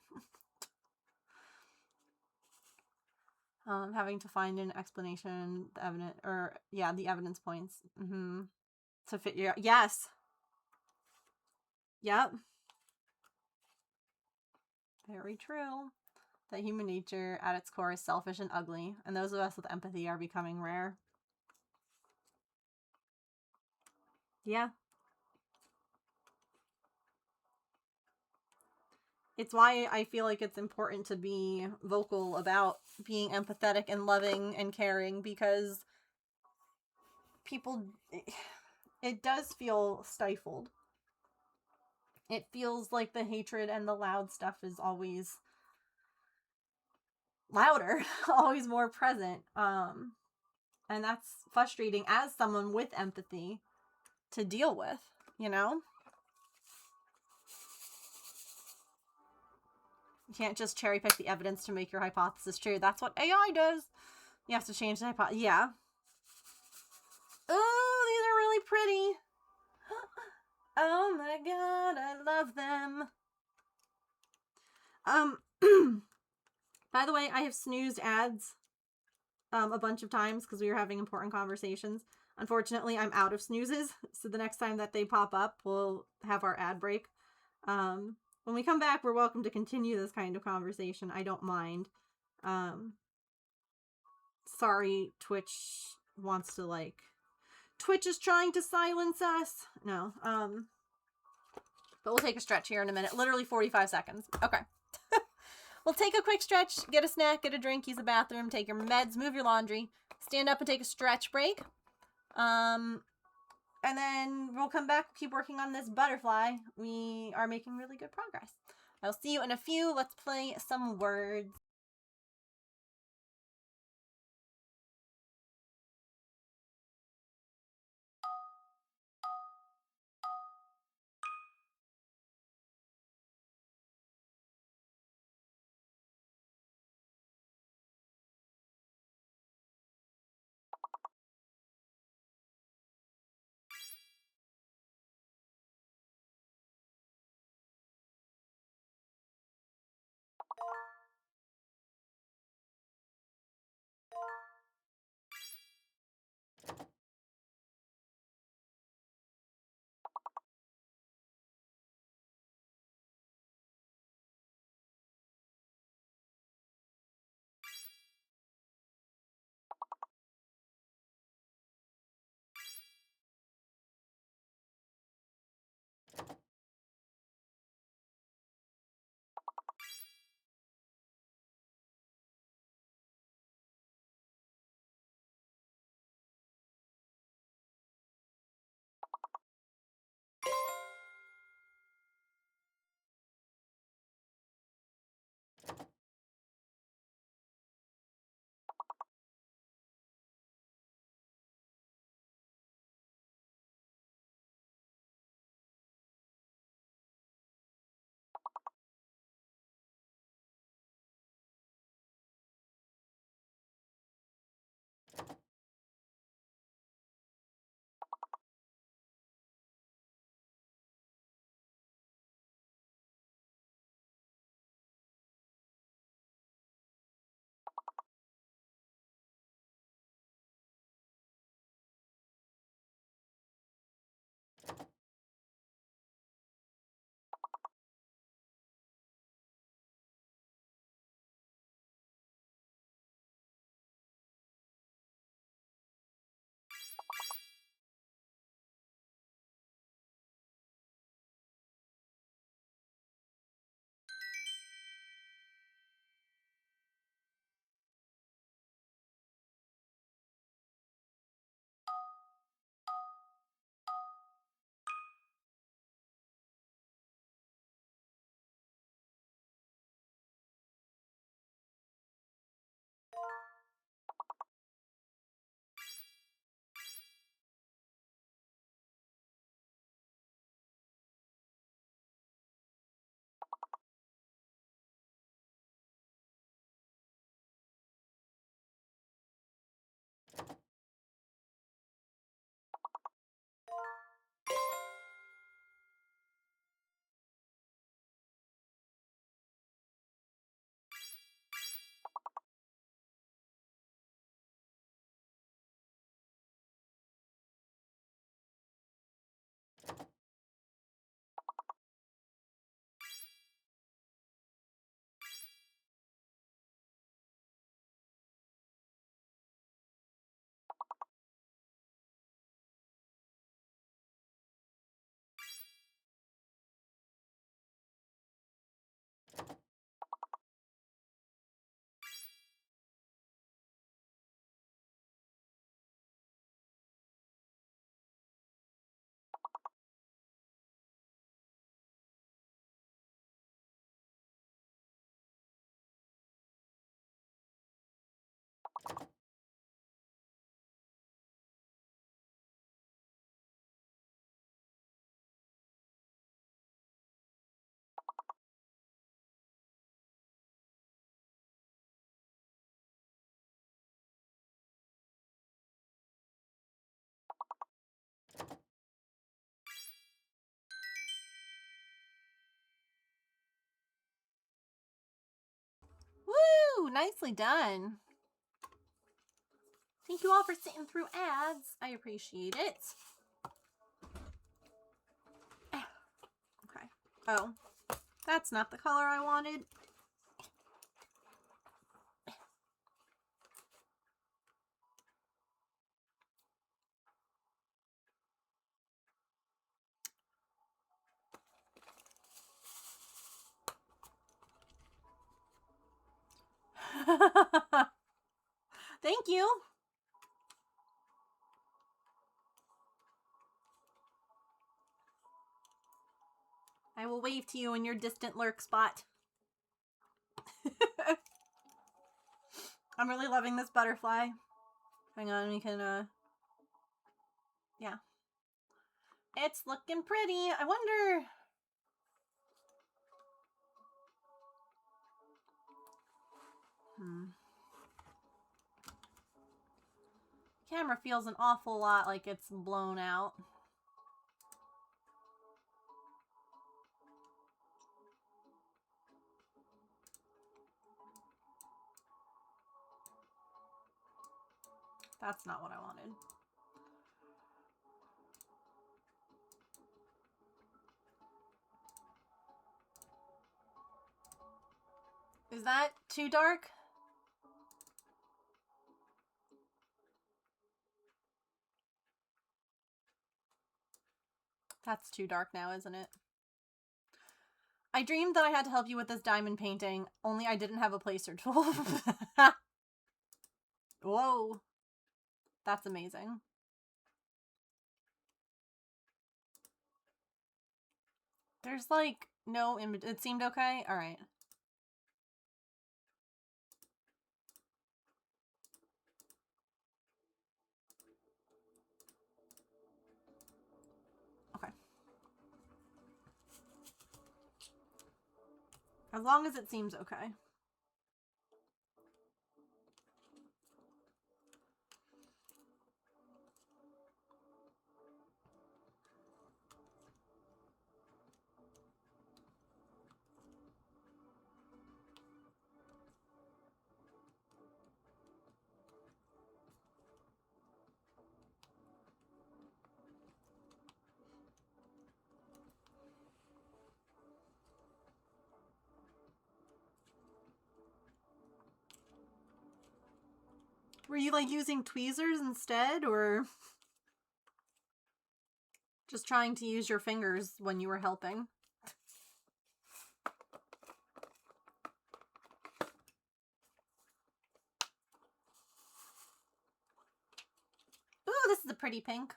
Having to find an explanation, the evidence, or yeah, the evidence points. To fit your, yes. Yep. Very true. That human nature at its core is selfish and ugly, and those of us with empathy are becoming rare. Yeah. It's why I feel like it's important to be vocal about being empathetic and loving and caring, because people, it does feel stifled. It feels like the hatred and the loud stuff is always louder, always more present. And that's frustrating as someone with empathy to deal with, you know? You can't just cherry pick the evidence to make your hypothesis true. That's what AI does. You have to change the hypothesis. Yeah. Oh, these are really pretty. Oh my god, I love them. By the way, I have snoozed ads a bunch of times because we were having important conversations. Unfortunately, I'm out of snoozes, so the next time that they pop up, we'll have our ad break. When we come back, we're welcome to continue this kind of conversation. I don't mind. Sorry, Twitch wants to, like... Twitch is trying to silence us. No, but we'll take a stretch here in a minute. Literally 45 seconds. Okay. We'll take a quick stretch, get a snack, get a drink, use the bathroom, take your meds, move your laundry, stand up and take a stretch break. And then we'll come back, keep working on this butterfly. We are making really good progress. I'll see you in a few. Let's play some words. Woo! Nicely done. Thank you all for sitting through ads. I appreciate it. Okay. Oh, that's not the color I wanted. Thank you. I will wave to you in your distant lurk spot. I'm really loving this butterfly. Hang on, we can, yeah. It's looking pretty. I wonder... Camera feels an awful lot like it's blown out. That's not what I wanted. Is that too dark? That's too dark now, isn't it? I dreamed that I had to help you with this diamond painting, only I didn't have a placer tool. Whoa. That's amazing. There's like no image. It seemed okay? Alright. Okay. As long as it seems okay. Were you like using tweezers instead, or just trying to use your fingers when you were helping? Ooh, this is a pretty pink.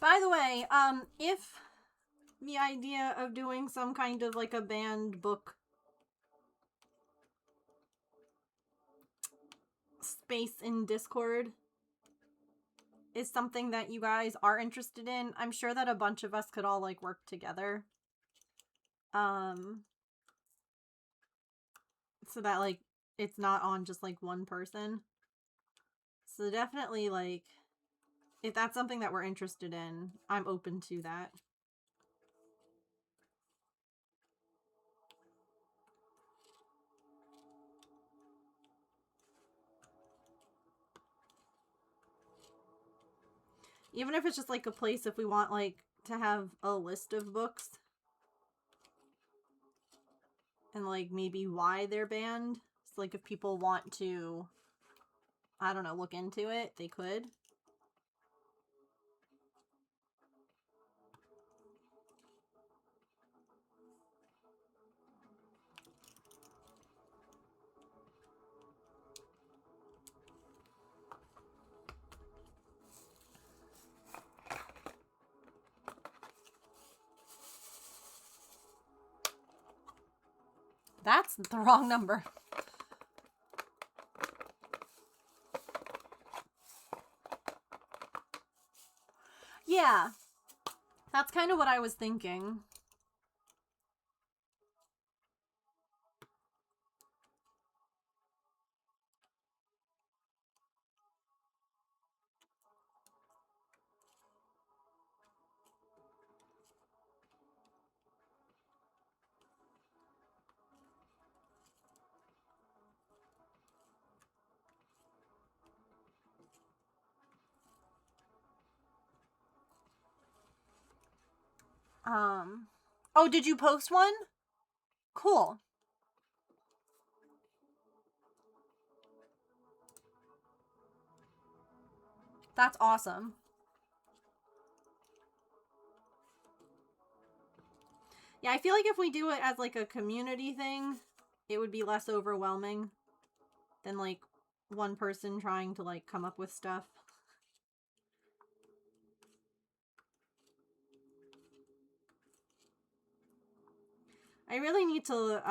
By the way, if the idea of doing some kind of like a banned book space in Discord is something that you guys are interested in, I'm sure that a bunch of us could all like work together. So that like it's not on just like one person. So definitely like if that's something that we're interested in, I'm open to that. Even if it's just like a place if we want like to have a list of books. And like maybe why they're banned. So like if people want to, I don't know, look into it, they could. That's the wrong number. Yeah. That's kind of what I was thinking. Oh, did you post one? Cool. That's awesome. Yeah, I feel like if we do it as like a community thing, it would be less overwhelming than like one person trying to like come up with stuff. I really need to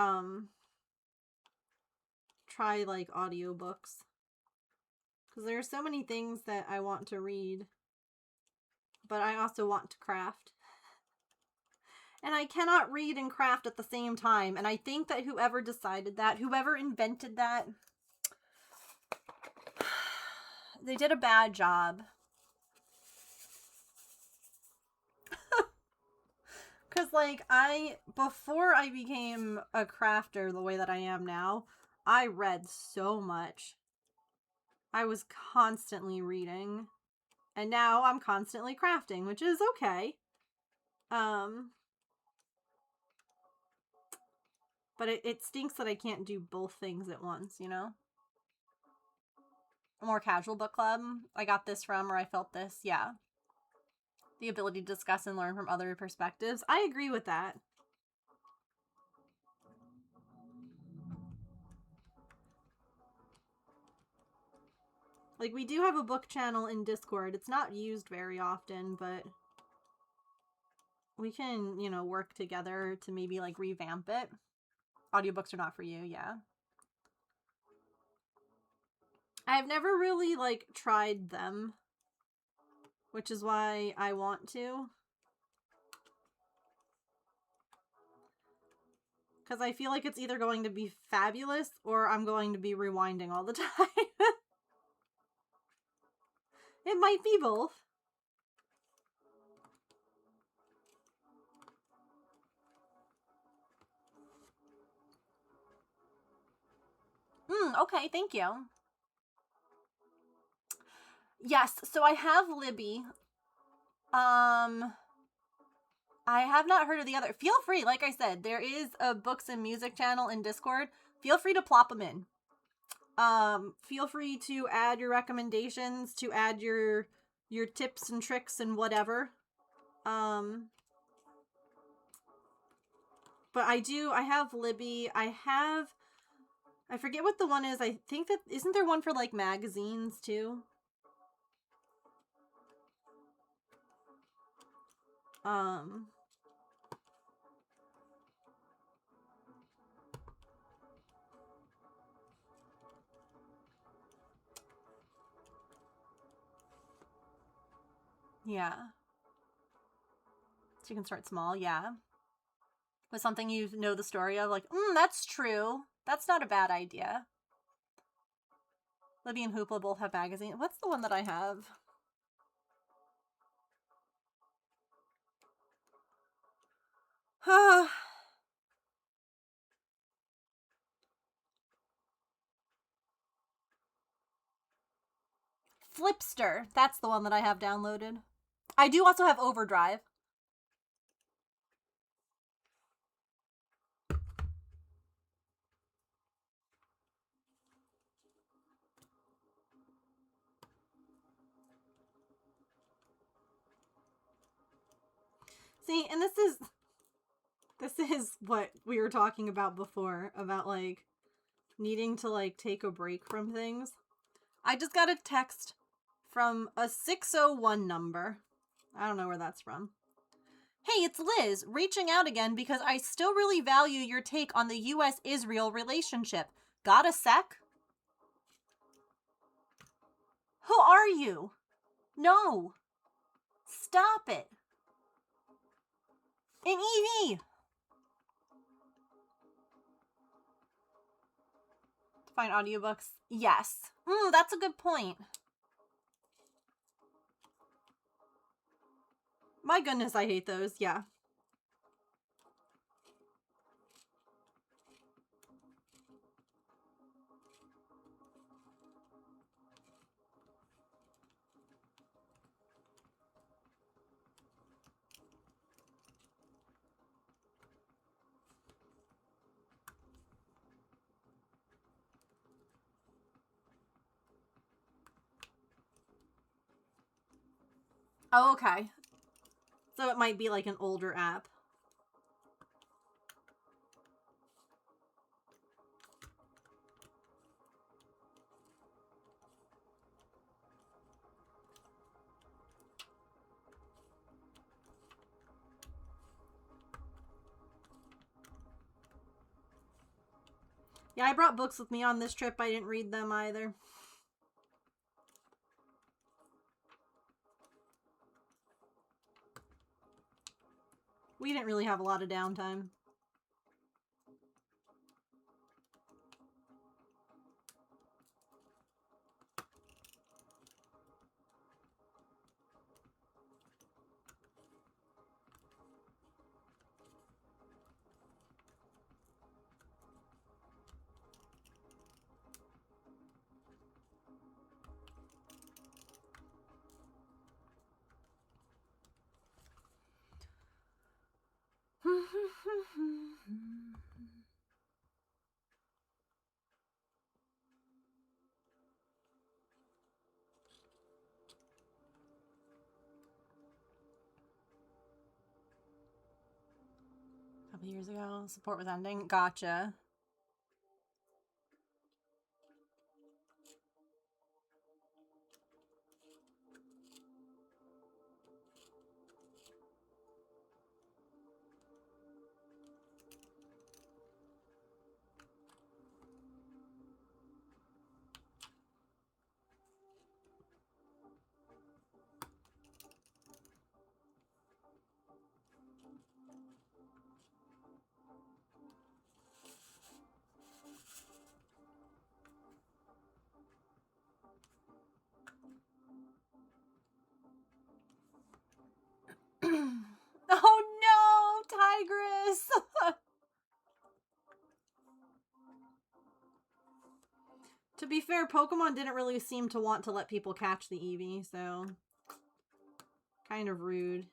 try like audiobooks, because there are so many things that I want to read, but I also want to craft. And I cannot read and craft at the same time. And I think that whoever decided that, whoever invented that, they did a bad job. Because, like, before I became a crafter the way that I am now, I read so much. I was constantly reading. And now I'm constantly crafting, which is okay. But it stinks that I can't do both things at once, you know? A more casual book club. I got this from, or I felt this, yeah. The ability to discuss and learn from other perspectives. I agree with that. Like, we do have a book channel in Discord. It's not used very often, but we can, you know, work together to maybe, like, revamp it. Audiobooks are not for you, yeah. I've never really, like, tried them, which is why I want to. Because I feel like it's either going to be fabulous or I'm going to be rewinding all the time. It might be both. Okay, thank you. Yes, so I have Libby. I have not heard of the other. Feel free, like I said, there is a books and music channel in Discord. Feel free to plop them in. Feel free to add your recommendations, to add your tips and tricks and whatever. But I have Libby. I forget what the one is. I think that, isn't there one for like magazines too? Yeah. So you can start small, yeah. With something you know the story of, like, that's true. That's not a bad idea. Libby and Hoopla both have magazines. What's the one that I have? Flipster. That's the one that I have downloaded. I do also have Overdrive. See, and this is what we were talking about before, about like needing to like take a break from things. I just got a text from a 601 number. I don't know where that's from. Hey, it's Liz, reaching out again because I still really value your take on the US-Israel relationship. Got a sec? Who are you? No. Stop it. An EV. Find audiobooks. Yes. That's a good point. My goodness, I hate those. Yeah. Oh, okay. So it might be like an older app. Yeah, I brought books with me on this trip. I didn't read them either. We didn't really have a lot of downtime. A couple years ago, support was ending. Gotcha. Oh no, Tigress! To be fair, Pokemon didn't really seem to want to let people catch the Eevee, so kind of rude.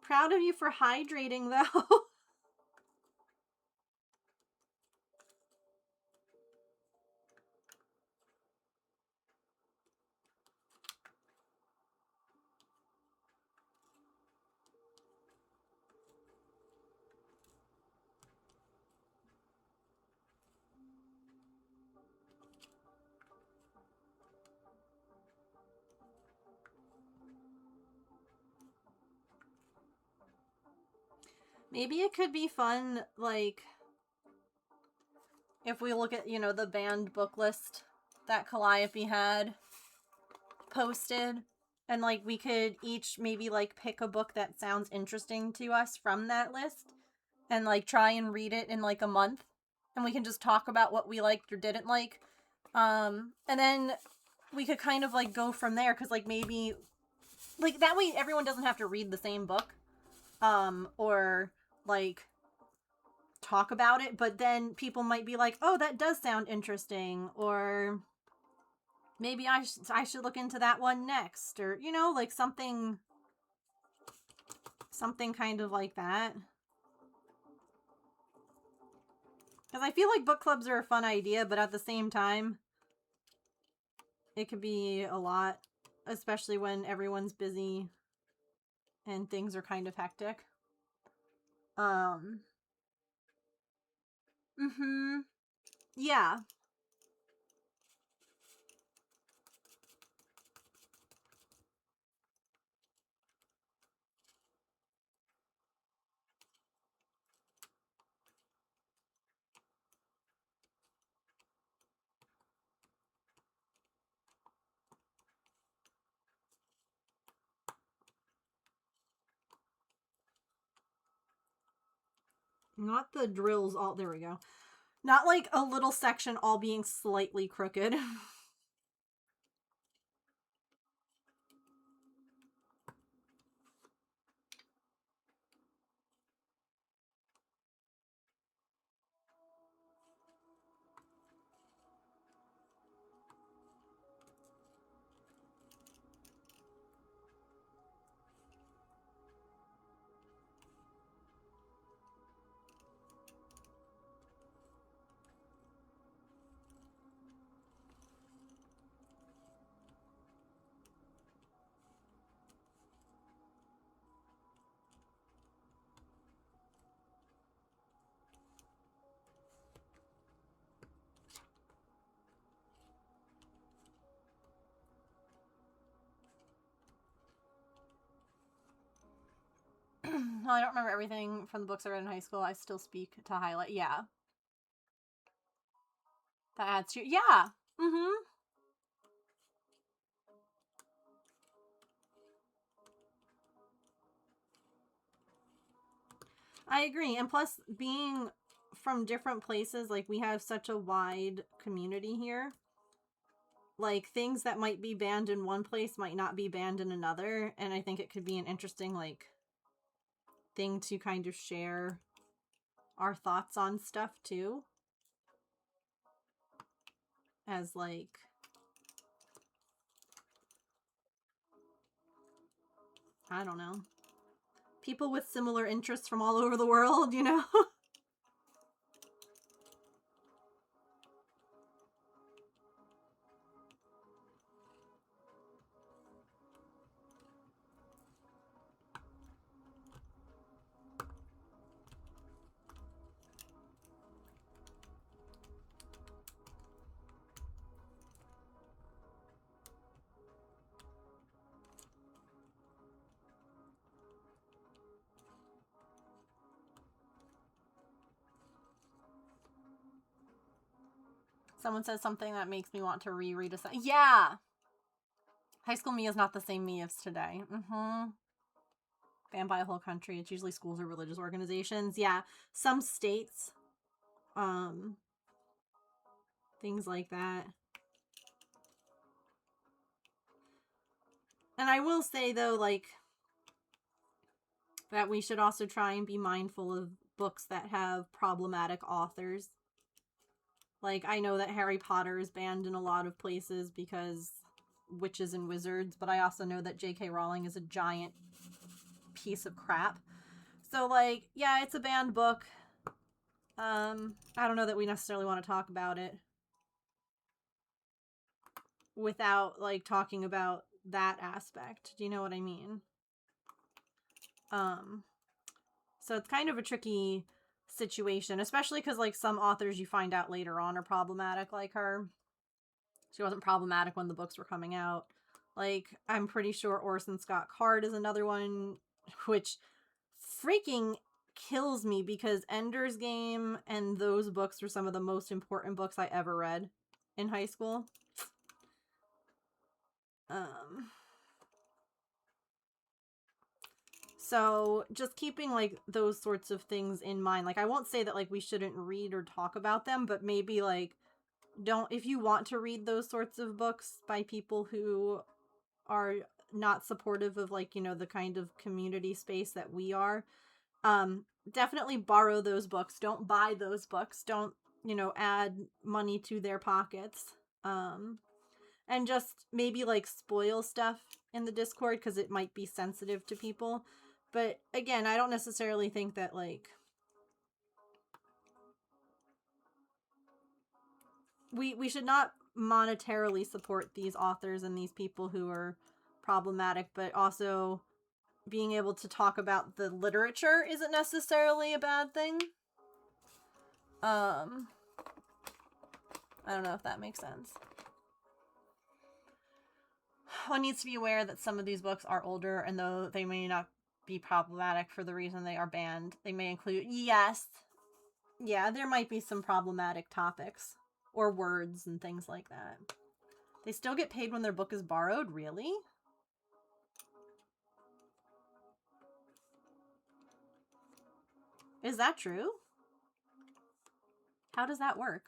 Proud of you for hydrating, though. Maybe it could be fun, like, if we look at, you know, the banned book list that Calliope had posted, and, like, we could each maybe, like, pick a book that sounds interesting to us from that list, and, like, try and read it in, like, a month, and we can just talk about what we liked or didn't like, and then we could kind of, like, go from there, because, like, maybe, like, that way everyone doesn't have to read the same book, or, like, talk about it, but then people might be like, oh, that does sound interesting, or maybe I should look into that one next, or, you know, like something kind of like that. Because I feel like book clubs are a fun idea, but at the same time, it could be a lot, especially when everyone's busy and things are kind of hectic. Yeah. Not the drills all, there we go. Not like a little section all being slightly crooked. Well, I don't remember everything from the books I read in high school. I still speak to highlight. Yeah. That adds to... Yeah. Mm-hmm. I agree. And plus, being from different places, like, we have such a wide community here. Like, things that might be banned in one place might not be banned in another. And I think it could be an interesting, like, thing to kind of share our thoughts on stuff, too. As, like... I don't know. People with similar interests from all over the world, you know? Someone says something that makes me want to reread a... Yeah! High school me is not the same me as today. Mm-hmm. Banned by a whole country. It's usually schools or religious organizations. Yeah. Some states. Things like that. And I will say, though, like, that we should also try and be mindful of books that have problematic authors. Like, I know that Harry Potter is banned in a lot of places because witches and wizards, but I also know that J.K. Rowling is a giant piece of crap. So, like, yeah, it's a banned book. I don't know that we necessarily want to talk about it without, like, talking about that aspect. Do you know what I mean? So it's kind of a tricky situation, especially because, like, some authors you find out later on are problematic, like her. She wasn't problematic when the books were coming out. Like, I'm pretty sure Orson Scott Card is another one, which freaking kills me because Ender's Game and those books were some of the most important books I ever read in high school. So just keeping, like, those sorts of things in mind. Like, I won't say that, like, we shouldn't read or talk about them, but maybe, like, don't, if you want to read those sorts of books by people who are not supportive of, like, you know, the kind of community space that we are, definitely borrow those books. Don't buy those books. Don't, you know, add money to their pockets. And just maybe, like, spoil stuff in the Discord because it might be sensitive to people. But again, I don't necessarily think that, like, we should not monetarily support these authors and these people who are problematic, but also being able to talk about the literature isn't necessarily a bad thing. I don't know if that makes sense. One needs to be aware that some of these books are older, and though they may not be problematic for the reason they are banned, they may include... Yes. Yeah, there might be some problematic topics. Or words and things like that. They still get paid when their book is borrowed? Really? Is that true? How does that work?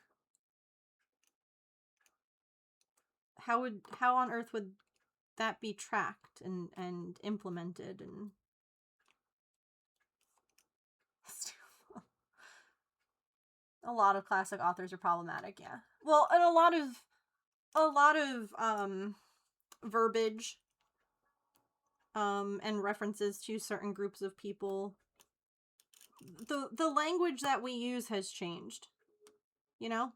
How on earth would that be tracked and implemented and a lot of classic authors are problematic, yeah. Well, and a lot of verbiage and references to certain groups of people. The language that we use has changed, you know,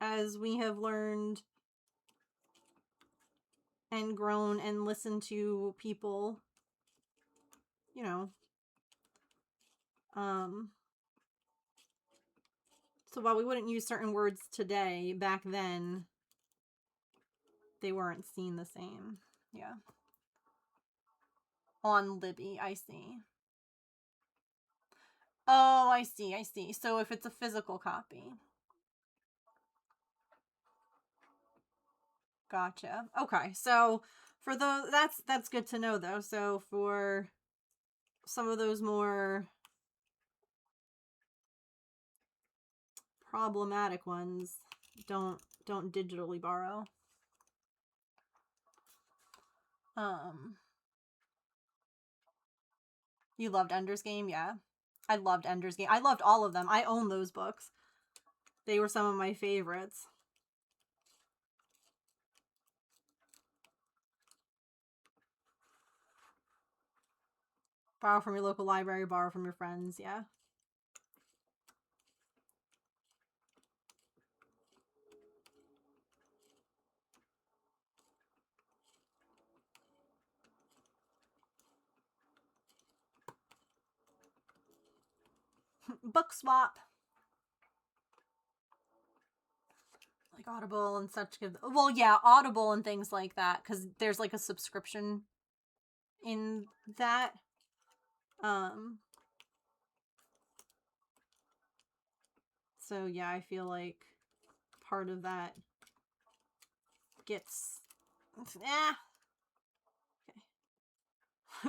as we have learned and grown and listened to people, you know. So while we wouldn't use certain words today, back then they weren't seen the same. Yeah. On Libby, I see. Oh, I see, I see. So if it's a physical copy. Gotcha. Okay, so for those, that's good to know though. So for some of those more problematic ones, don't digitally borrow. You loved Ender's Game? Yeah. I loved Ender's Game. I loved all of them. I own those books. They were some of my favorites. Borrow from your local library, borrow from your friends, yeah. Book swap. Like Audible and such. Well, yeah, Audible and things like that, because there's like a subscription in that. So yeah, I feel like part of that gets... Okay.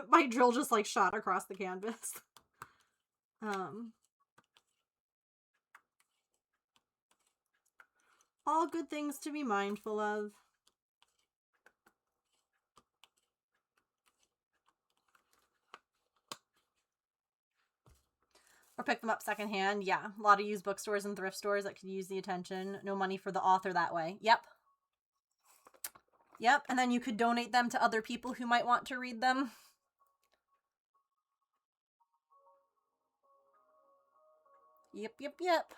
My drill just like shot across the canvas. All good things to be mindful of. Or pick them up secondhand. Yeah, a lot of used bookstores and thrift stores that could use the attention. No money for the author that way. Yep. Yep, and then you could donate them to other people who might want to read them. Yep, yep, yep.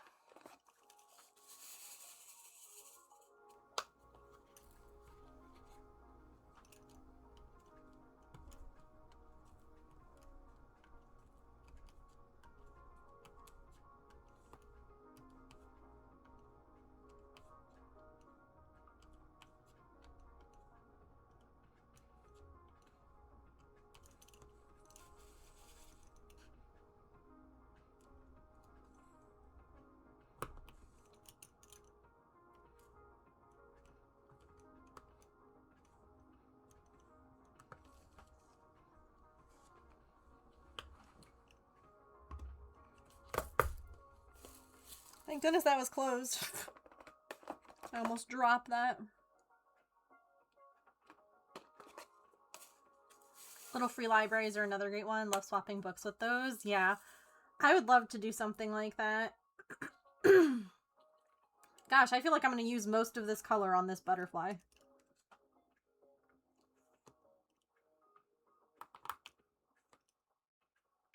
Thank goodness that was closed. I almost dropped that. Little free libraries are another great one. Love swapping books with those. Yeah. I would love to do something like that. Gosh, I feel like I'm going to use most of this color on this butterfly.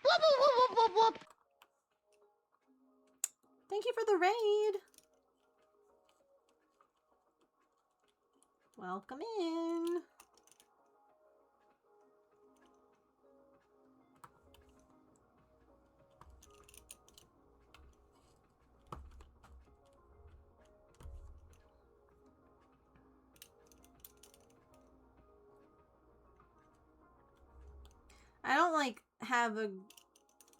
Whoop, whoop, whoop, whoop, whoop, whoop. Thank you for the raid. Welcome in.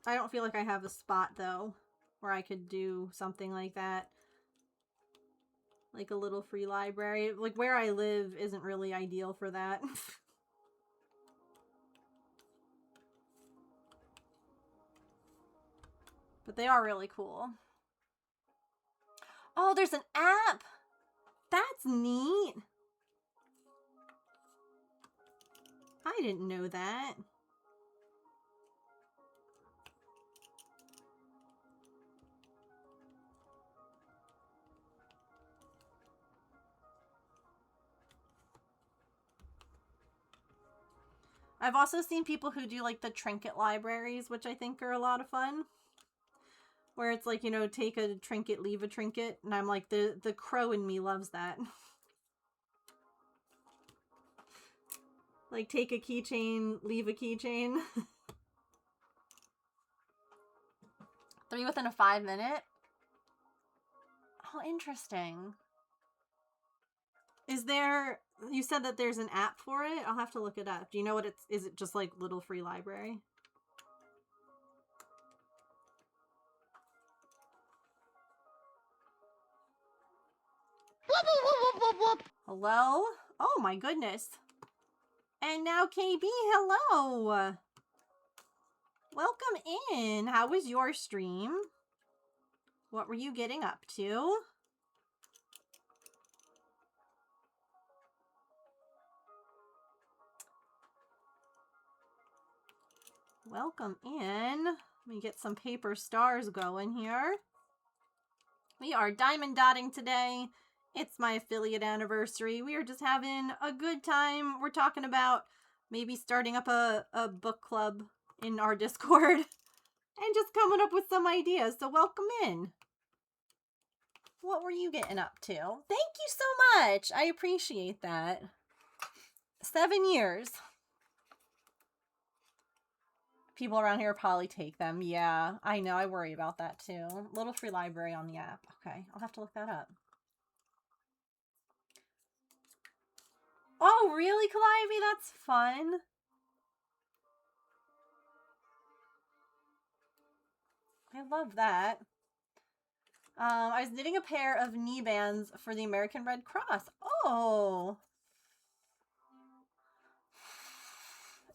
I don't feel like I have a spot though where I could do something like that. Like a little free library. Like where I live isn't really ideal for that. But they are really cool. Oh, there's an app. That's neat. I didn't know that. I've also seen people who do like the trinket libraries, which I think are a lot of fun. Where it's like, you know, take a trinket, leave a trinket. And I'm like, the crow in me loves that. Like, take a keychain, leave a keychain. 3 within a 5-minute? Oh, interesting. Is there... You said that there's an app for it? I'll have to look it up. Do you know what it's... Is it just like little free library? Whoop, whoop, whoop, whoop, whoop, whoop. Hello? Oh my goodness. And now KB, hello! Welcome in. How was your stream? What were you getting up to? Welcome in. Let me get some paper stars going here. We are diamond dotting today. It's my affiliate anniversary. We are just having a good time. We're talking about maybe starting up a book club in our Discord and just coming up with some ideas. So welcome in. What were you getting up to? Thank you so much. I appreciate that. 7 years. People around here probably take them. Yeah, I know. I worry about that too. Little free library on the app. Okay, I'll have to look that up. Oh, really, Calliope? That's fun. I love that. I was knitting a pair of knee bands for the American Red Cross. Oh.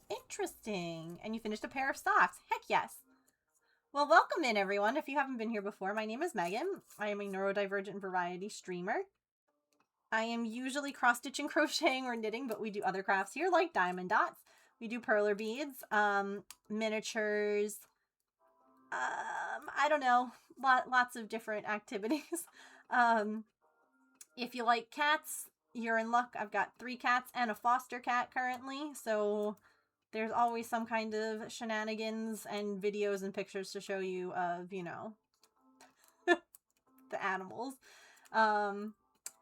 Interesting. And you finished a pair of socks. Heck yes. Well, welcome in, everyone. If you haven't been here before, my name is Megan. I am a neurodivergent variety streamer. I am usually cross-stitching, crocheting, or knitting, but we do other crafts here, like diamond dots. We do perler beads, miniatures, I don't know, lots of different activities. If you like cats, you're in luck. I've got 3 cats and a foster cat currently, so there's always some kind of shenanigans and videos and pictures to show you of, you know, the animals.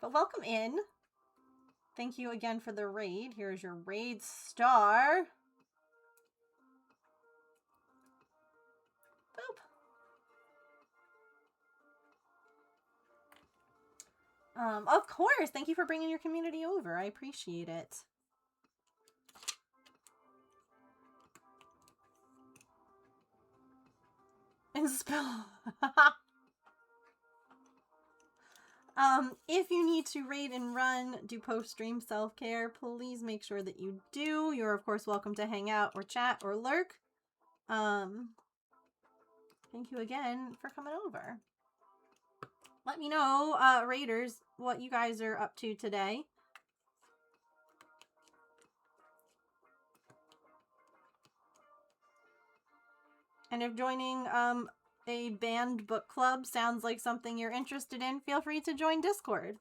But welcome in. Thank you again for the raid. Here's your raid star. Boop. Of course. Thank you for bringing your community over. I appreciate it. And spell. If you need to raid and run, do post-stream self-care, please make sure that you do. You're, of course, welcome to hang out or chat or lurk. Thank you again for coming over. Let me know, raiders, what you guys are up to today. And if joining, a band book club sounds like something you're interested in, feel free to join Discord.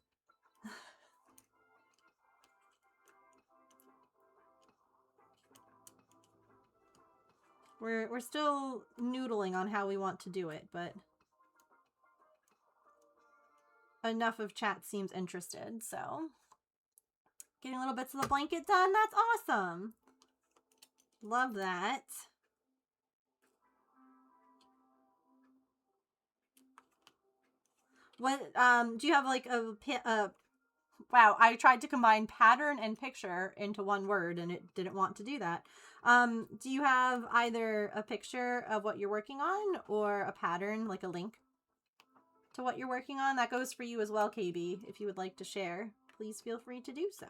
We're still noodling on how we want to do it, but enough of chat seems interested, so getting little bits of the blanket done, that's awesome. Love that. What, do you have like wow, I tried to combine pattern and picture into one word and it didn't want to do that. Do you have either a picture of what you're working on or a pattern, like a link to what you're working on? That goes for you as well, KB. If you would like to share, please feel free to do so.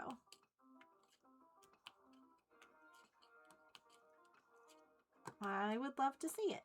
I would love to see it.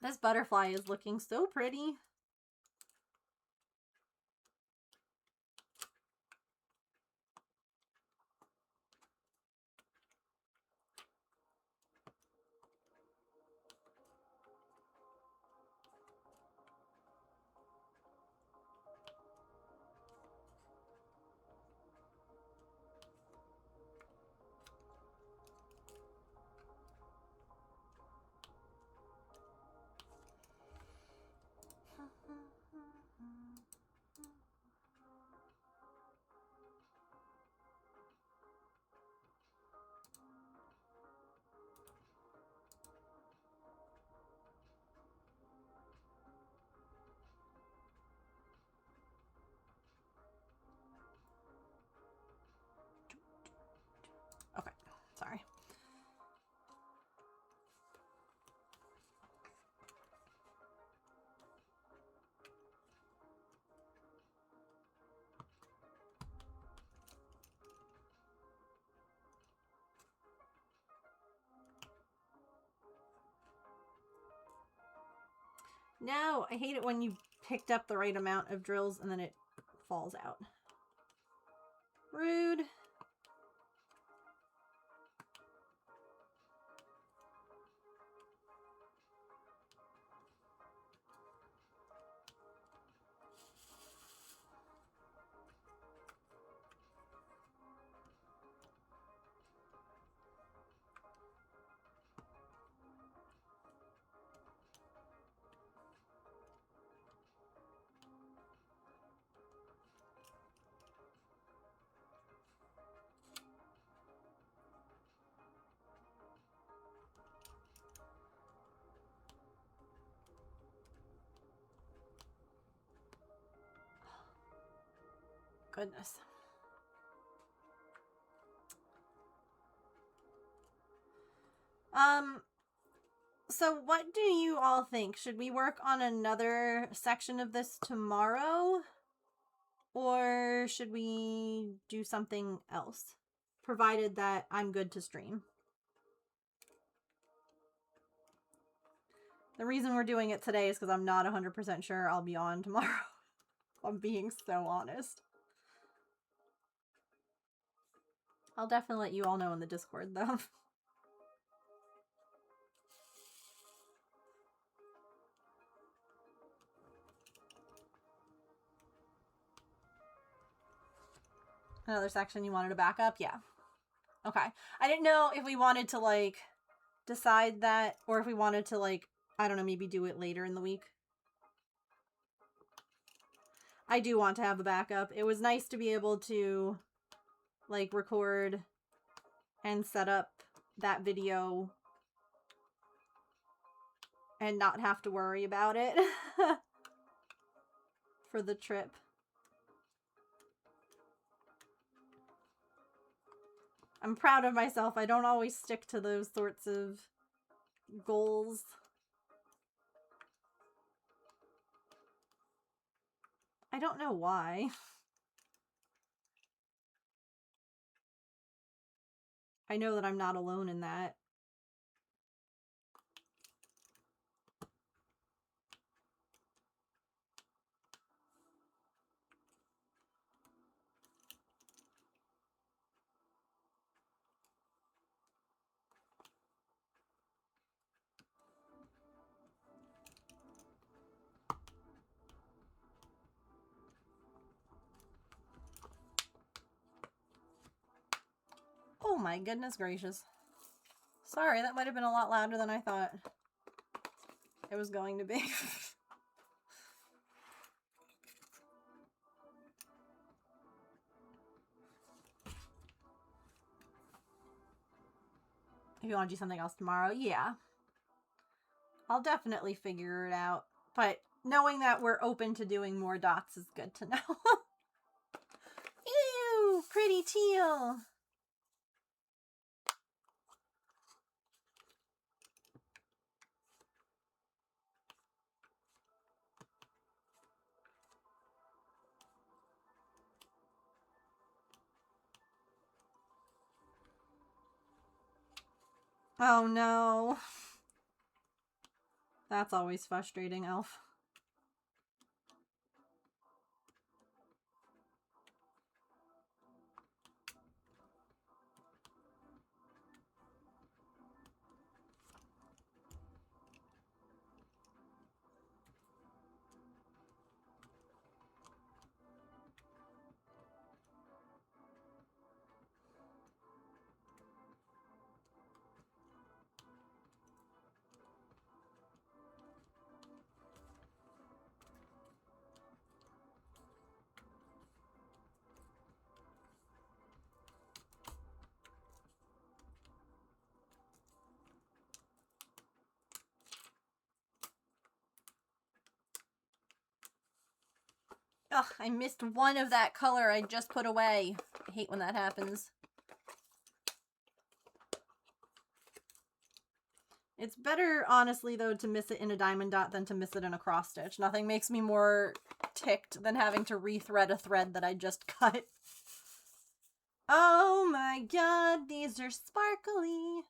This butterfly is looking so pretty. Okay, sorry. No, I hate it when you picked up the right amount of drills and then it falls out. Rude. Goodness. So what do you all think? Should we work on another section of this tomorrow? Or should we do something else? Provided that I'm good to stream. The reason we're doing it today is because I'm not 100% sure I'll be on tomorrow. I'm being so honest. I'll definitely let you all know in the Discord, though. Another section you wanted to back up? Yeah. Okay. I didn't know if we wanted to, like, decide that, or if we wanted to, like, I don't know, maybe do it later in the week. I do want to have a backup. It was nice to be able to, like, record and set up that video and not have to worry about it for the trip. I'm proud of myself. I don't always stick to those sorts of goals. I don't know why. I know that I'm not alone in that. Oh my goodness gracious. Sorry, that might have been a lot louder than I thought it was going to be. If you want to do something else tomorrow, yeah. I'll definitely figure it out. But knowing that we're open to doing more dots is good to know. Ew, pretty teal. Oh no. That's always frustrating, Elf. Ugh, I missed one of that color I just put away. I hate when that happens. It's better, honestly, though, to miss it in a diamond dot than to miss it in a cross stitch. Nothing makes me more ticked than having to rethread a thread that I just cut. Oh my god, these are sparkly.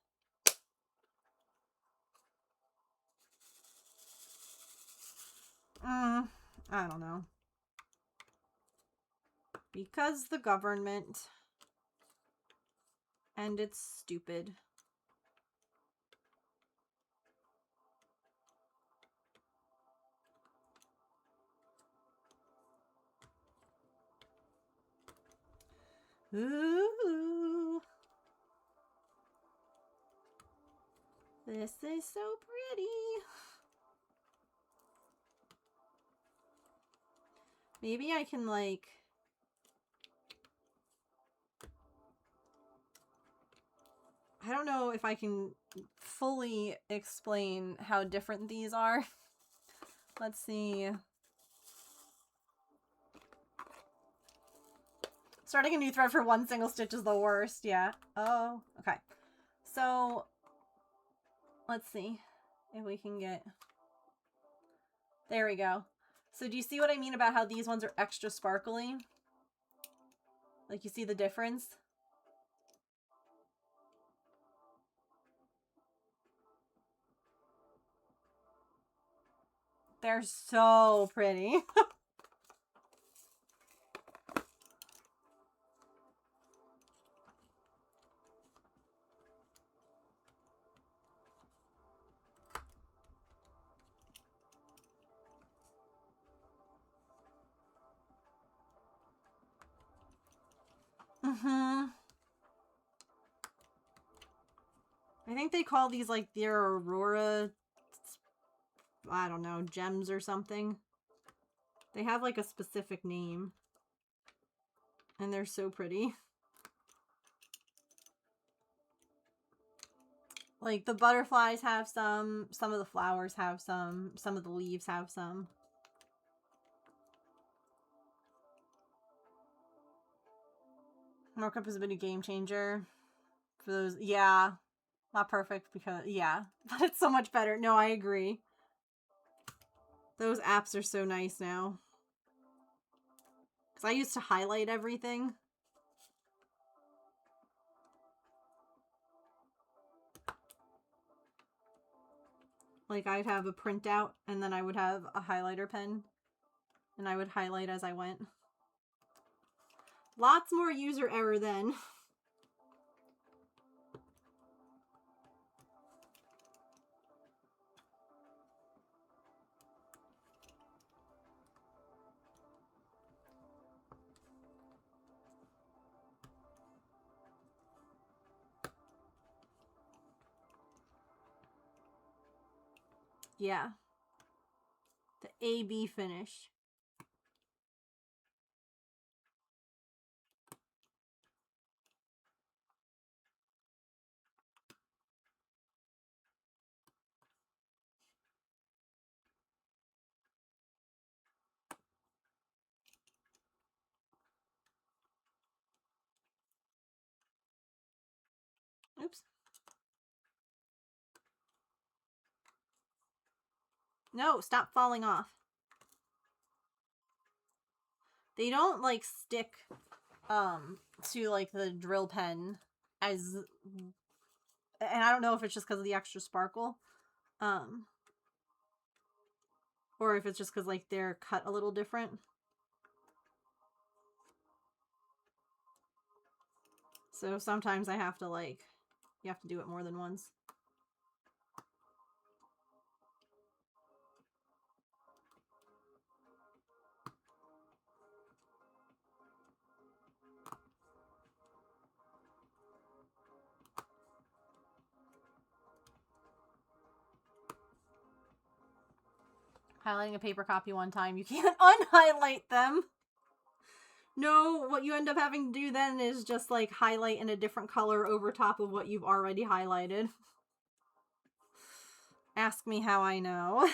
I don't know. Because the government. And it's stupid. Ooh. This is so pretty. Maybe I can, like... I don't know if I can fully explain how different these are. Let's see. Starting a new thread for one single stitch is the worst, yeah. Oh, okay. So, let's see if we can get... There we go. So do you see what I mean about how these ones are extra sparkly? Like, you see the difference? They're so pretty. I think they call these, like, their Aurora, I don't know, gems or something. They have, like, a specific name. And they're so pretty. Like, the butterflies have some of the flowers have some of the leaves have some. Markup has been a game changer for those. Yeah. Not perfect because, yeah. But it's so much better. No, I agree. Those apps are so nice now. Because I used to highlight everything. Like, I'd have a printout, and then I would have a highlighter pen. And I would highlight as I went. Lots more user error then. Yeah. The AB finish. Oops. No, stop falling off. They don't, like, stick, to, like, the drill pen as... And I don't know if it's just because of the extra sparkle. Or if it's just because, like, they're cut a little different. So sometimes I have to, like, you have to do it more than once. Highlighting a paper copy one time, you can't unhighlight them. No, what you end up having to do then is just, like, highlight in a different color over top of what you've already highlighted. Ask me how I know.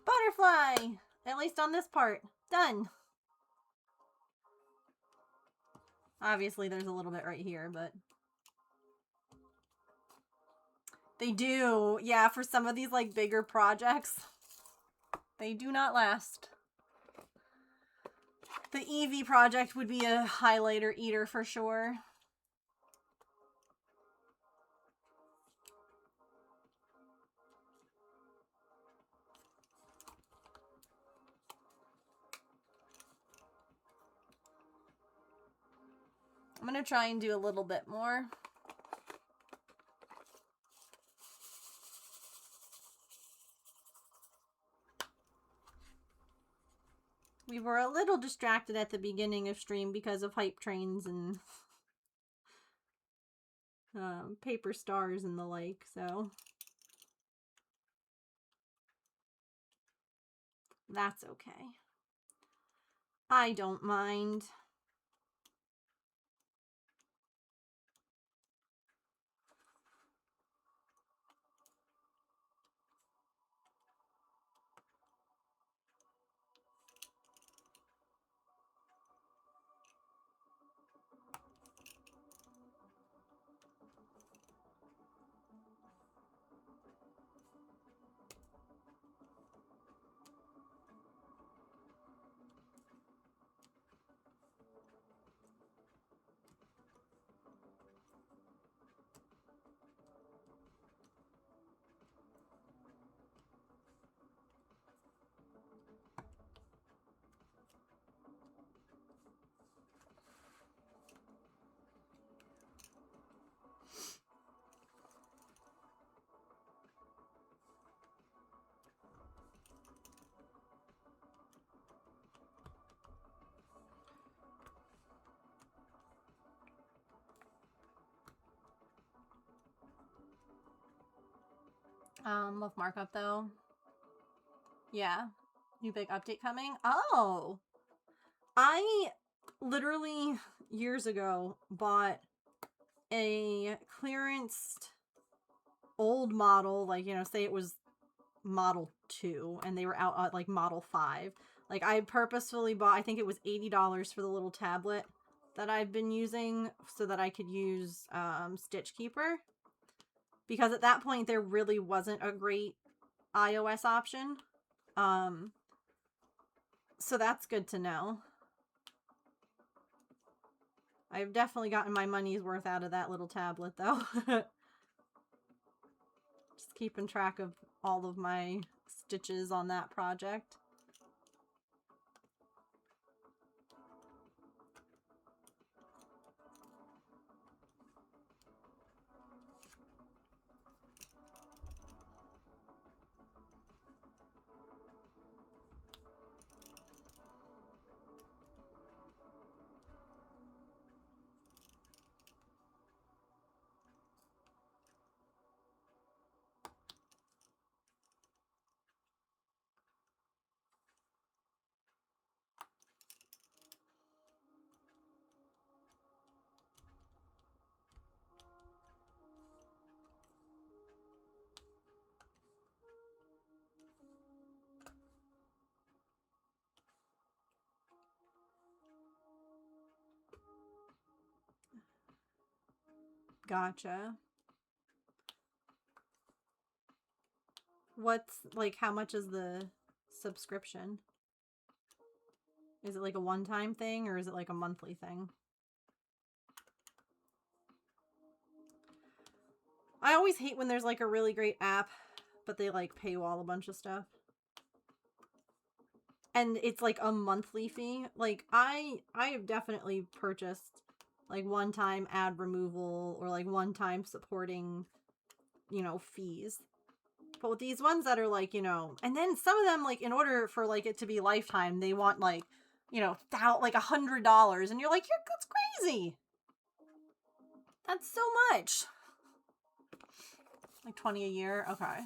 Butterfly! At least on this part. Done. Obviously, there's a little bit right here, but... They do. Yeah, for some of these, like, bigger projects, they do not last. The Eevee project would be a highlighter eater for sure. I'm gonna try and do a little bit more. We were a little distracted at the beginning of stream because of hype trains and paper stars and the like, so that's okay. I don't mind. Love markup though. Yeah. New big update coming? Oh! I literally years ago bought a clearanced old model, like, you know, say it was Model 2 and they were out at like Model 5. Like, I purposefully bought, I think it was $80 for the little tablet that I've been using so that I could use Stitch Keeper. Because at that point there really wasn't a great iOS option. So that's good to know. I've definitely gotten my money's worth out of that little tablet though. Just keeping track of all of my stitches on that project. Gotcha. What's, like, how much is the subscription? Is it like a one-time thing or is it like a monthly thing? I always hate when there's like a really great app, but they like paywall a bunch of stuff. And it's like a monthly fee. Like I have definitely purchased like one-time ad removal or like one-time supporting, you know, fees. But with these ones that are like, you know, and then some of them, like, in order for like it to be lifetime, they want like, you know, like $100, and you're like, that's crazy. That's so much. Like 20 a year. Okay.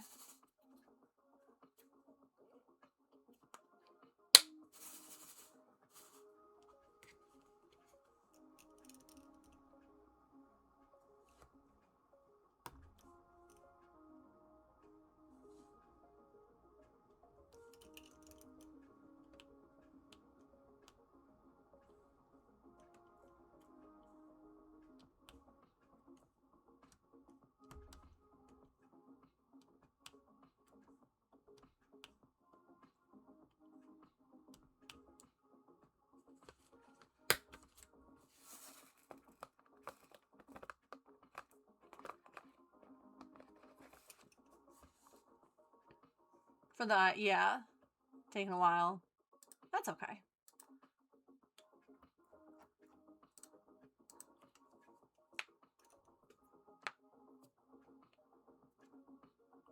For that, yeah. Taking a while. That's okay.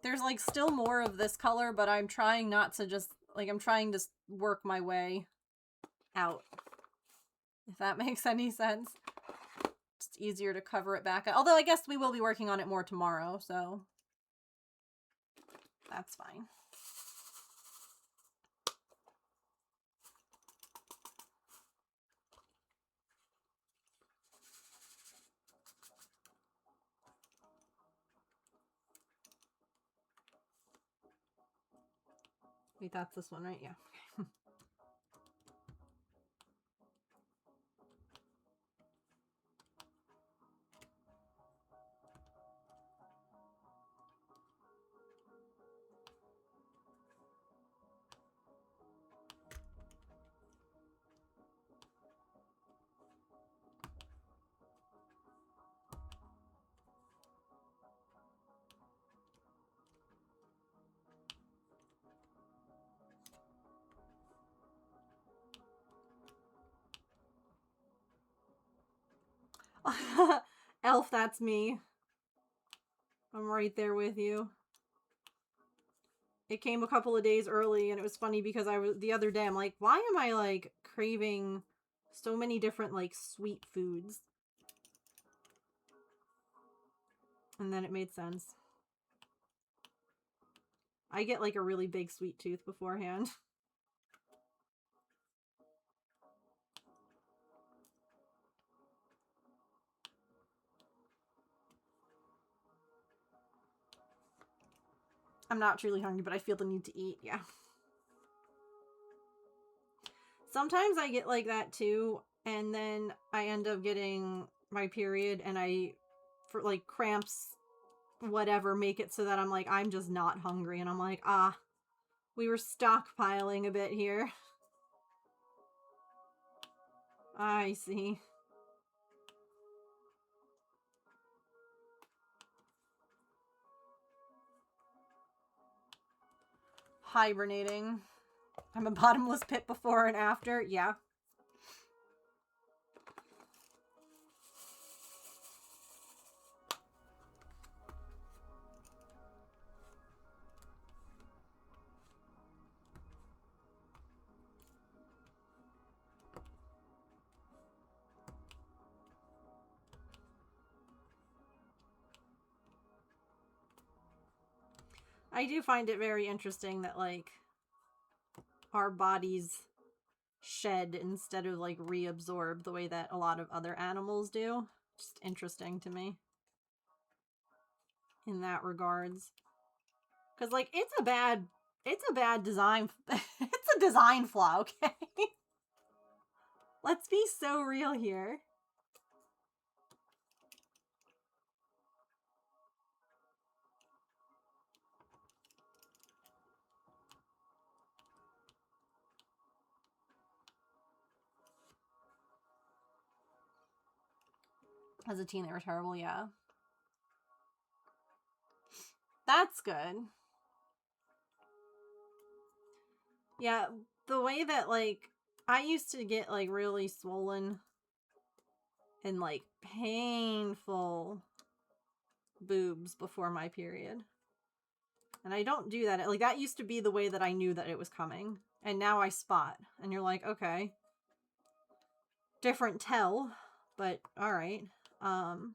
There's like still more of this color, but I'm trying not to just, like, I'm trying to work my way out. If that makes any sense. It's easier to cover it back. Although I guess we will be working on it more tomorrow, so that's fine. Wait, that's this one, right? Yeah. Elf, that's me. I'm right there with you. It came a couple of days early, and it was funny because the other day I'm like, why am I like craving so many different like sweet foods? And then it made sense. I get like a really big sweet tooth beforehand. I'm not truly hungry, but I feel the need to eat, yeah. Sometimes I get like that too, and then I end up getting my period, and for like cramps, whatever, make it so that I'm like, I'm just not hungry, and I'm like, we were stockpiling a bit here. I see. Hibernating. I'm a bottomless pit before and after. Yeah. I do find it very interesting that, like, our bodies shed instead of, like, reabsorb the way that a lot of other animals do. Just interesting to me. In that regards. Because, like, it's a bad design. It's a design flaw, okay? Let's be so real here. As a teen, they were terrible, yeah. That's good. Yeah, the way that, like, I used to get, like, really swollen and, like, painful boobs before my period. And I don't do that. Like, that used to be the way that I knew that it was coming. And now I spot. And you're like, okay. Different tell, but alright. And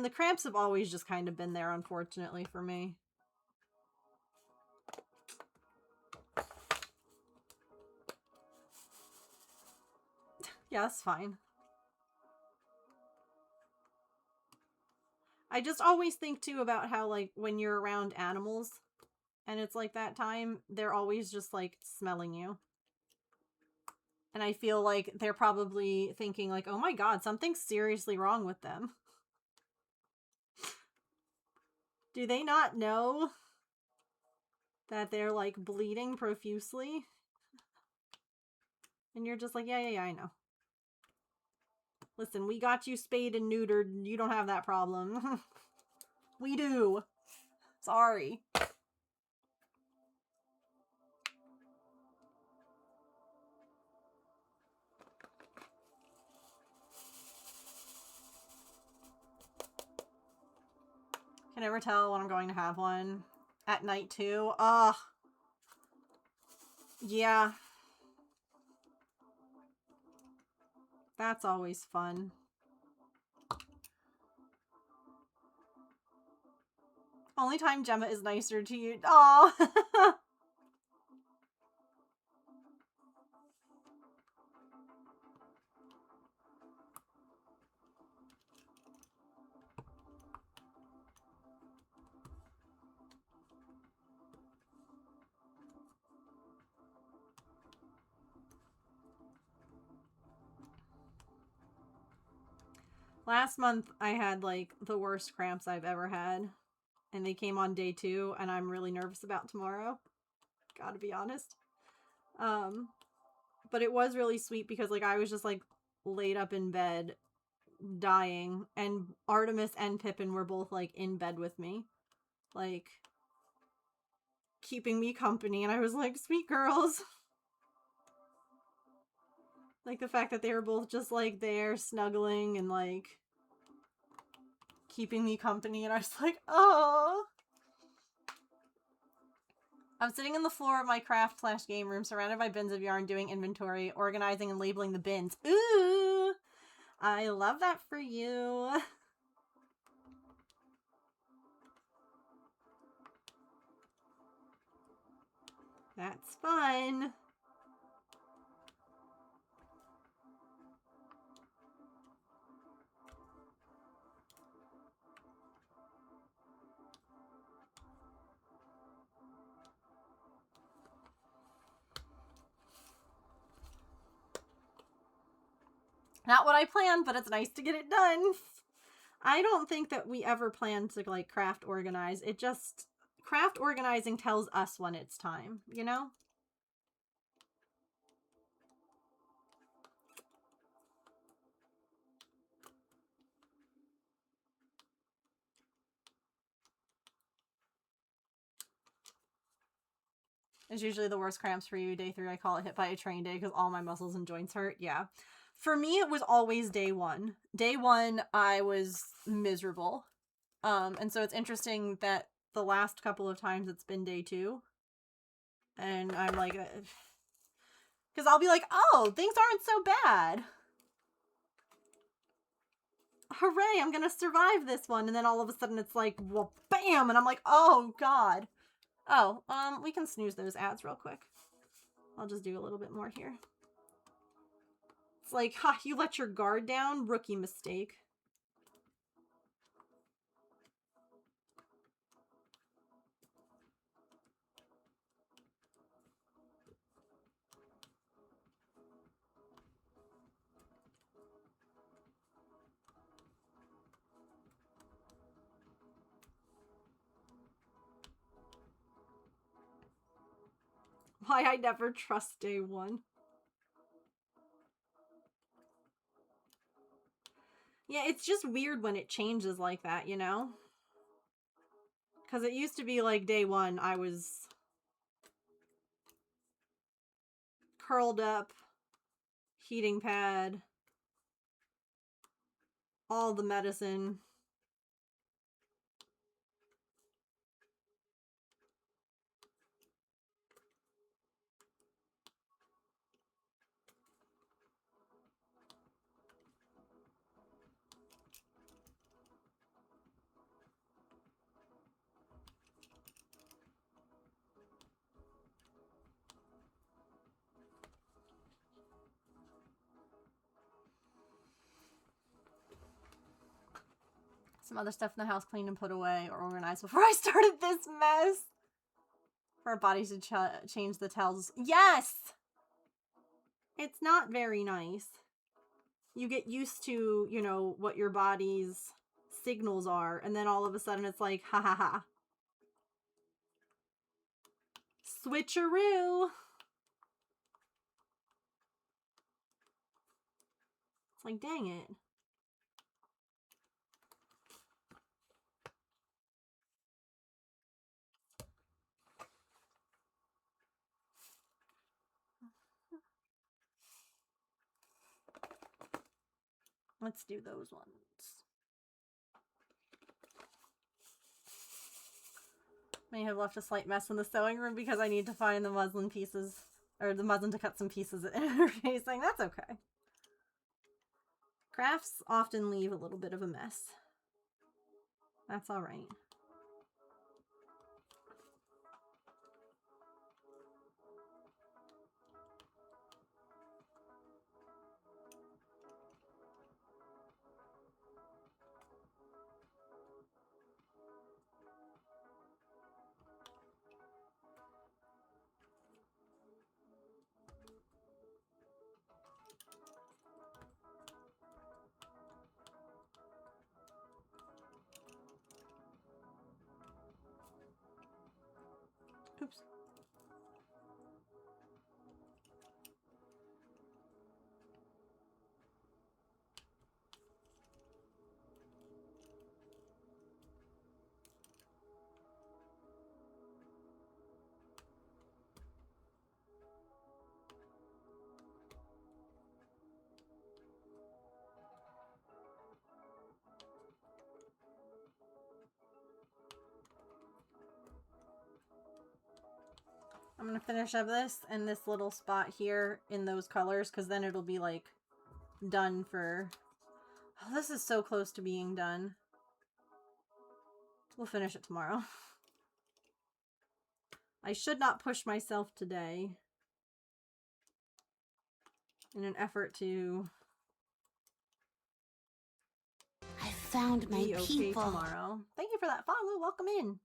the cramps have always just kind of been there, unfortunately, for me. Yeah, that's fine. I just always think, too, about how, like, when you're around animals and it's like that time, they're always just, like, smelling you. And I feel like they're probably thinking, like, oh my god, something's seriously wrong with them. Do they not know that they're, like, bleeding profusely? And you're just like, yeah, I know. Listen, we got you spayed and neutered. You don't have that problem. We do. Sorry. Can never tell when I'm going to have one. At night, too. Ugh. Yeah. That's always fun. Only time Gemma is nicer to you. Aw. Last month, I had, like, the worst cramps I've ever had. And they came on day 2, and I'm really nervous about tomorrow. Gotta be honest. But it was really sweet because, like, I was just, like, laid up in bed, dying, and Artemis and Pippin were both, like, in bed with me. Like, keeping me company, and I was like, sweet girls. Like, the fact that they were both just, like, there, snuggling, and, like, keeping me company, and I was like, oh. I'm sitting on the floor of my craft/game room, surrounded by bins of yarn, doing inventory, organizing and labeling the bins. Ooh! I love that for you. That's fun. Not what I planned, but it's nice to get it done. I don't think that we ever planned to, like, craft organize. It just... Craft organizing tells us when it's time, you know? It's usually the worst cramps for you. Day 3, I call it hit by a train day because all my muscles and joints hurt. Yeah. For me, it was always day 1. Day 1, I was miserable. And so it's interesting that the last couple of times it's been day 2. And I'm like... Because I'll be like, oh, things aren't so bad. Hooray, I'm gonna survive this one. And then all of a sudden it's like, well, bam! And I'm like, oh, God. Oh, we can snooze those ads real quick. I'll just do a little bit more here. It's like, ha, you let your guard down? Rookie mistake. Why I never trust day 1. Yeah, it's just weird when it changes like that, you know? Because it used to be like day one, I was curled up, heating pad, all the medicine. Some other stuff in the house cleaned and put away or organized before I started this mess. For our bodies to change the tells. Yes! It's not very nice. You get used to, you know, what your body's signals are, and then all of a sudden it's like, ha ha ha. Switcheroo! It's like, dang it. Let's do those ones. May have left a slight mess in the sewing room because I need to find the muslin pieces, or the muslin to cut some pieces interfacing. That's okay. Crafts often leave a little bit of a mess. That's alright. Oops. I'm gonna finish up this and this little spot here in those colors, because then it'll be like done for... Oh, this is so close to being done. We'll finish it tomorrow. I should not push myself today in an effort to I found my be okay people. tomorrow. Thank you for that follow. Welcome in.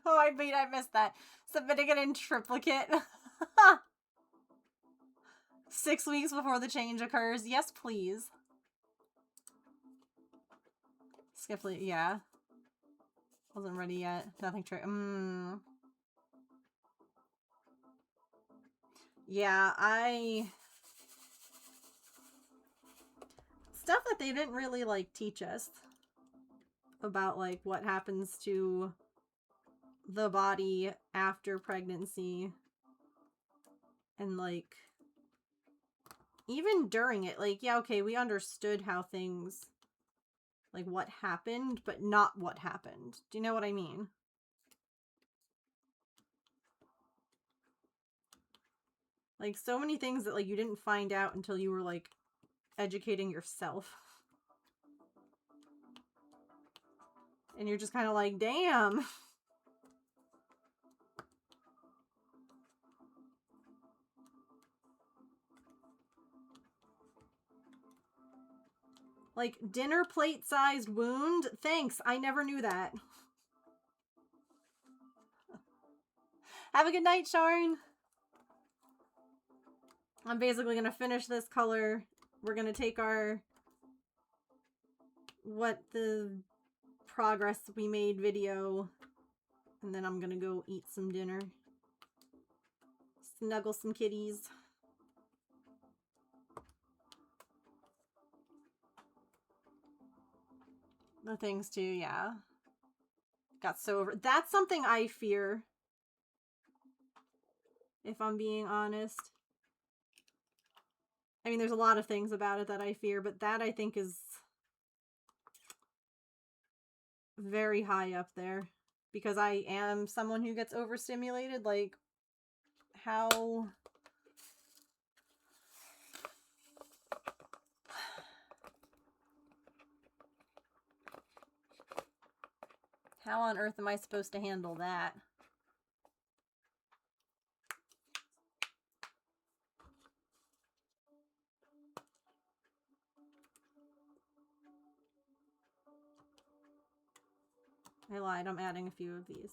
Oh, I missed that. Submitting it in triplicate. 6 weeks before the change occurs. Yes, please. Skiffly, yeah. Wasn't ready yet. Nothing Yeah, stuff that they didn't really, like, teach us about, like, what happens to the body after pregnancy. And, like, even during it, like, yeah, okay, we understood how things, like, what happened, but not what happened. Do you know what I mean? Like, so many things that, like, you didn't find out until you were, like, educating yourself. And you're just kind of like, damn. Like, dinner plate-sized wound? Thanks, I never knew that. Have a good night, Sharn. I'm basically gonna finish this color. We're gonna take our... what the progress we made video. And then I'm gonna go eat some dinner. Snuggle some kitties. The things too, yeah. Got so over. That's something I fear. If I'm being honest. I mean, there's a lot of things about it that I fear, but that I think is very high up there. Because I am someone who gets overstimulated. Like, how... how on earth am I supposed to handle that? I lied, I'm adding a few of these.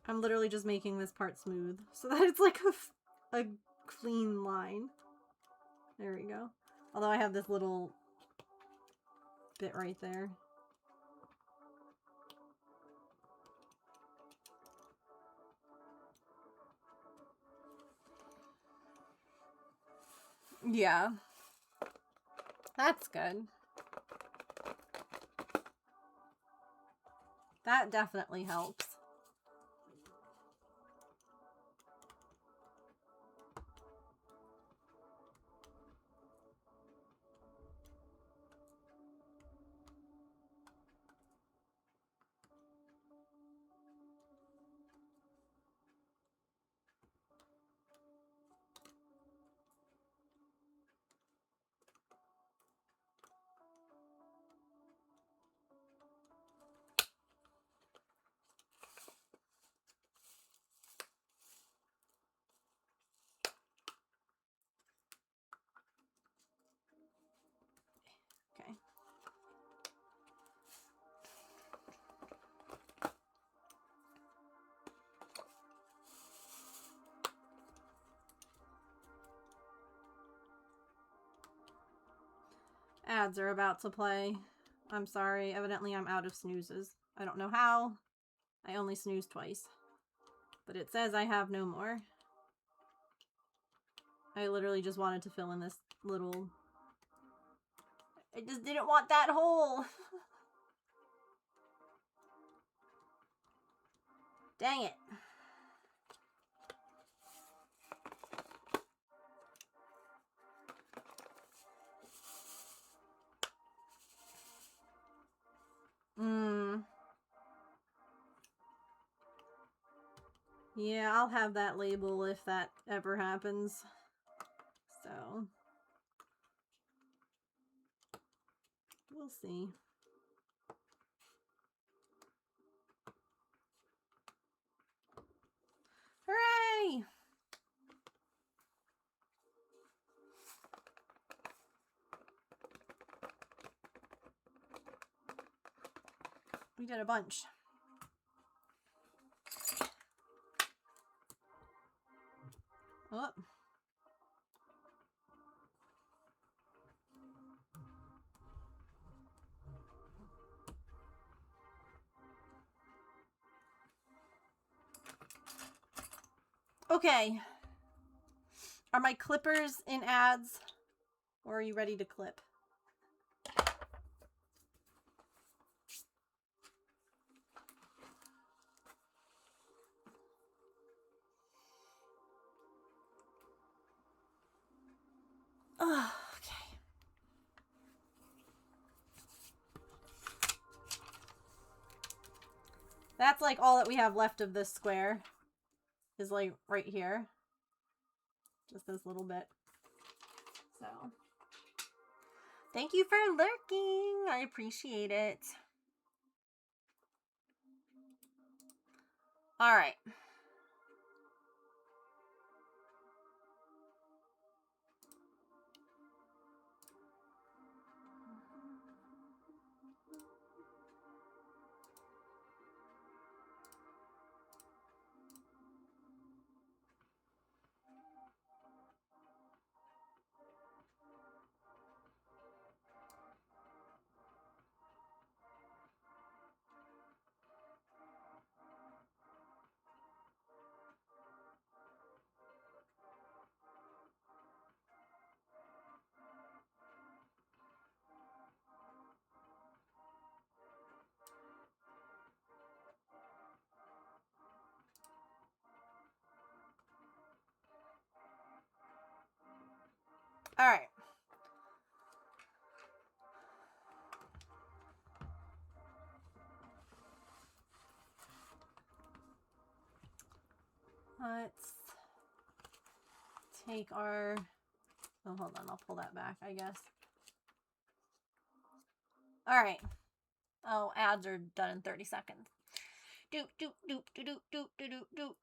I'm literally just making this part smooth so that it's like a clean line. There we go. Although I have this little bit right there. Yeah. That's good. That definitely helps. Okay. Ads are about to play. I'm sorry. Evidently, I'm out of snoozes. I don't know how. I only snoozed twice. But it says I have no more. I literally just wanted to fill in this little... I just didn't want that hole! Dang it. Yeah, I'll have that label if that ever happens. So... we'll see. We did a bunch. Oh. Okay. Are my clippers in ads? Or are you ready to clip? Oh, okay. That's like all that we have left of this square. Is like right here. Just this little bit. So. Thank you for lurking. I appreciate it. All right. All right. Let's take our... Oh, hold on. I'll pull that back, I guess. All right. Oh, ads are done in 30 seconds. Doop, doop, doop, doop, doop, doop, doop, doop.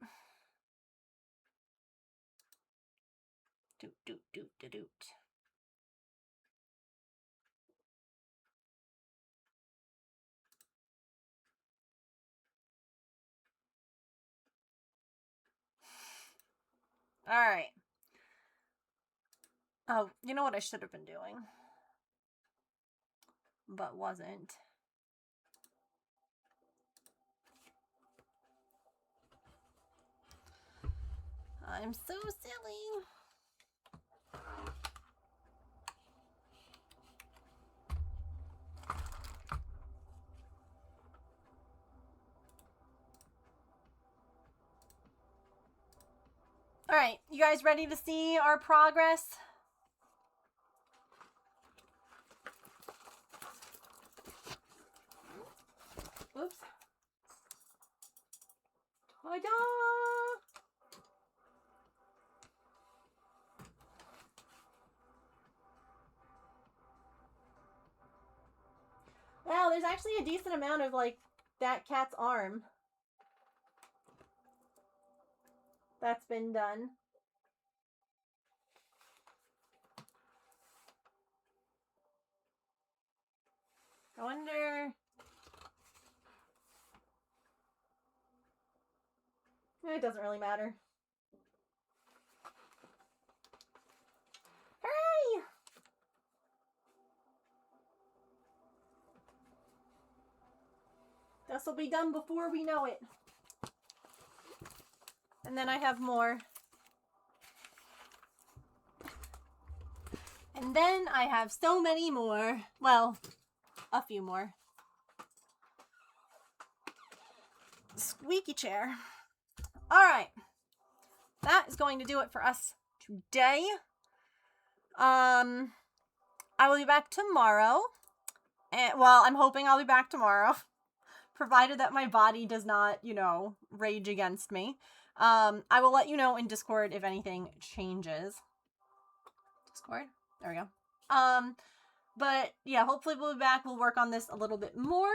Doop, doop, doop, doop, doop. All right. Oh, you know what I should have been doing, but wasn't. I'm so silly. All right, you guys ready to see our progress? Oops. Ta-da! Wow, there's actually a decent amount of, like, that cat's arm that's been done. I wonder... It doesn't really matter. Hooray! This will be done before we know it. And then I have more. And then I have so many more. Well, a few more. Squeaky chair. All right. That is going to do it for us today. I will be back tomorrow. And, well, I'm hoping I'll be back tomorrow. Provided that my body does not, you know, rage against me. I will let you know in Discord if anything changes. Discord? There we go. But yeah, hopefully we'll be back. We'll work on this a little bit more.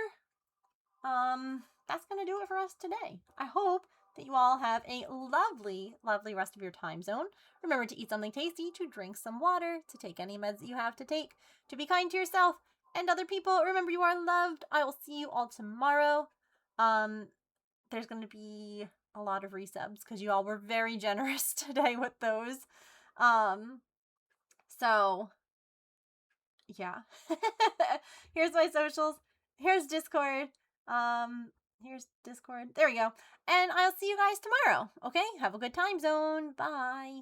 That's gonna do it for us today. I hope that you all have a lovely, lovely rest of your time zone. Remember to eat something tasty, to drink some water, to take any meds that you have to take, to be kind to yourself, And other people, remember you are loved. I will see you all tomorrow. There's going to be a lot of resubs because you all were very generous today with those. So yeah. Here's my socials. Here's Discord. Here's Discord. There we go. And I'll see you guys tomorrow. Okay? Have a good time zone. Bye.